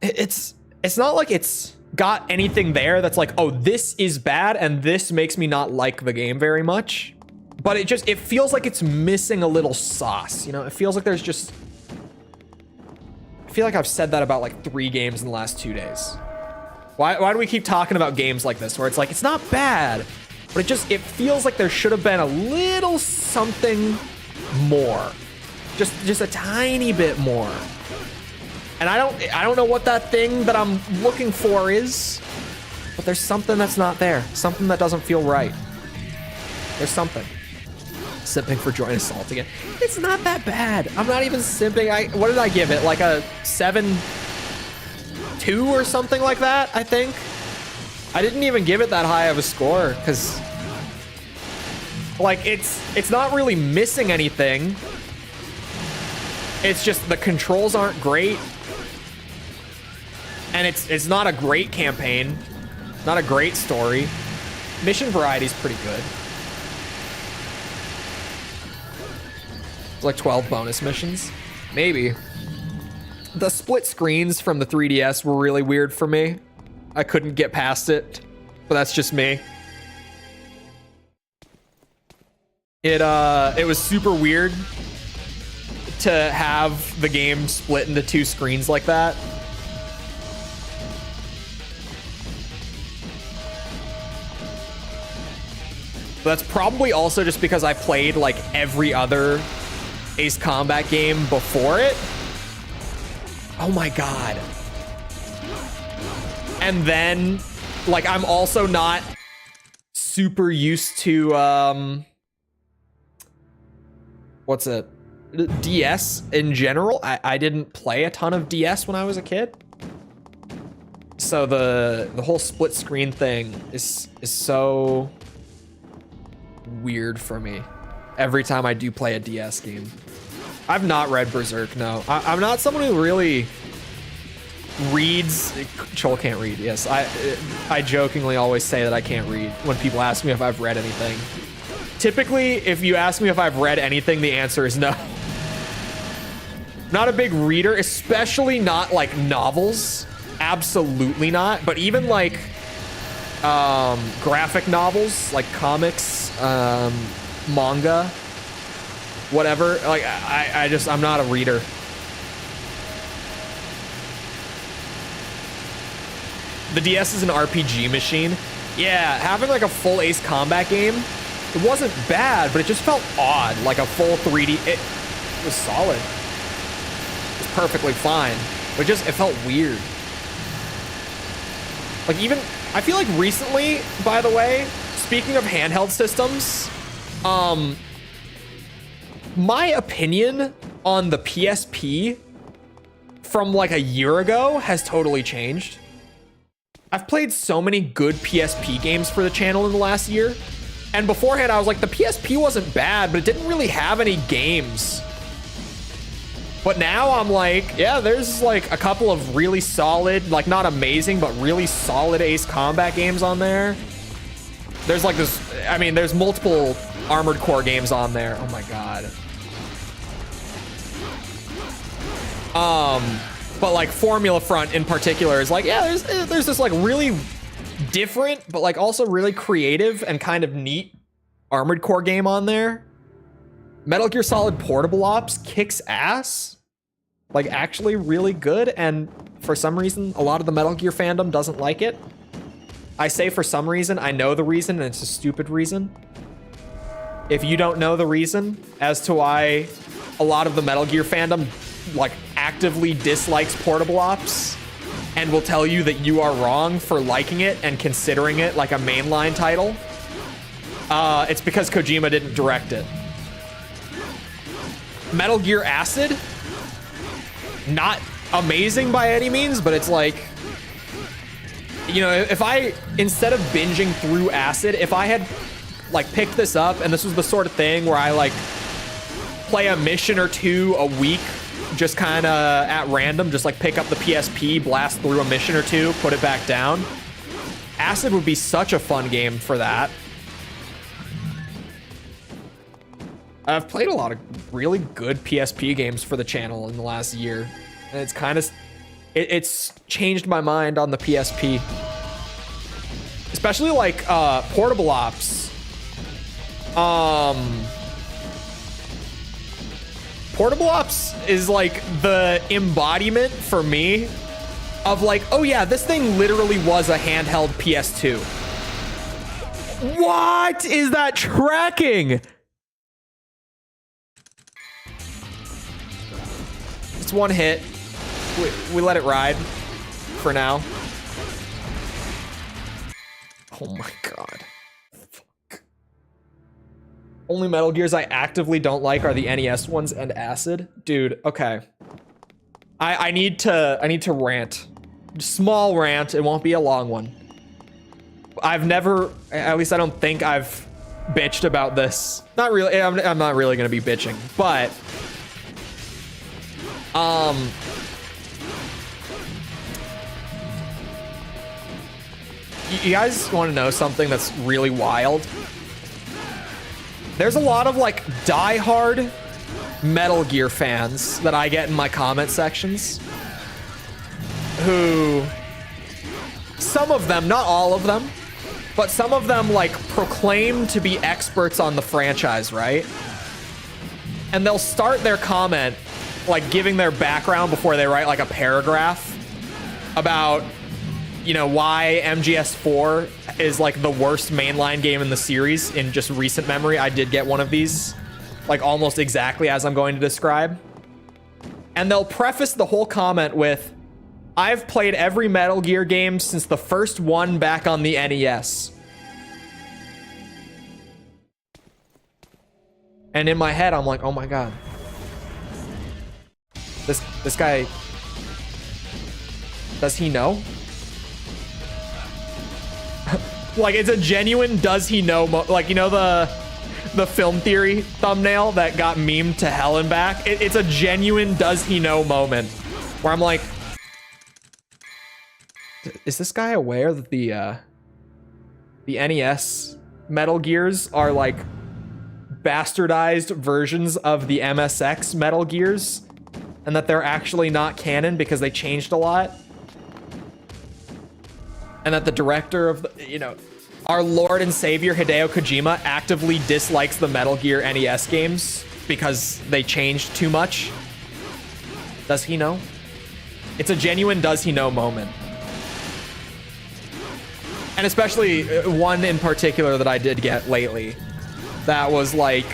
It's not like it's got anything there that's like, oh, this is bad and this makes me not like the game very much. But it feels like it's missing a little sauce. You know, it feels like there's just, I feel like I've said that about like 3 games in the last 2 days. Why do we keep talking about games like this where it's like, it's not bad, but it feels like there should have been a little something more. Just a tiny bit more. And I don't know what that thing that I'm looking for is, but there's something that's not there. Something that doesn't feel right. There's something. Simping for Joint Assault again. It's not that bad. I'm not even simping. What did I give it? Like a 7.2 or something like that, I think. I didn't even give it that high of a score because like it's not really missing anything. It's just the controls aren't great. And it's not a great campaign. Not a great story. Mission variety is pretty good. Like 12 bonus missions, maybe. The split screens from the 3DS were really weird for me. I couldn't get past it, but that's just me. It was super weird to have the game split into 2 screens like that. But that's probably also just because I played like every other Ace Combat game before it. Oh my god. And then like I'm also not super used to what's it? DS in general. I didn't play a ton of DS when I was a kid. So the whole split screen thing is so weird for me every time I do play a DS game. I've not read Berserk, no. I'm not someone who really reads. Chole can't read, yes. I jokingly always say that I can't read when people ask me if I've read anything. Typically, if you ask me if I've read anything, the answer is no. Not a big reader, especially not like novels. Absolutely not. But even like graphic novels, like comics, manga, whatever. Like I'm not a reader. The DS is an RPG machine. Yeah, having like a full Ace Combat game, it wasn't bad, but it just felt odd. Like a full 3D, it was solid. It was perfectly fine, but it felt weird. Like even, I feel like recently, by the way, speaking of handheld systems, my opinion on the PSP from like a year ago has totally changed. I've played so many good PSP games for the channel in the last year. And beforehand, I was like, the PSP wasn't bad, but it didn't really have any games. But now I'm like, yeah, there's like a couple of really solid, like not amazing, but really solid Ace Combat games on there. There's like this, I mean, there's multiple Armored Core games on there. Oh my God. But like Formula Front in particular is like, yeah, there's this like really different, but like also really creative and kind of neat Armored Core game on there. Metal Gear Solid Portable Ops kicks ass. Like actually really good, and for some reason, a lot of the Metal Gear fandom doesn't like it. I say for some reason, I know the reason, and it's a stupid reason. If you don't know the reason as to why a lot of the Metal Gear fandom like actively dislikes Portable Ops and will tell you that you are wrong for liking it and considering it like a mainline title, it's because Kojima didn't direct it. Metal Gear Acid, not amazing by any means, but it's like, you know, if I, instead of binging through Acid, if I had like picked this up and this was the sort of thing where I like play a mission or two a week, just kind of at random, just like pick up the PSP, blast through a mission or two, put it back down. Acid would be such a fun game for that. I've played a lot of really good PSP games for the channel in the last year, and it's kind of, it's changed my mind on the PSP. Especially like Portable Ops. Portable Ops is like the embodiment for me of like, oh yeah, this thing literally was a handheld PS2. What is that tracking? It's one hit. We let it ride for now. Oh my God. Fuck. Only Metal Gears I actively don't like are the NES ones and Acid. Dude, okay. I need to rant. Small rant, it won't be a long one. I've never, at least I don't think I've bitched about this. Not really, I'm not really gonna be bitching, but you guys want to know something that's really wild? There's a lot of like diehard Metal Gear fans that I get in my comment sections who, some of them, not all of them, but some of them like proclaim to be experts on the franchise, right? And they'll start their comment like giving their background before they write like a paragraph about, you know, why MGS4 is like the worst mainline game in the series in just recent memory. I did get one of these, like almost exactly as I'm going to describe. And they'll preface the whole comment with, I've played every Metal Gear game since the first one back on the NES. And in my head, I'm like, oh my God. This guy, does he know? Like, it's a genuine does he know like, you know the film theory thumbnail that got memed to hell and back? It's a genuine does he know moment where I'm like, is this guy aware that the NES Metal Gears are like bastardized versions of the MSX Metal Gears, and that they're actually not canon because they changed a lot? And that the director of the, you know, our Lord and Savior Hideo Kojima actively dislikes the Metal Gear NES games because they changed too much? Does he know? It's a genuine does he know moment. And especially one in particular that I did get lately that was like,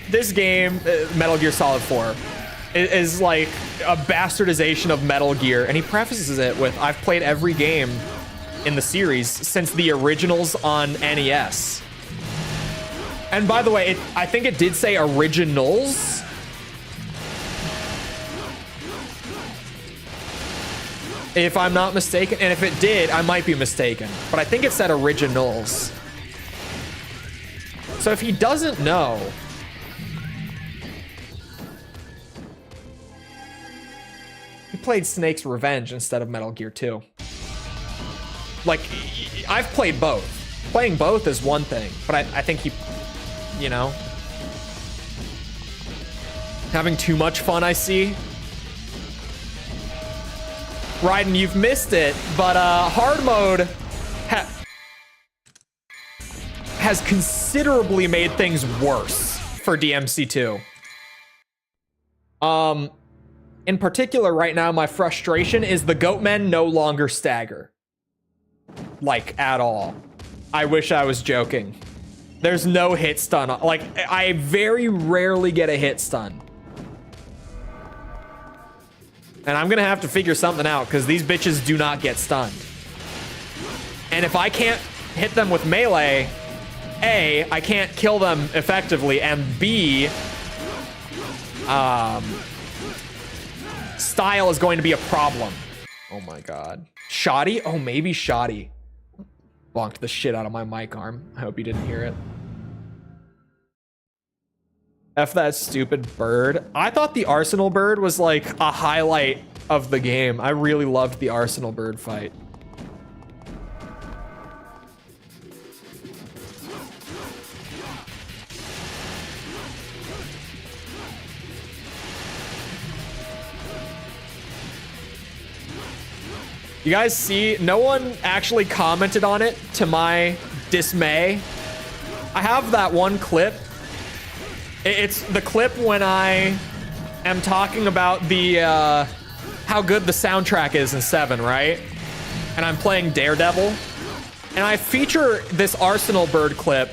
this game, Metal Gear Solid 4, is like a bastardization of Metal Gear. And he prefaces it with, I've played every game in the series since the originals on NES. And by the way, I think it did say originals. If I'm not mistaken, and if it did, I might be mistaken, but I think it said originals. So if he doesn't know, he played Snake's Revenge instead of Metal Gear 2. Like, I've played both. Playing both is one thing, but I think he, you know, having too much fun, I see. Raiden, you've missed it, but hard mode has considerably made things worse for DMC2. In particular, right now, my frustration is the Goatmen no longer stagger. Like, at all. I wish I was joking. There's no hit stun. Like, I very rarely get a hit stun. And I'm gonna have to figure something out, because these bitches do not get stunned. And if I can't hit them with melee, A, I can't kill them effectively, and B, style is going to be a problem. Oh my god. Shoddy? Oh, maybe Shoddy. Bonked the shit out of my mic arm. I hope you didn't hear it. F that stupid bird. I thought the Arsenal bird was like a highlight of the game. I really loved the Arsenal bird fight. You guys see, no one actually commented on it, to my dismay. I have that one clip. It's the clip when I am talking about the how good the soundtrack is in 7, right? And I'm playing Daredevil. And I feature this Arsenal Bird clip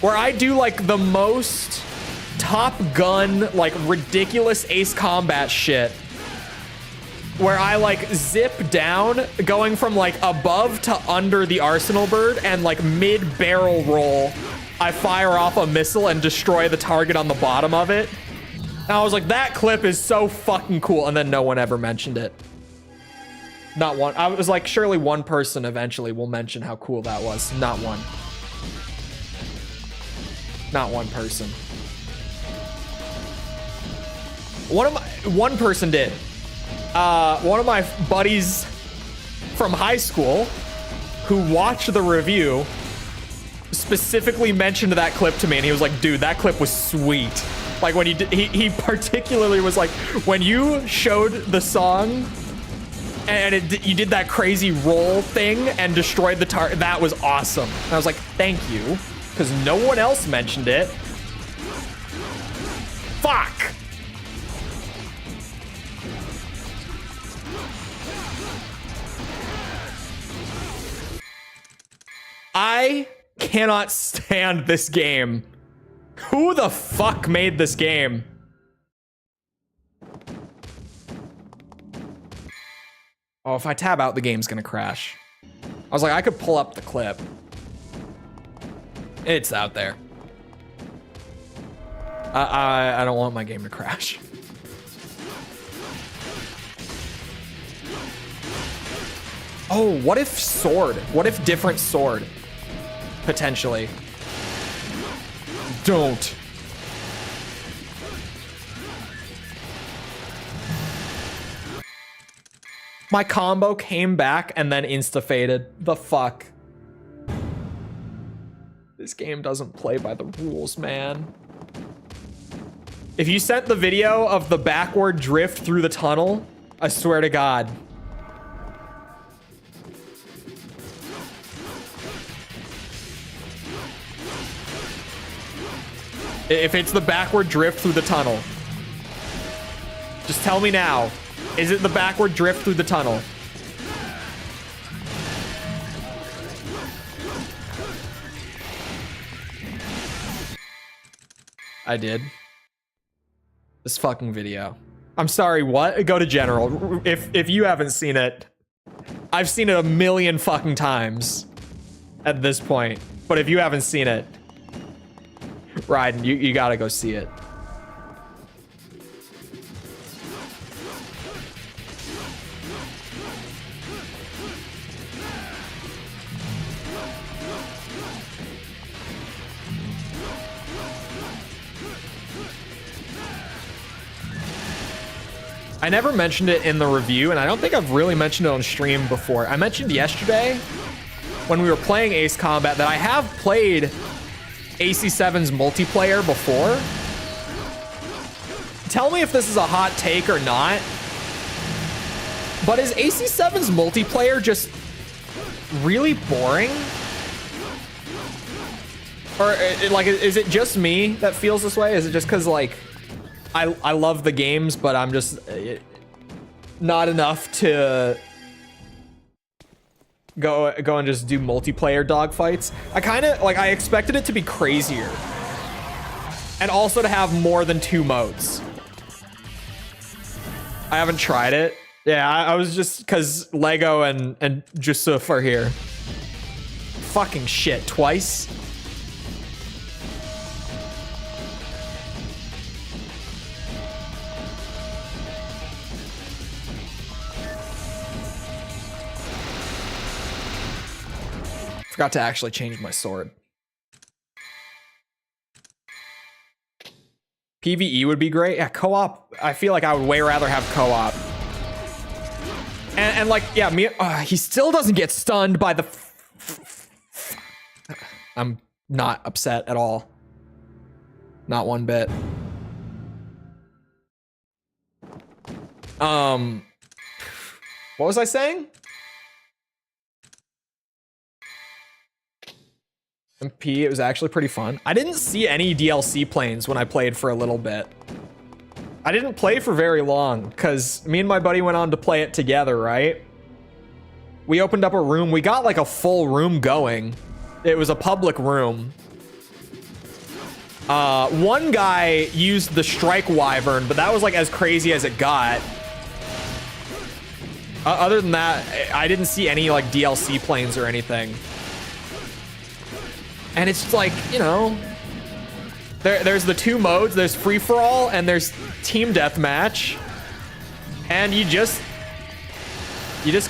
where I do like the most Top Gun, like ridiculous Ace Combat shit. Where I like zip down, going from like above to under the Arsenal Bird, and like mid barrel roll, I fire off a missile and destroy the target on the bottom of it. And I was like, that clip is so fucking cool. And then no one ever mentioned it. Not one. I was like, surely one person eventually will mention how cool that was. Not one. Not one person. One person did. One of my buddies from high school who watched the review specifically mentioned that clip to me, and he was like, dude, that clip was sweet. Like, when he particularly was like, when you showed the song and you did that crazy roll thing and destroyed the target, that was awesome. And I was like, thank you, because no one else mentioned it. Fuck. I cannot stand this game. Who the fuck made this game? Oh, if I tab out, the game's gonna crash. I was like, I could pull up the clip. It's out there. I don't want my game to crash. Oh, what if sword? What if different sword? Potentially. Don't. My combo came back and then insta-faded. The fuck? This game doesn't play by the rules, man. If you sent the video of the backward drift through the tunnel, I swear to God. If it's the backward drift through the tunnel. Just tell me now. Is it the backward drift through the tunnel? I did. This fucking video. I'm sorry, what? Go to general. If you haven't seen it, I've seen it a million fucking times at this point. But if you haven't seen it, Raiden, you gotta go see it. I never mentioned it in the review, and I don't think I've really mentioned it on stream before. I mentioned yesterday when we were playing Ace Combat that I have played AC7's multiplayer before. Tell me if this is a hot take or not, but is AC7's multiplayer just really boring? Or like, is it just me that feels this way? Is it just because like I love the games, but I'm just not enough to go and just do multiplayer dogfights? I kind of like, I expected it to be crazier and also to have more than 2 modes. I haven't tried it. Yeah, I was just because Lego and Jusuf are here. Fucking shit, twice. Forgot to actually change my sword. PvE would be great. Yeah, co-op. I feel like I would way rather have co-op. And like, yeah, me. He still doesn't get stunned by the. I'm not upset at all. Not one bit. What was I saying? MP, it was actually pretty fun. I didn't see any DLC planes when I played for a little bit. I didn't play for very long because me and my buddy went on to play it together, right? We opened up a room. We got like a full room going. It was a public room. One guy used the Strike Wyvern, but that was like as crazy as it got. Other than that, I didn't see any like DLC planes or anything. And it's like, you know, there's the 2 modes. There's free for all and there's team deathmatch. And you just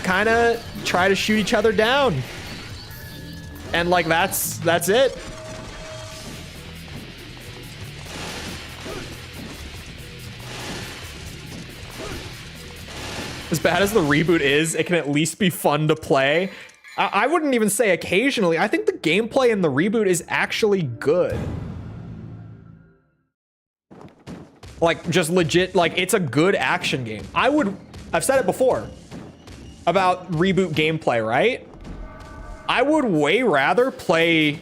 kind of try to shoot each other down. And like that's it. As bad as the reboot is, it can at least be fun to play. I wouldn't even say occasionally. I think the gameplay in the reboot is actually good. Like, just legit, like, it's a good action game. I've said it before about reboot gameplay, right? I would way rather play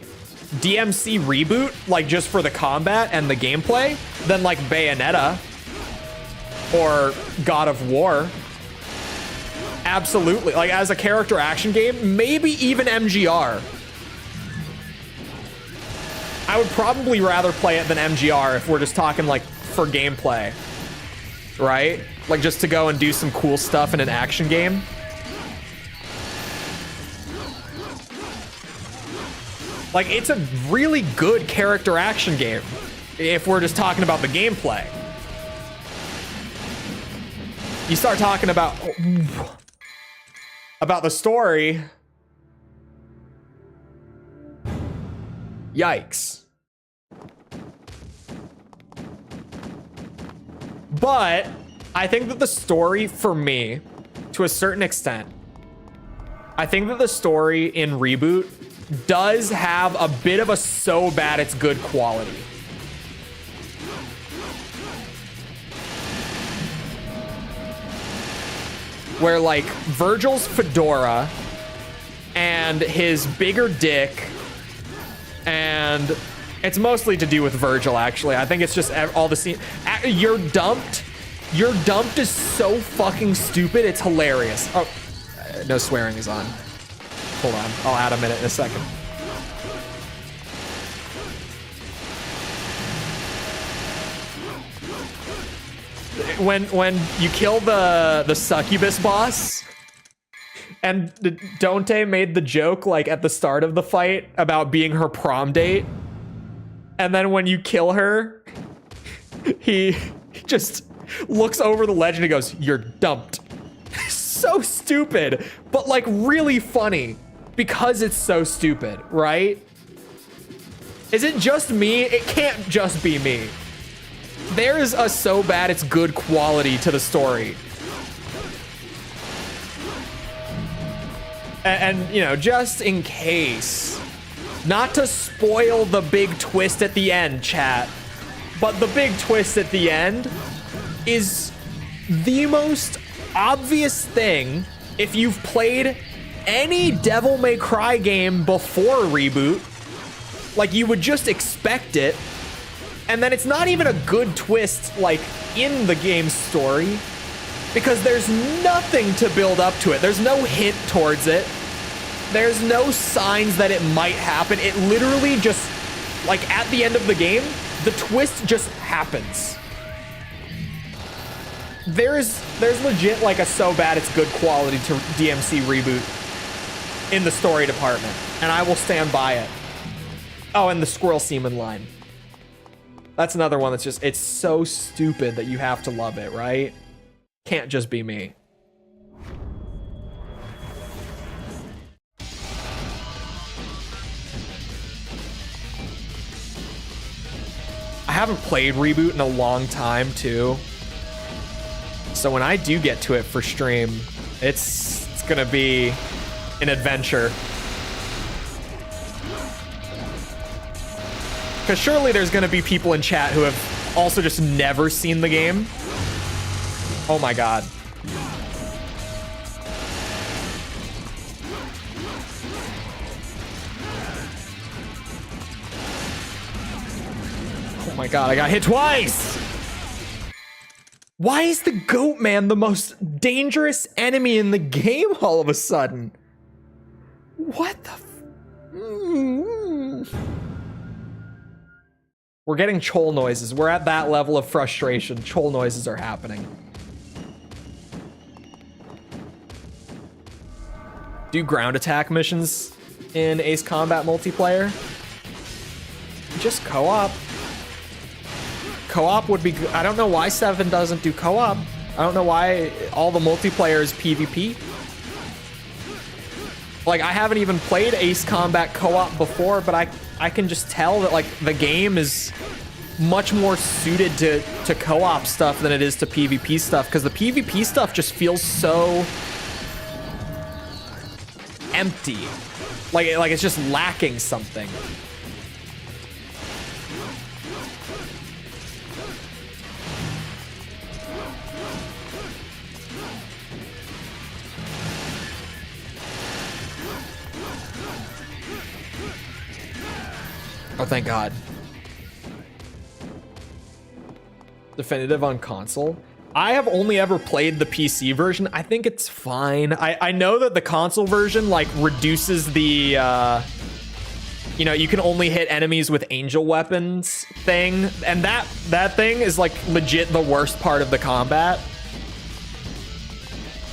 DMC Reboot, like, just for the combat and the gameplay, than, like, Bayonetta or God of War. Absolutely. Like, as a character action game, maybe even MGR. I would probably rather play it than MGR if we're just talking, like, for gameplay. Right? Like, just to go and do some cool stuff in an action game. Like, it's a really good character action game if we're just talking about the gameplay. You start talking about the story. Yikes. But I think that the story, for me, to a certain extent, I think that the story in Reboot does have a bit of a so bad it's good quality. Where, like, Virgil's fedora and his bigger dick, and it's mostly to do with Virgil, actually. I think it's just all the scene. You're dumped. You're dumped is so fucking stupid. It's hilarious. Oh, no swearing is on. Hold on. I'll add a minute in a second. When you kill the succubus boss, and Dante made the joke like at the start of the fight about being her prom date, and then when you kill her, he just looks over the ledge and he goes, "You're dumped." So stupid, but like really funny because it's so stupid, right? Is it just me? It can't just be me. there is a so bad it's good quality to the story. And you know, just in case, not to spoil the big twist at the end, chat, but the big twist at the end is the most obvious thing if you've played any Devil May Cry game before Reboot. Like, you would just expect it, and then it's not even a good twist, like, in the game's story, because there's nothing to build up to it. There's no hint towards it. There's no signs that it might happen. It literally just, like, at the end of the game, the twist just happens. There's legit, like, a so bad it's good quality to DMC Reboot in the story department, and I will stand by it. Oh, and the squirrel semen line. That's another one that's just, it's so stupid that you have to love it, right? Can't just be me. I haven't played Reboot in a long time, too. So when I do get to it for stream, it's gonna be an adventure. Because surely there's gonna be people in chat who have also just never seen the game. Oh my god. Oh my god, I got hit twice! Why is the goat man the most dangerous enemy in the game all of a sudden? What the We're getting Chole noises. We're at that level of frustration. Chole noises are happening. Do ground attack missions in Ace Combat multiplayer? Just co-op. Co-op would be good. I don't know why 7 doesn't do co-op. I don't know why all the multiplayer is PvP. Like, I haven't even played Ace Combat co-op before, but I can just tell that, like, the game is much more suited to co-op stuff than it is to PvP stuff, because the PvP stuff just feels so empty. Like it's just lacking something. Oh, thank God. Definitive on console. I have only ever played the PC version. I think it's fine. I know that the console version, like, reduces the, you know, you can only hit enemies with angel weapons thing. And that thing is, like, legit the worst part of the combat.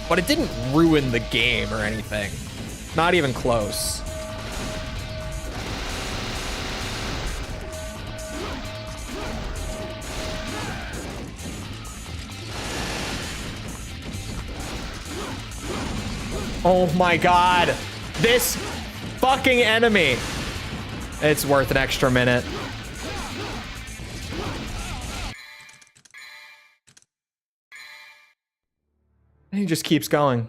But it didn't ruin the game or anything. Not even close. Oh my god. This fucking enemy. It's worth an extra minute. And he just keeps going.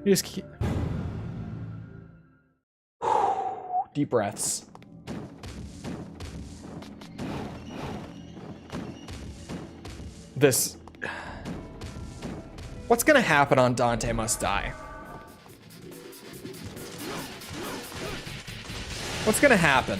He just keep... Deep breaths. This... What's gonna happen on Dante Must Die? What's gonna happen?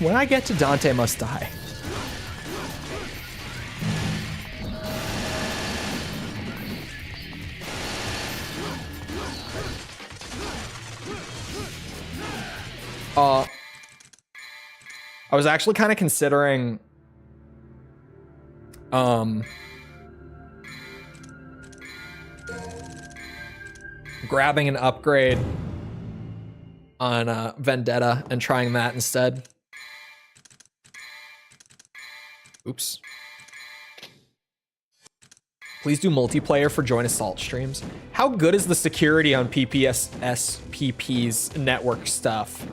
When I get to Dante Must Die. I was actually kind of considering grabbing an upgrade on Vendetta and trying that instead. Oops. Please do multiplayer for Join Assault streams. How good is the security on PP's network stuff?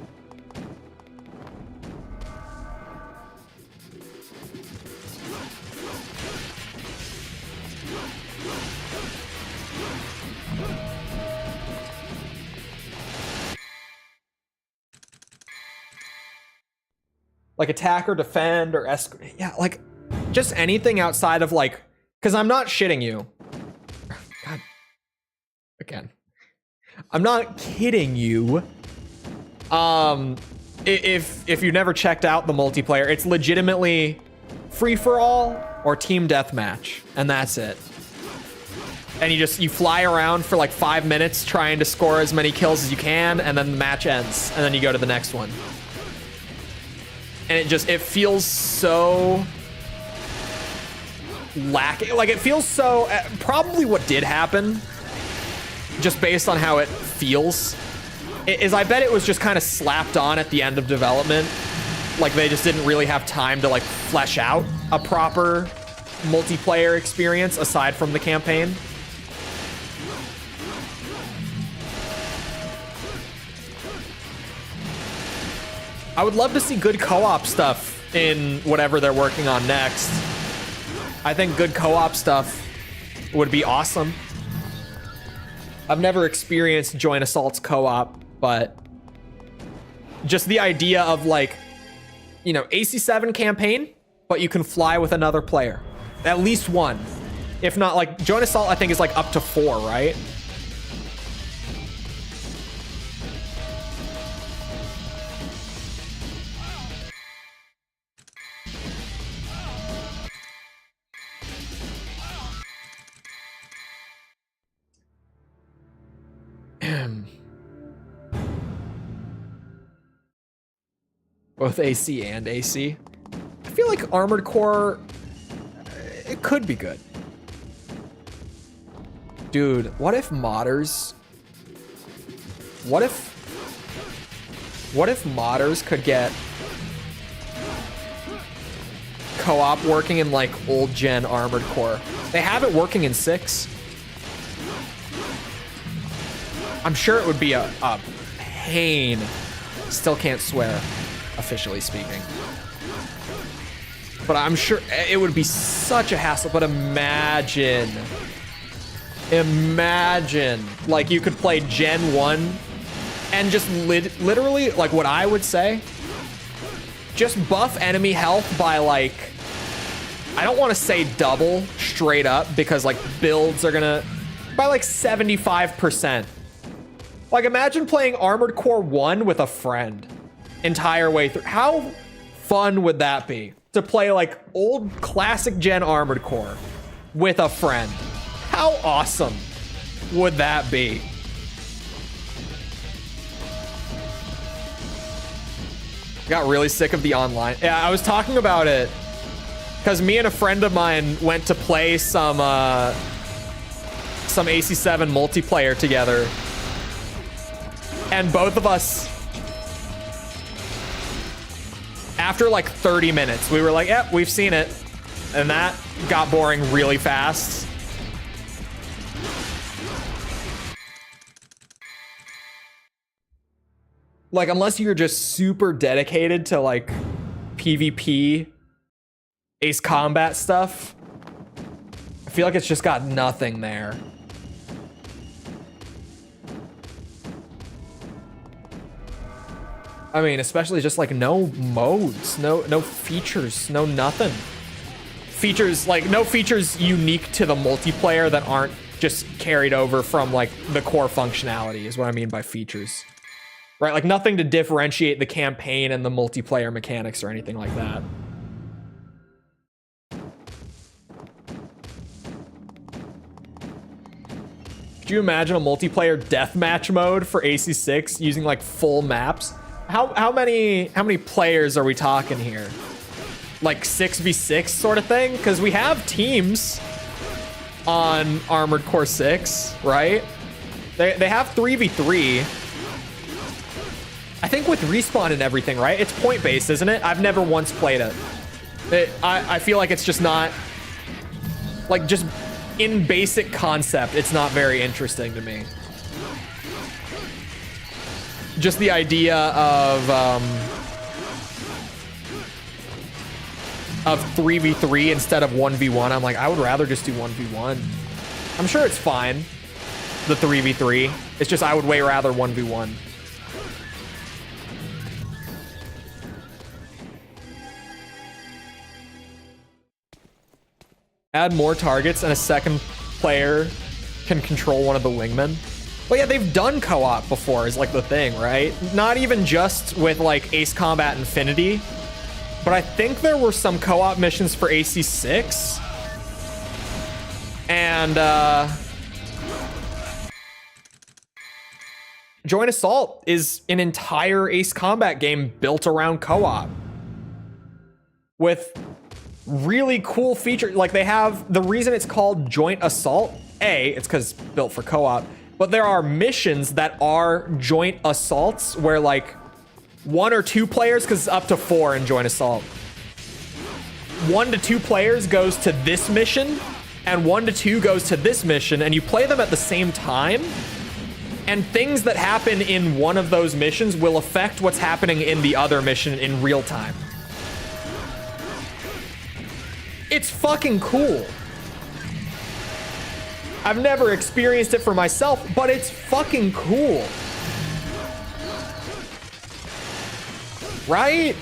Like attack or defend or yeah, like just anything outside of like, because I'm not shitting you. God, again, I'm not kidding you. If you've never checked out the multiplayer, it's legitimately free for all or team deathmatch, and that's it. And you fly around for like 5 minutes trying to score as many kills as you can, and then the match ends, and then you go to the next one. And it feels so lacking. Like, it feels so, probably what did happen, just based on how it feels, is I bet it was just kind of slapped on at the end of development. Like, they just didn't really have time to like flesh out a proper multiplayer experience aside from the campaign. I would love to see good co-op stuff in whatever they're working on next. I think good co-op stuff would be awesome. I've never experienced Join Assault's co-op, but just the idea of like, you know, AC7 campaign, but you can fly with another player. At least one. If not, like, Join Assault I think is like up to 4, right? Both AC and AC. I feel like Armored Core, it could be good. Dude, what if modders... What if modders could get co-op working in like old gen Armored Core? They have it working in 6. I'm sure it would be a pain. Still can't swear, officially speaking. But I'm sure it would be such a hassle. But imagine, like you could play Gen 1 and just literally, like what I would say, just buff enemy health by like, I don't want to say double straight up because like builds are gonna, by like 75%. Like, imagine playing Armored Core 1 with a friend entire way through. How fun would that be? To play, like, old classic gen Armored Core with a friend. How awesome would that be? Got really sick of the online. Yeah, I was talking about it because me and a friend of mine went to play some AC7 multiplayer together. And both of us, after like 30 minutes, we were like, yep, we've seen it. And that got boring really fast. Like, unless you're just super dedicated to like PvP, Ace Combat stuff, I feel like it's just got nothing there. I mean, especially just like no modes, no features, no nothing. Features, like no features unique to the multiplayer that aren't just carried over from like the core functionality is what I mean by features. Right? Like nothing to differentiate the campaign and the multiplayer mechanics or anything like that. Could you imagine a multiplayer deathmatch mode for AC6 using like full maps? How many players are we talking here? Like 6v6 sort of thing? Because we have teams on Armored Core 6, right? They have 3v3. I think with respawn and everything, right? It's point-based, isn't it? I've never once played it. I feel like it's just not... Like, just in basic concept, it's not very interesting to me. Just the idea of 3v3 instead of 1v1. I'm like, I would rather just do 1v1. I'm sure it's fine, the 3v3. It's just I would way rather 1v1. Add more targets and a second player can control one of the wingmen. Well, yeah, they've done co-op before is like the thing, right? Not even just with like Ace Combat Infinity, but I think there were some co-op missions for AC6. And Joint Assault is an entire Ace Combat game built around co-op with really cool features. Like they have, the reason it's called Joint Assault, it's because it's built for co-op, but there are missions that are joint assaults where like 1 or 2 players, because it's up to 4 in Joint Assault, 1 to 2 players goes to this mission and 1 to 2 goes to this mission, and you play them at the same time, and things that happen in one of those missions will affect what's happening in the other mission in real time. It's fucking cool. I've never experienced it for myself, but it's fucking cool. Right?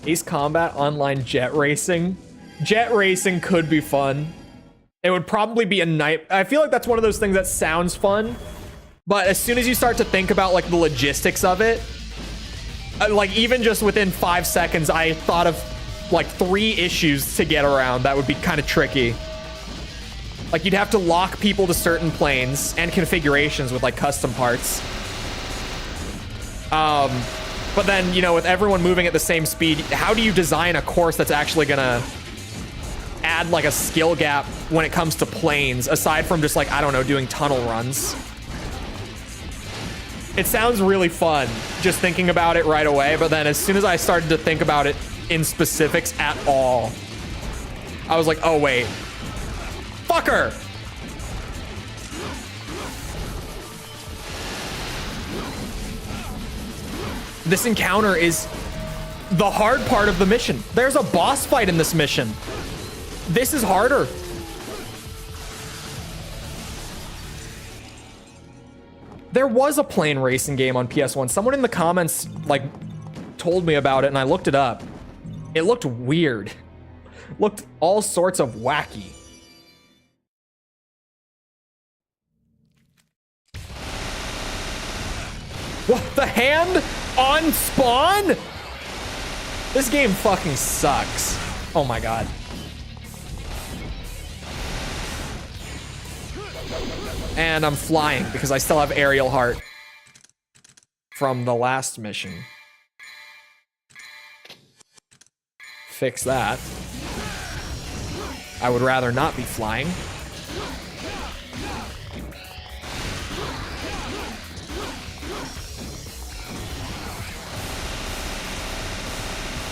Ace Combat Online Jet Racing. Jet Racing could be fun. It would probably be a night. I feel like that's one of those things that sounds fun, but as soon as you start to think about like the logistics of it, like even just within 5 seconds, I thought of like 3 issues to get around that would be kind of tricky. Like you'd have to lock people to certain planes and configurations with like custom parts. But then, you know, with everyone moving at the same speed, how do you design a course that's actually gonna add like a skill gap when it comes to planes, aside from just like, I don't know, doing tunnel runs? It sounds really fun just thinking about it right away, but then as soon as I started to think about it in specifics at all, I was like, oh wait, fucker! This encounter is the hard part of the mission. There's a boss fight in this mission. This is harder. There was a plane racing game on PS1. Someone in the comments like told me about it and I looked it up. It looked weird. Looked all sorts of wacky. What, the hand on spawn? This game fucking sucks. Oh my god. And I'm flying because I still have aerial heart from the last mission. Fix that. I would rather not be flying.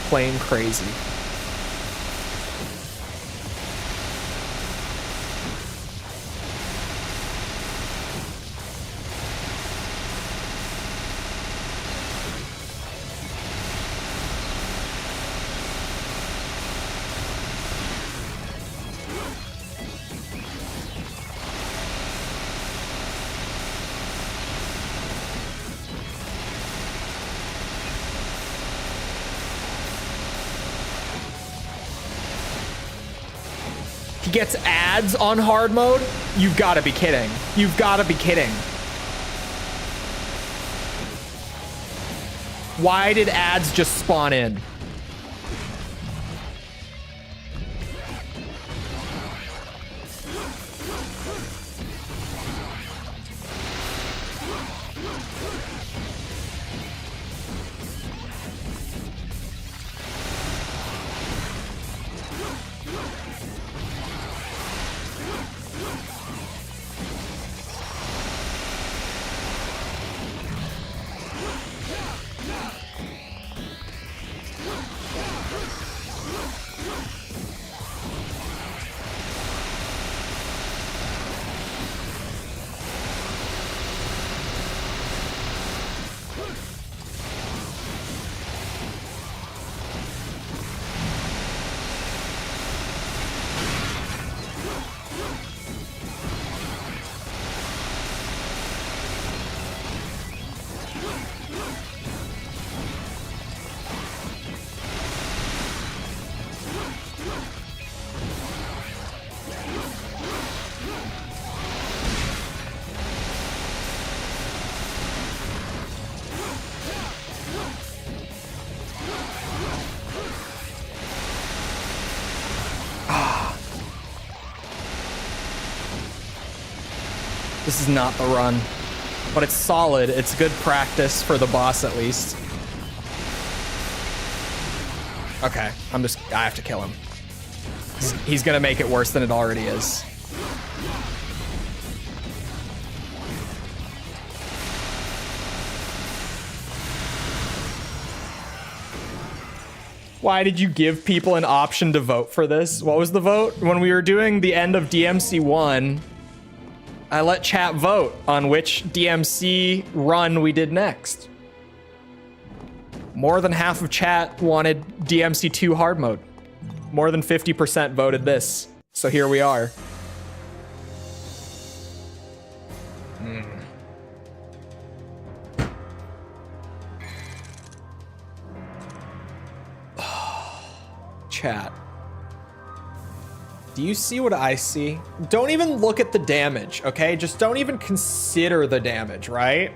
Playing crazy. He gets ads on hard mode? You've got to be kidding. You've got to be kidding. Why did ads just spawn in? This is not the run. But it's solid. It's good practice for the boss, at least. Okay, I have to kill him. He's gonna make it worse than it already is. Why did you give people an option to vote for this? What was the vote? When we were doing the end of DMC 1, I let chat vote on which DMC run we did next. More than half of chat wanted DMC 2 hard mode. More than 50% voted this. So here we are. Chat. Do you see what I see? Don't even look at the damage, okay? Just don't even consider the damage, right?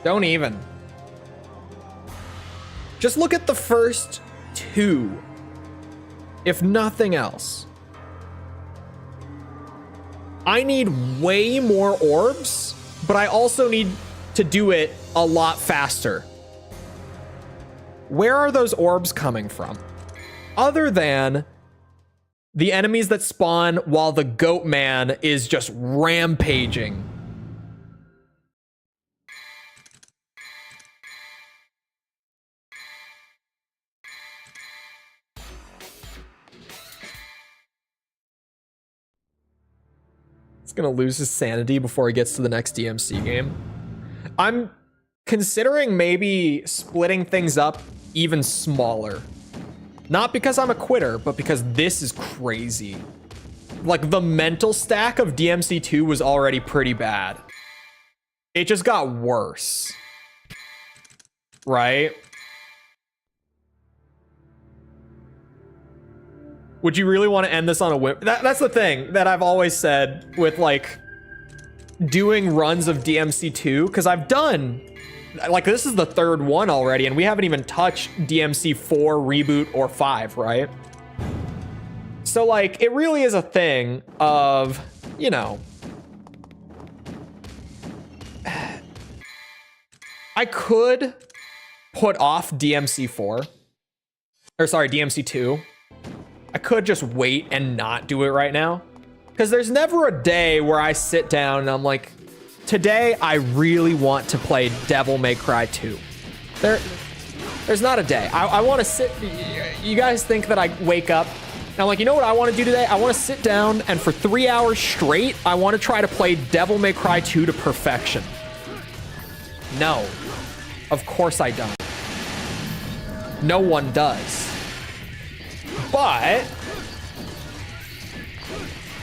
Don't even. Just look at the first two. If nothing else. I need way more orbs, but I also need to do it a lot faster. Where are those orbs coming from? Other than the enemies that spawn while the goat man is just rampaging. He's gonna lose his sanity before he gets to the next DMC game. I'm considering maybe splitting things up even smaller. Not because I'm a quitter, but because this is crazy. Like, the mental stack of DMC 2 was already pretty bad. It just got worse. Right? Would you really want to end this on a whip? That's the thing that I've always said with, like, doing runs of DMC 2, because I've done... Like, this is the third one already, and we haven't even touched DMC 4, Reboot, or 5, right? So, like, it really is a thing of, you know... I could put off DMC 4. Or, sorry, DMC 2. I could just wait and not do it right now. Because there's never a day where I sit down and I'm like... Today, I really want to play Devil May Cry 2. There's not a day. I want to sit... You guys think that I wake up and I'm like, you know what I want to do today? I want to sit down and for 3 hours straight, I want to try to play Devil May Cry 2 to perfection. No. Of course I don't. No one does. But...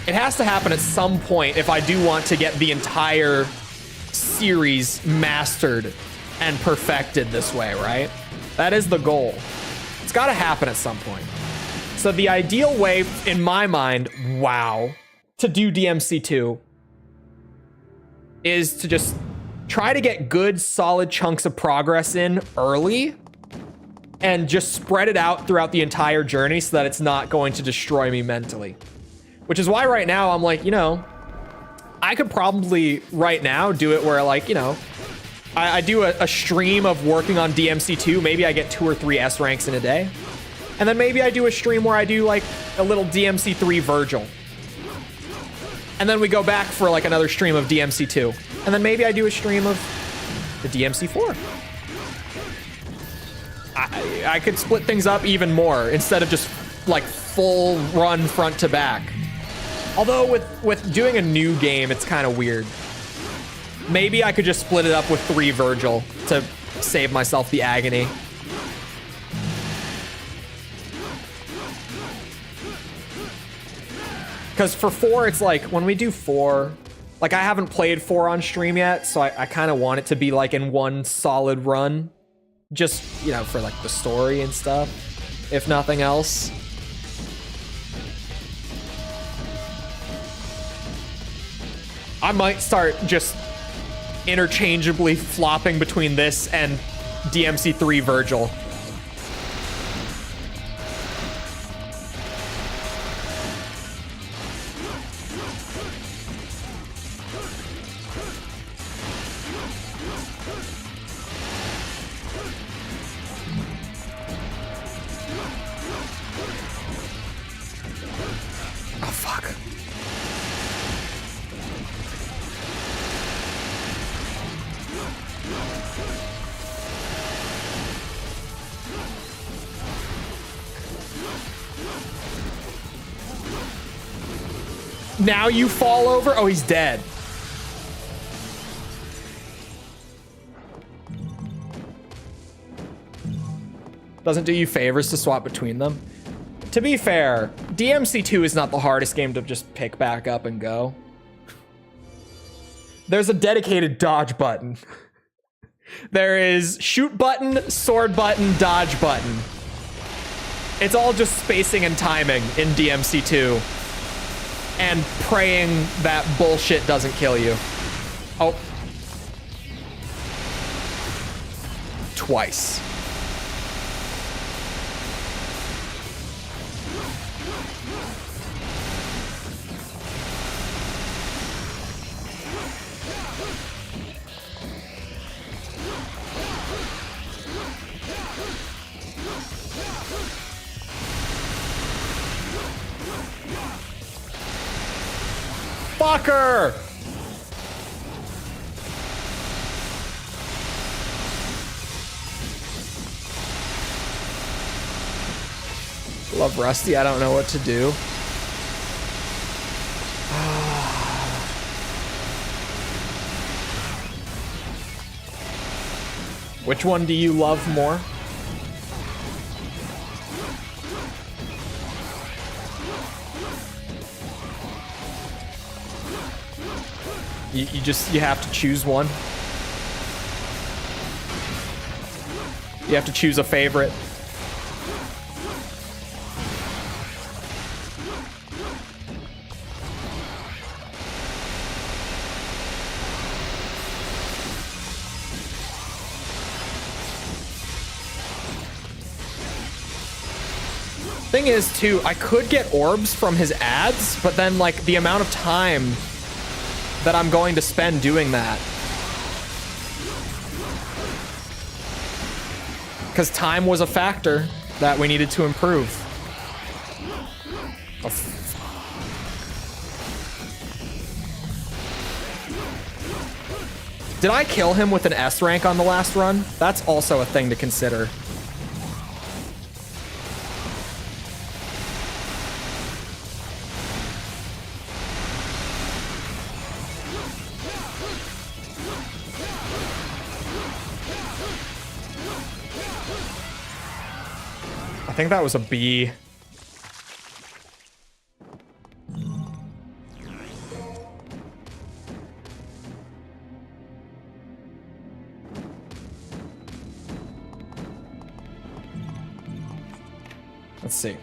it has to happen at some point if I do want to get the entire series mastered and perfected this way, right? That is the goal. It's got to happen at some point. So the ideal way, in my mind, to do DMC 2 is to just try to get good, solid chunks of progress in early and just spread it out throughout the entire journey so that it's not going to destroy me mentally. Which is why right now I'm like, you know, I could probably right now do it where, like, you know, I do a stream of working on DMC 2. Maybe I get 2 or 3 S ranks in a day. And then maybe I do a stream where I do like a little DMC 3 Virgil. And then we go back for like another stream of DMC 2. And then maybe I do a stream of the DMC 4. I could split things up even more instead of just like full run front to back. Although with doing a new game, it's kind of weird. Maybe I could just split it up with 3 Virgil to save myself the agony. Because for 4, it's like, when we do 4, like I haven't played 4 on stream yet, so I kind of want it to be like in one solid run. Just, you know, for like the story and stuff, if nothing else. I might start just interchangeably flopping between this and DMC 3 Virgil. Now you fall over. Oh, he's dead. Doesn't do you favors to swap between them. To be fair, DMC2 is not the hardest game to just pick back up and go. There's a dedicated dodge button. There is shoot button, sword button, dodge button. It's all just spacing and timing in DMC2. And praying that bullshit doesn't kill you. Oh. Twice. Fucker! Love Rusty, I don't know what to do. Which one do you love more? You have to choose one. You have to choose a favorite. Thing is, too, I could get orbs from his ads, but then, like, the amount of time that I'm going to spend doing that. Because time was a factor that we needed to improve. Oh, did I kill him with an S rank on the last run? That's also a thing to consider. I think that was a B. Let's see.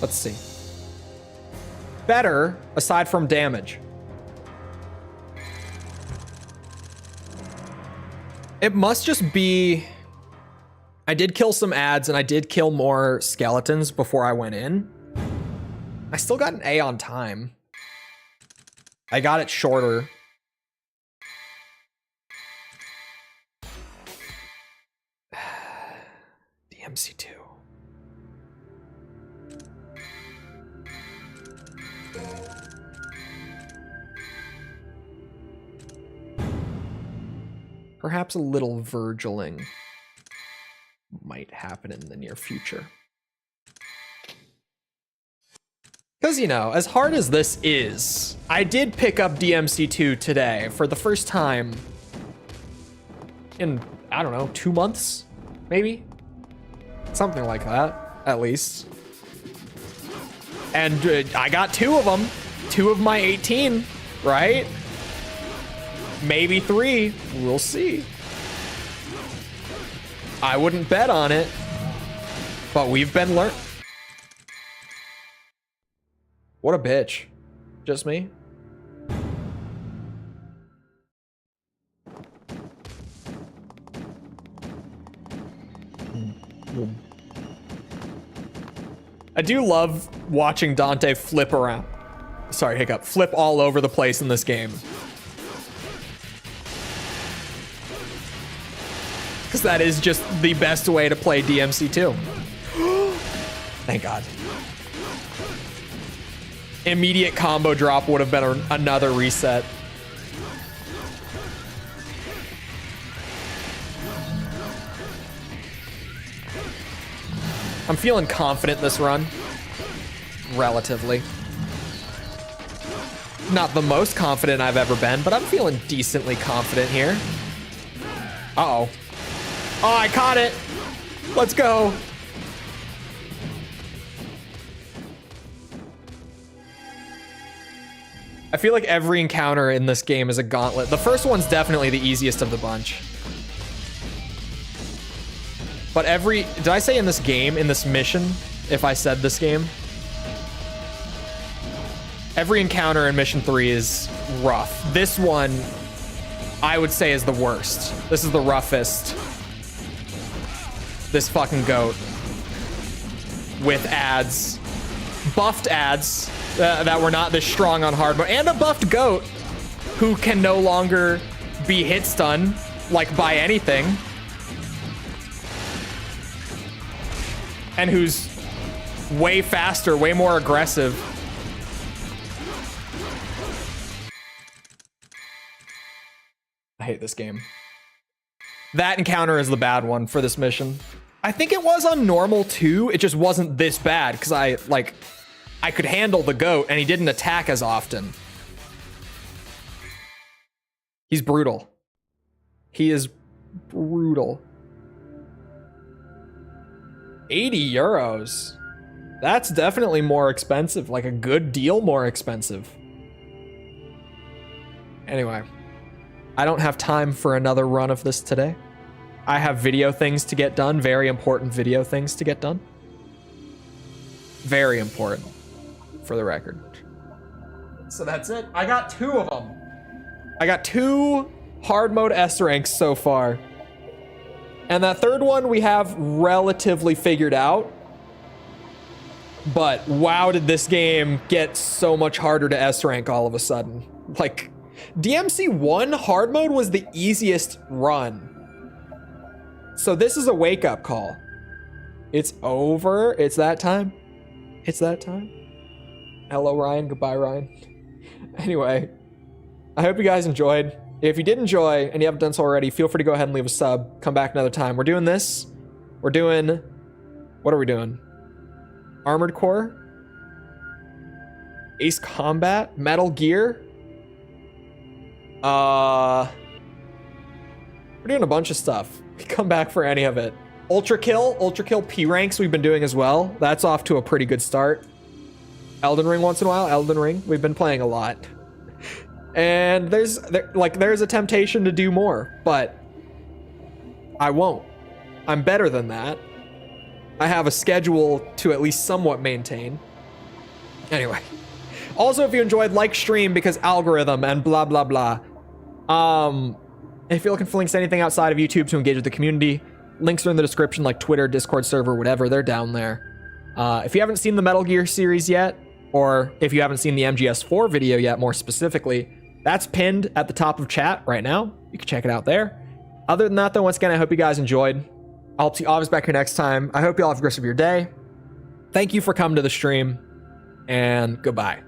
Let's see. Better, aside from damage. It must just be... I did kill some ads and I did kill more skeletons before I went in. I still got an A on time. I got it shorter. DMC2. Perhaps a little Virgiling might happen in the near future. Because, you know, as hard as this is, I did pick up DMC2 today for the first time in, I don't know, 2 months, maybe? Something like that, at least. And I got 2 of them. 2 of my 18, right? Maybe 3, we'll see. I wouldn't bet on it, but we've been learned. What a bitch. Just me? I do love watching Dante flip around. Sorry, hiccup. Flip all over the place in this game. Because that is just the best way to play DMC2. Thank God. Immediate combo drop would have been another reset. I'm feeling confident this run. relatively. Not the most confident I've ever been, but I'm feeling decently confident here. Uh-oh. Oh, I caught it. Let's go. I feel like every encounter in this game is a gauntlet. The first one's definitely the easiest of the bunch. But did I say in this game, in this mission, if I said this game? Every encounter in mission 3 is rough. This one, I would say, is the worst. This is the roughest. This fucking goat. With ads. Buffed ads that were not this strong on hard mode. And a buffed goat who can no longer be hit stun, like, by anything. And who's way faster, way more aggressive. I hate this game. That encounter is the bad one for this mission. I think it was on normal too. It just wasn't this bad because I could handle the goat and he didn't attack as often. He's brutal. He is brutal. 80 euros. That's definitely more expensive, like a good deal more expensive. Anyway, I don't have time for another run of this today. I have video things to get done, very important video things to get done. Very important, for the record. So that's it. I got 2 of them. I got 2 hard mode S ranks so far. And that third one we have relatively figured out. But wow, did this game get so much harder to S rank all of a sudden. Like, DMC 1 hard mode was the easiest run. So this is a wake-up call. It's over. It's that time. It's that time. Hello, Ryan. Goodbye, Ryan. Anyway, I hope you guys enjoyed. If you did enjoy and you haven't done so already, feel free to go ahead and leave a sub. Come back another time. We're doing this. We're doing... What are we doing? Armored Core? Ace Combat? Metal Gear? We're doing a bunch of stuff. Come back for any of it. Ultra Kill P ranks we've been doing as well. That's off to a pretty good start. Elden Ring once in a while. Elden Ring. We've been playing a lot. And there's a temptation to do more, but I won't. I'm better than that. I have a schedule to at least somewhat maintain. Anyway. Also, if you enjoyed, like stream because algorithm and blah, blah, blah. If you're looking for links to anything outside of YouTube to engage with the community, links are in the description, like Twitter, Discord server, whatever. They're down there. If you haven't seen the Metal Gear series yet, or if you haven't seen the MGS4 video yet, more specifically, that's pinned at the top of chat right now. You can check it out there. Other than that, though, once again, I hope you guys enjoyed. I'll see you always back here next time. I hope you all have a great rest of your day. Thank you for coming to the stream, and goodbye.